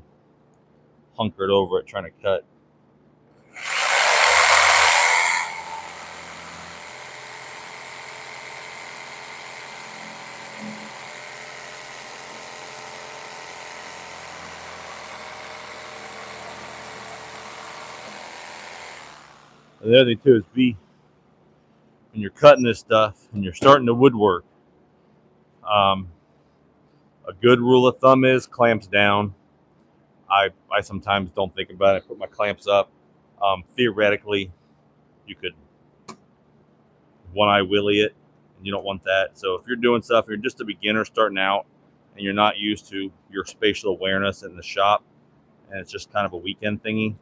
hunkered over it trying to cut. And the other thing too is when you're cutting this stuff and you're starting to woodwork, um, a good rule of thumb is clamps down. I sometimes don't think about it. I put my clamps up. Theoretically, you could one eye willy it, and you don't want that. So if you're doing stuff, you're just a beginner starting out, and you're not used to your spatial awareness in the shop, and it's just kind of a weekend thingy.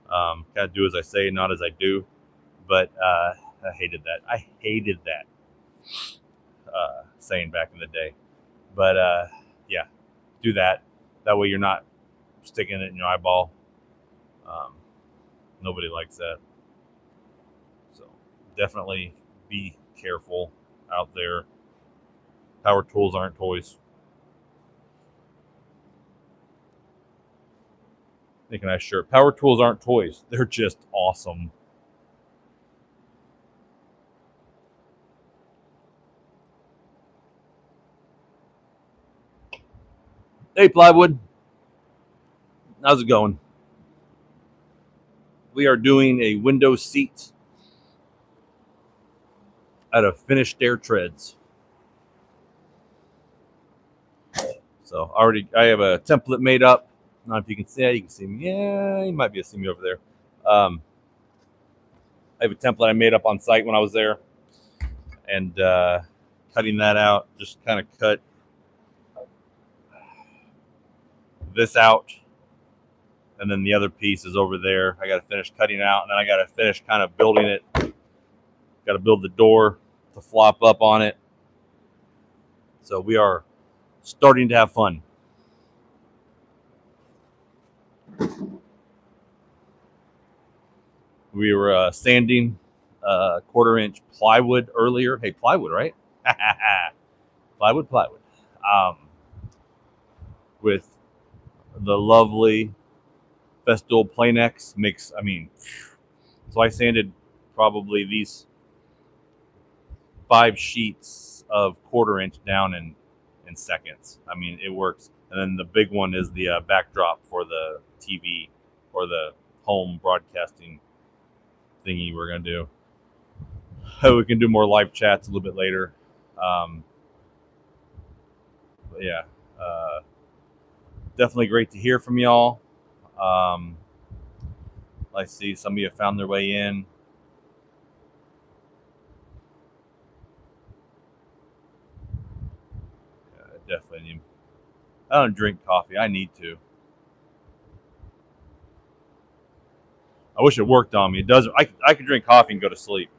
Kind of do as I say, not as I do. But I hated that. I hated that saying back in the day. But yeah, do that. That way you're not sticking it in your eyeball. Nobody likes that. So definitely be careful out there. Power tools aren't toys. Make a nice shirt. Power tools aren't toys. They're just awesome. Hey, Plywood. How's it going? We are doing a window seat out of finished stair treads. So I have a template made up. I don't know if you can see it. You can see me. Yeah, you might be able to see me over there. I have a template I made up on site when I was there, and cutting that out. Just kind of cut this out, and then the other piece is over there. I got to finish cutting out, and then I got to finish kind of building it. Got to build the door to flop up on it. So we are starting to have fun. We were sanding 1/4 inch plywood earlier. Hey, plywood, right? Plywood. Um, with the lovely Festool Planex mix. I mean, so I sanded probably these 5 sheets of 1/4 inch down in seconds. I mean, it works. And then the big one is the backdrop for the TV or the home broadcasting thingy we're gonna do. We can do more live chats a little bit later. But yeah, definitely great to hear from y'all. I see some of you found their way in. Definitely need. I don't drink coffee. I need to. I wish it worked on me. It doesn't. I could drink coffee and go to sleep.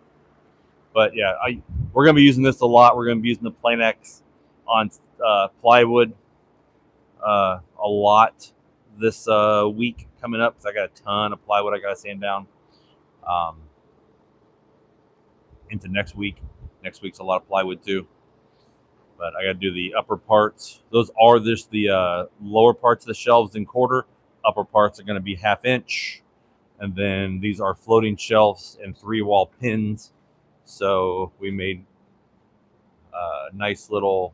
But yeah, we're gonna be using this a lot. We're gonna be using the Planex on plywood a lot this week coming up because I got a ton of plywood I got to sand down into next week. Next week's a lot of plywood too. But I got to do the upper parts. Those are just the lower parts of the shelves in 1/4. Upper parts are going to be 1/2 inch. And then these are floating shelves and 3-wall pins. So we made a nice little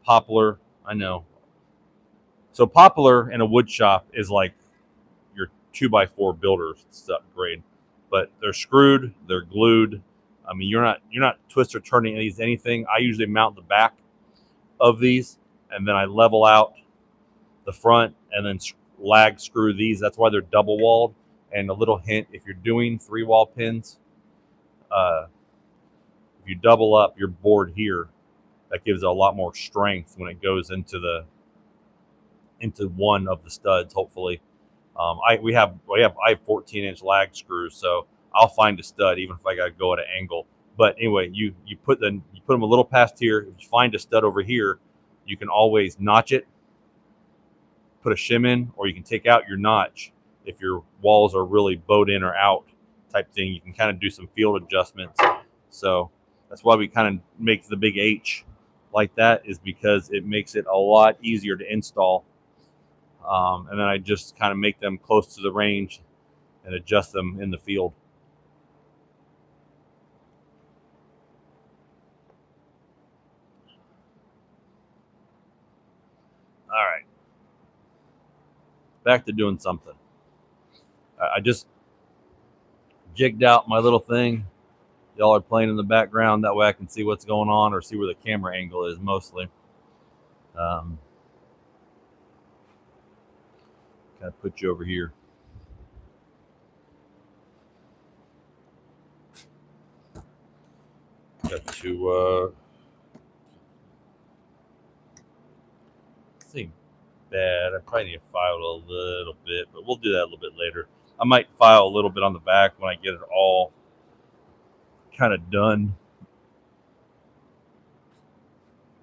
poplar. I know. So poplar in a wood shop is like your 2x4 builder stuff grade, but they're screwed, they're glued. I mean, you're not twist or turning these anything. I usually mount the back of these, and then I level out the front, and then lag screw these. That's why they're double walled. And a little hint: if you're doing 3-wall pins, if you double up your board here, that gives it a lot more strength when it goes into the into one of the studs. Hopefully, I have 14-inch lag screws, so I'll find a stud even if I got to go at an angle. But anyway, you put them a little past here. If you find a stud over here, you can always notch it, put a shim in, or you can take out your notch if your walls are really bowed in or out type thing. You can kind of do some field adjustments. So that's why we kind of make the big H like that, is because it makes it a lot easier to install. And then I just kind of make them close to the range and adjust them in the field. All right, back to doing something. I just jigged out my little thing. Y'all are playing in the background. That way I can see what's going on, or see where the camera angle is mostly. Kind of put you over here. Got to see bad. I probably need to file it a little bit, but we'll do that a little bit later. I might file a little bit on the back when I get it all kind of done.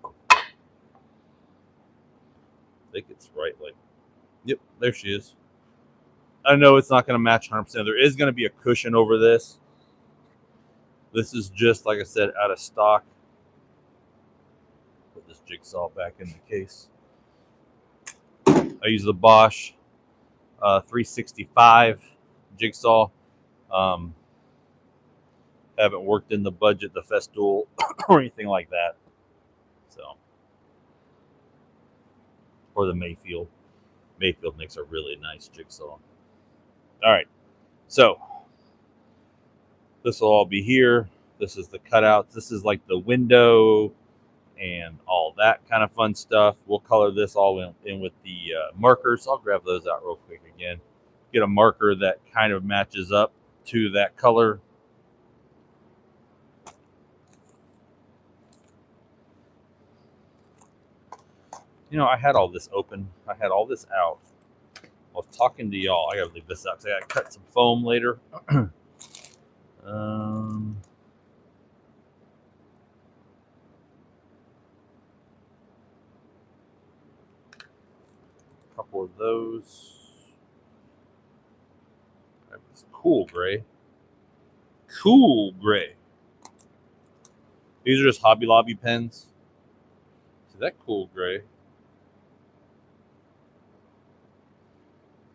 I think it's right. Like, yep, there she is. I know it's not going to match 100%. There is going to be a cushion over this. This is just, like I said, out of stock. Put this jigsaw back in the case. I use the Bosch 365 jigsaw. Haven't worked in the budget, the Festool, or anything like that. So, or the Mayfield. Mayfield makes a really nice jigsaw. All right, so this will all be here. This is the cutouts. This is like the window and all that kind of fun stuff. We'll color this all in with the markers. I'll grab those out real quick again. Get a marker that kind of matches up to that color. You know, I had all this open. I had all this out. I was talking to y'all. I gotta leave this out because I gotta cut some foam later. Couple of those. This cool gray. Cool gray. These are just Hobby Lobby pens. See that cool gray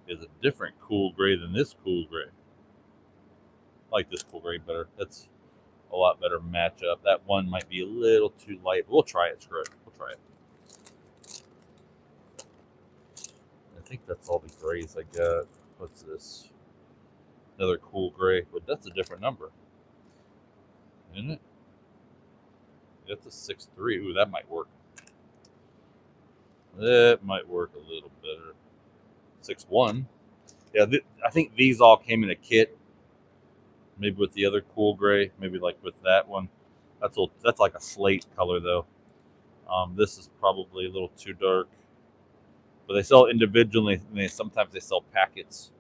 is a different cool gray than this cool gray. I like this cool gray better. That's a lot better matchup. That one might be a little too light. We'll try it. Screw it. We'll try it. I think that's all the grays I got. What's this? Another cool gray, but that's a different number, isn't it? That's a 6.3. Ooh, that might work. That might work a little better. 6.1. Yeah, I think these all came in a kit. Maybe with the other cool gray. Maybe like with that one. That's like a slate color though. This is probably a little too dark. But they sell individually, and sometimes they sell packets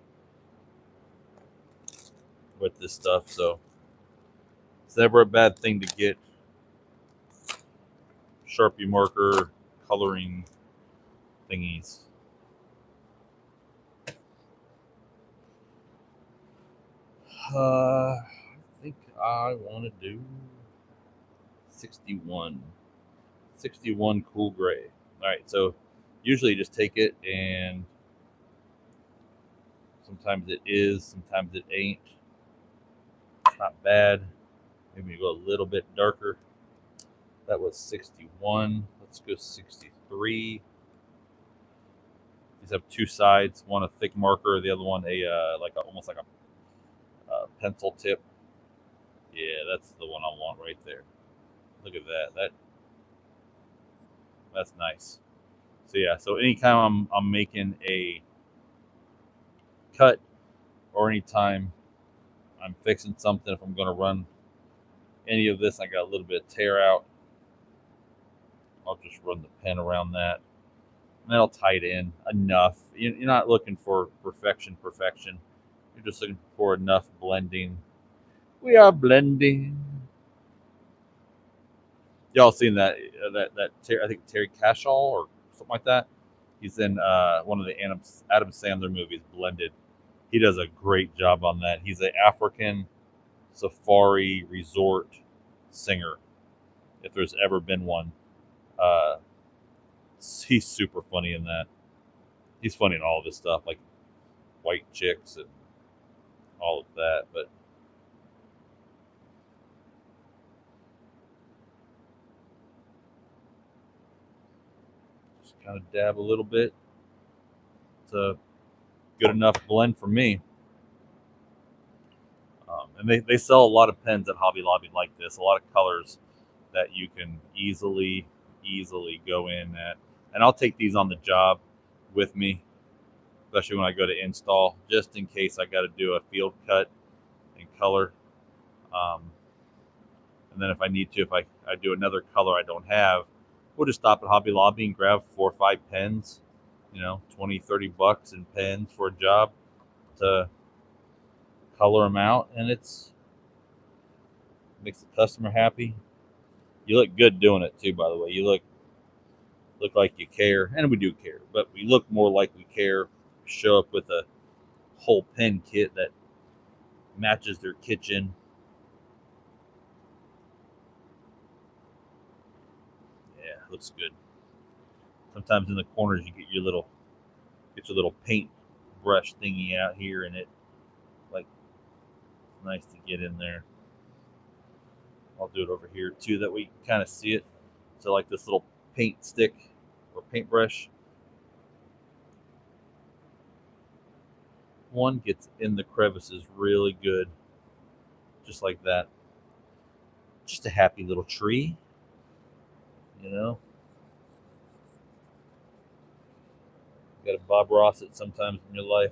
with this stuff. So it's never a bad thing to get Sharpie marker coloring thingies. I think I want to do 61 cool gray. All right, so usually you just take it, and sometimes it is, sometimes it ain't. It's not bad. Maybe go a little bit darker. That was 61. Let's go 63. These have two sides, one a thick marker, the other one almost like a pencil tip. Yeah, that's the one I want right there. Look at that. That's nice. So yeah, so anytime I'm making a cut, or anytime I'm fixing something, if I'm going to run any of this, I got a little bit of tear out, I'll just run the pen around that. that'll tight in enough. You're not looking for perfection. You're just looking for enough blending. We are blending. Y'all seen I think Terry Cashall or something like that. He's in one of the Adam Sandler movies, Blended. He does a great job on that. He's an African safari resort singer, if there's ever been one. Uh, he's super funny in that. He's funny in all of his stuff, like White Chicks and all of that. But just kind of dab a little bit. It's a good enough blend for me. And they sell a lot of pens at Hobby Lobby like this, a lot of colors that you can easily go in at. And I'll take these on the job with me, especially when I go to install, just in case I got to do a field cut and color. And then if I need to, if I do another color I don't have, we'll just stop at Hobby Lobby and grab 4 or 5 pens, 20, $30 in pens for a job to color them out, and it's makes the customer happy. You look good doing it too, by the way. You look like you care, and we do care, but we look more like we care. Show up with a whole pen kit that matches their kitchen. Yeah, looks good. Sometimes in the corners you get your little paint brush thingy out here, and it like nice to get in there. I'll do it over here too, that we can kind of see it. So like this little paint stick or paintbrush, one gets in the crevices really good, just like that. Just a happy little tree, you know. You got to Bob Ross it sometimes in your life.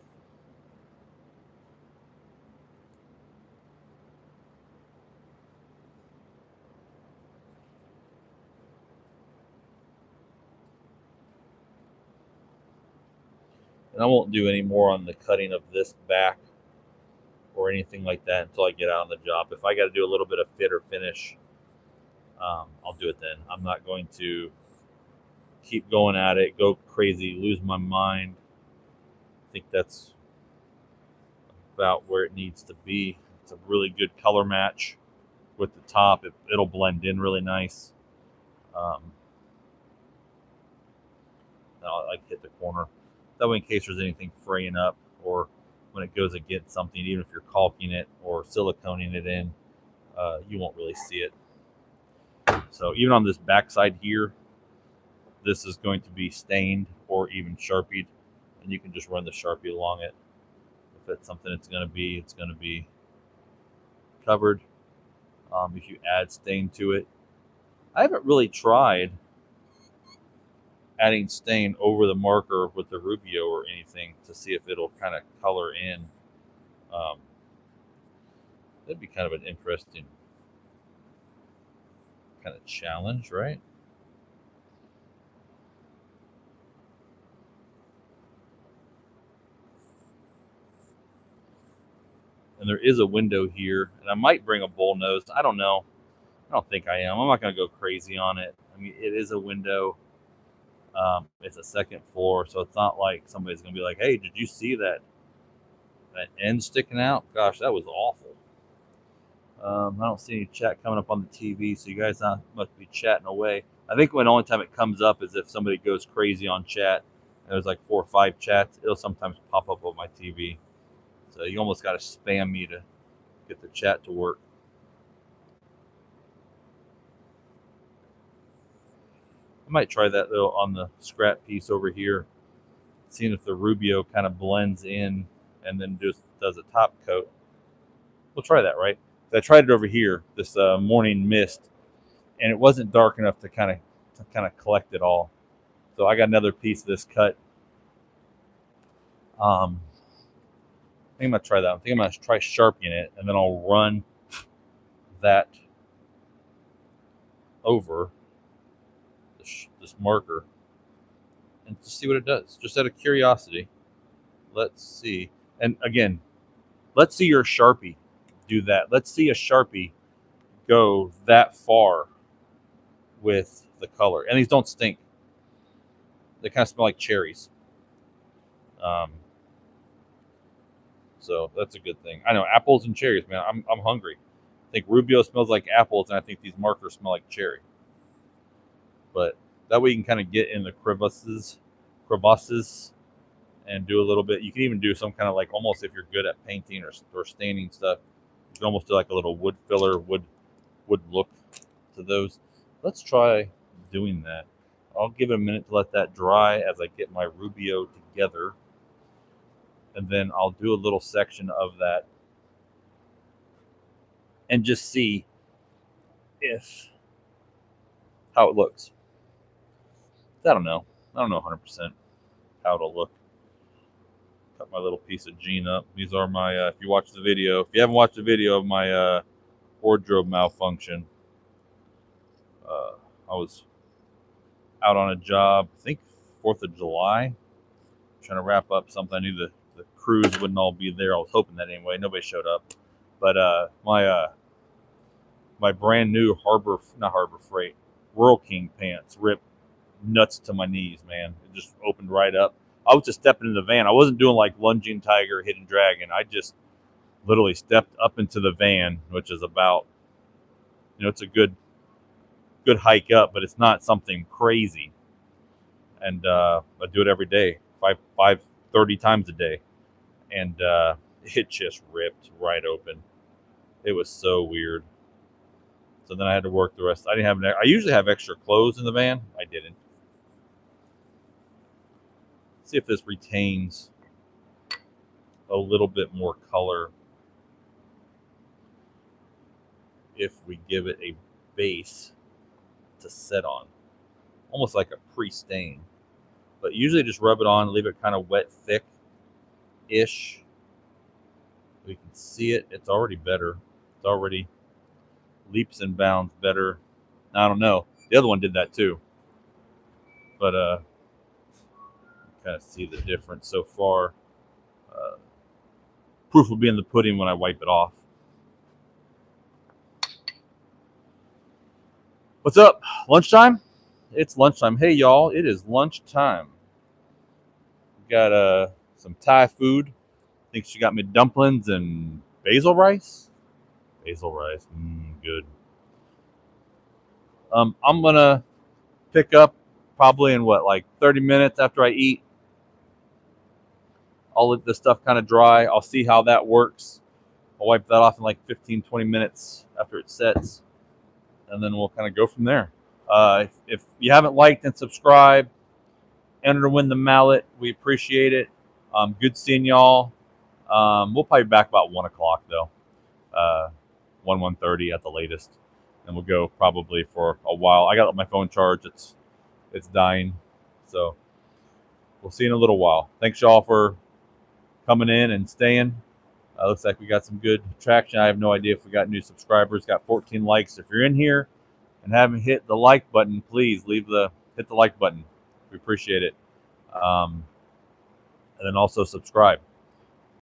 And I won't do any more on the cutting of this back or anything like that until I get out on the job. If I got to do a little bit of fit or finish, I'll do it then. I'm not going to keep going at it, go crazy, lose my mind. I think that's about where it needs to be. It's a really good color match with the top. It'll blend in really nice. I'll like hit the corner. That way, in case there's anything fraying up or when it goes against something, even if you're caulking it or siliconing it in, you won't really see it. So even on this backside here, this is going to be stained or even Sharpied, and you can just run the Sharpie along it. If it's something it's going to be covered. If you add stain to it, I haven't really tried adding stain over the marker with the Rubio or anything to see if it'll kind of color in. That'd be kind of an interesting kind of challenge, right? And there is a window here, and I might bring a bull nose. I don't know. I don't think I am. I'm not going to go crazy on it. I mean, it is a window. It's a second floor, so it's not like somebody's going to be like, "Hey, did you see that end sticking out? Gosh, that was awful." I don't see any chat coming up on the TV, so you guys must be chatting away. I think the only time it comes up is if somebody goes crazy on chat. And there's like 4 or 5 chats. It'll sometimes pop up on my TV. So you almost got to spam me to get the chat to work. I might try that though on the scrap piece over here, seeing if the Rubio kind of blends in and then just does a top coat. We'll try that, right? I tried it over here, this morning mist, and it wasn't dark enough to kind of collect it all. So I got another piece of this cut. I think I'm gonna try that. I think I'm gonna try sharpening it, and then I'll run that over this marker and see what it does. Just out of curiosity. Let's see. And again, let's see your Sharpie do that. Let's see a Sharpie go that far with the color. And these don't stink. They kind of smell like cherries. Um, so that's a good thing. I know apples and cherries, man. I'm hungry. I think Rubio smells like apples, and I think these markers smell like cherry. But that way you can kind of get in the crevasses, and do a little bit. You can even do some kind of like almost if you're good at painting or staining stuff, you can almost do like a little wood filler, wood look to those. Let's try doing that. I'll give it a minute to let that dry as I get my Rubio together. And then I'll do a little section of that and just see how it looks. I don't know 100% how it'll look. Cut my little piece of jean up. These are my, if you watch the video, if you haven't watched the video of my wardrobe malfunction, I was out on a job, I think 4th of July, trying to wrap up something. I knew the crews wouldn't all be there. I was hoping that anyway. Nobody showed up. But my brand new not Harbor Freight, Rural King pants ripped nuts to my knees, man. It just opened right up. I was just stepping in the van. I wasn't doing like lunging tiger, hidden dragon. I just literally stepped up into the van, which is about, it's a good hike up, but it's not something crazy. And I do it every day, 30 times a day. And it just ripped right open. It was so weird. So then I had to work the rest. I usually have extra clothes in the van. I didn't. Let's see if this retains a little bit more color if we give it a base to set on, almost like a pre-stain. But usually just rub it on, leave it kind of wet, thick-ish. We can see it. It's already better. It's already leaps and bounds better. I don't know. The other one did that too. But kind of see the difference so far. Proof will be in the pudding when I wipe it off. What's up? Lunchtime? It's lunchtime. Hey, y'all. It is lunchtime. We got some Thai food. I think she got me dumplings and basil rice. Basil rice. Good. I'm going to pick up probably in like 30 minutes after I eat. I'll let this stuff kind of dry. I'll see how that works. I'll wipe that off in like 15, 20 minutes after it sets. And then we'll kind of go from there. If you haven't liked and subscribed, enter to win the mallet. We appreciate it. Good seeing y'all. We'll probably be back about 1 o'clock though. 1:30 at the latest. And we'll go probably for a while. I got my phone charged. It's dying. So we'll see you in a little while. Thanks y'all for coming in and staying. Looks like we got some good traction. I have no idea if we got new subscribers. Got 14 likes. If you're in here and haven't hit the like button, please hit the like button. We appreciate it. And then also subscribe.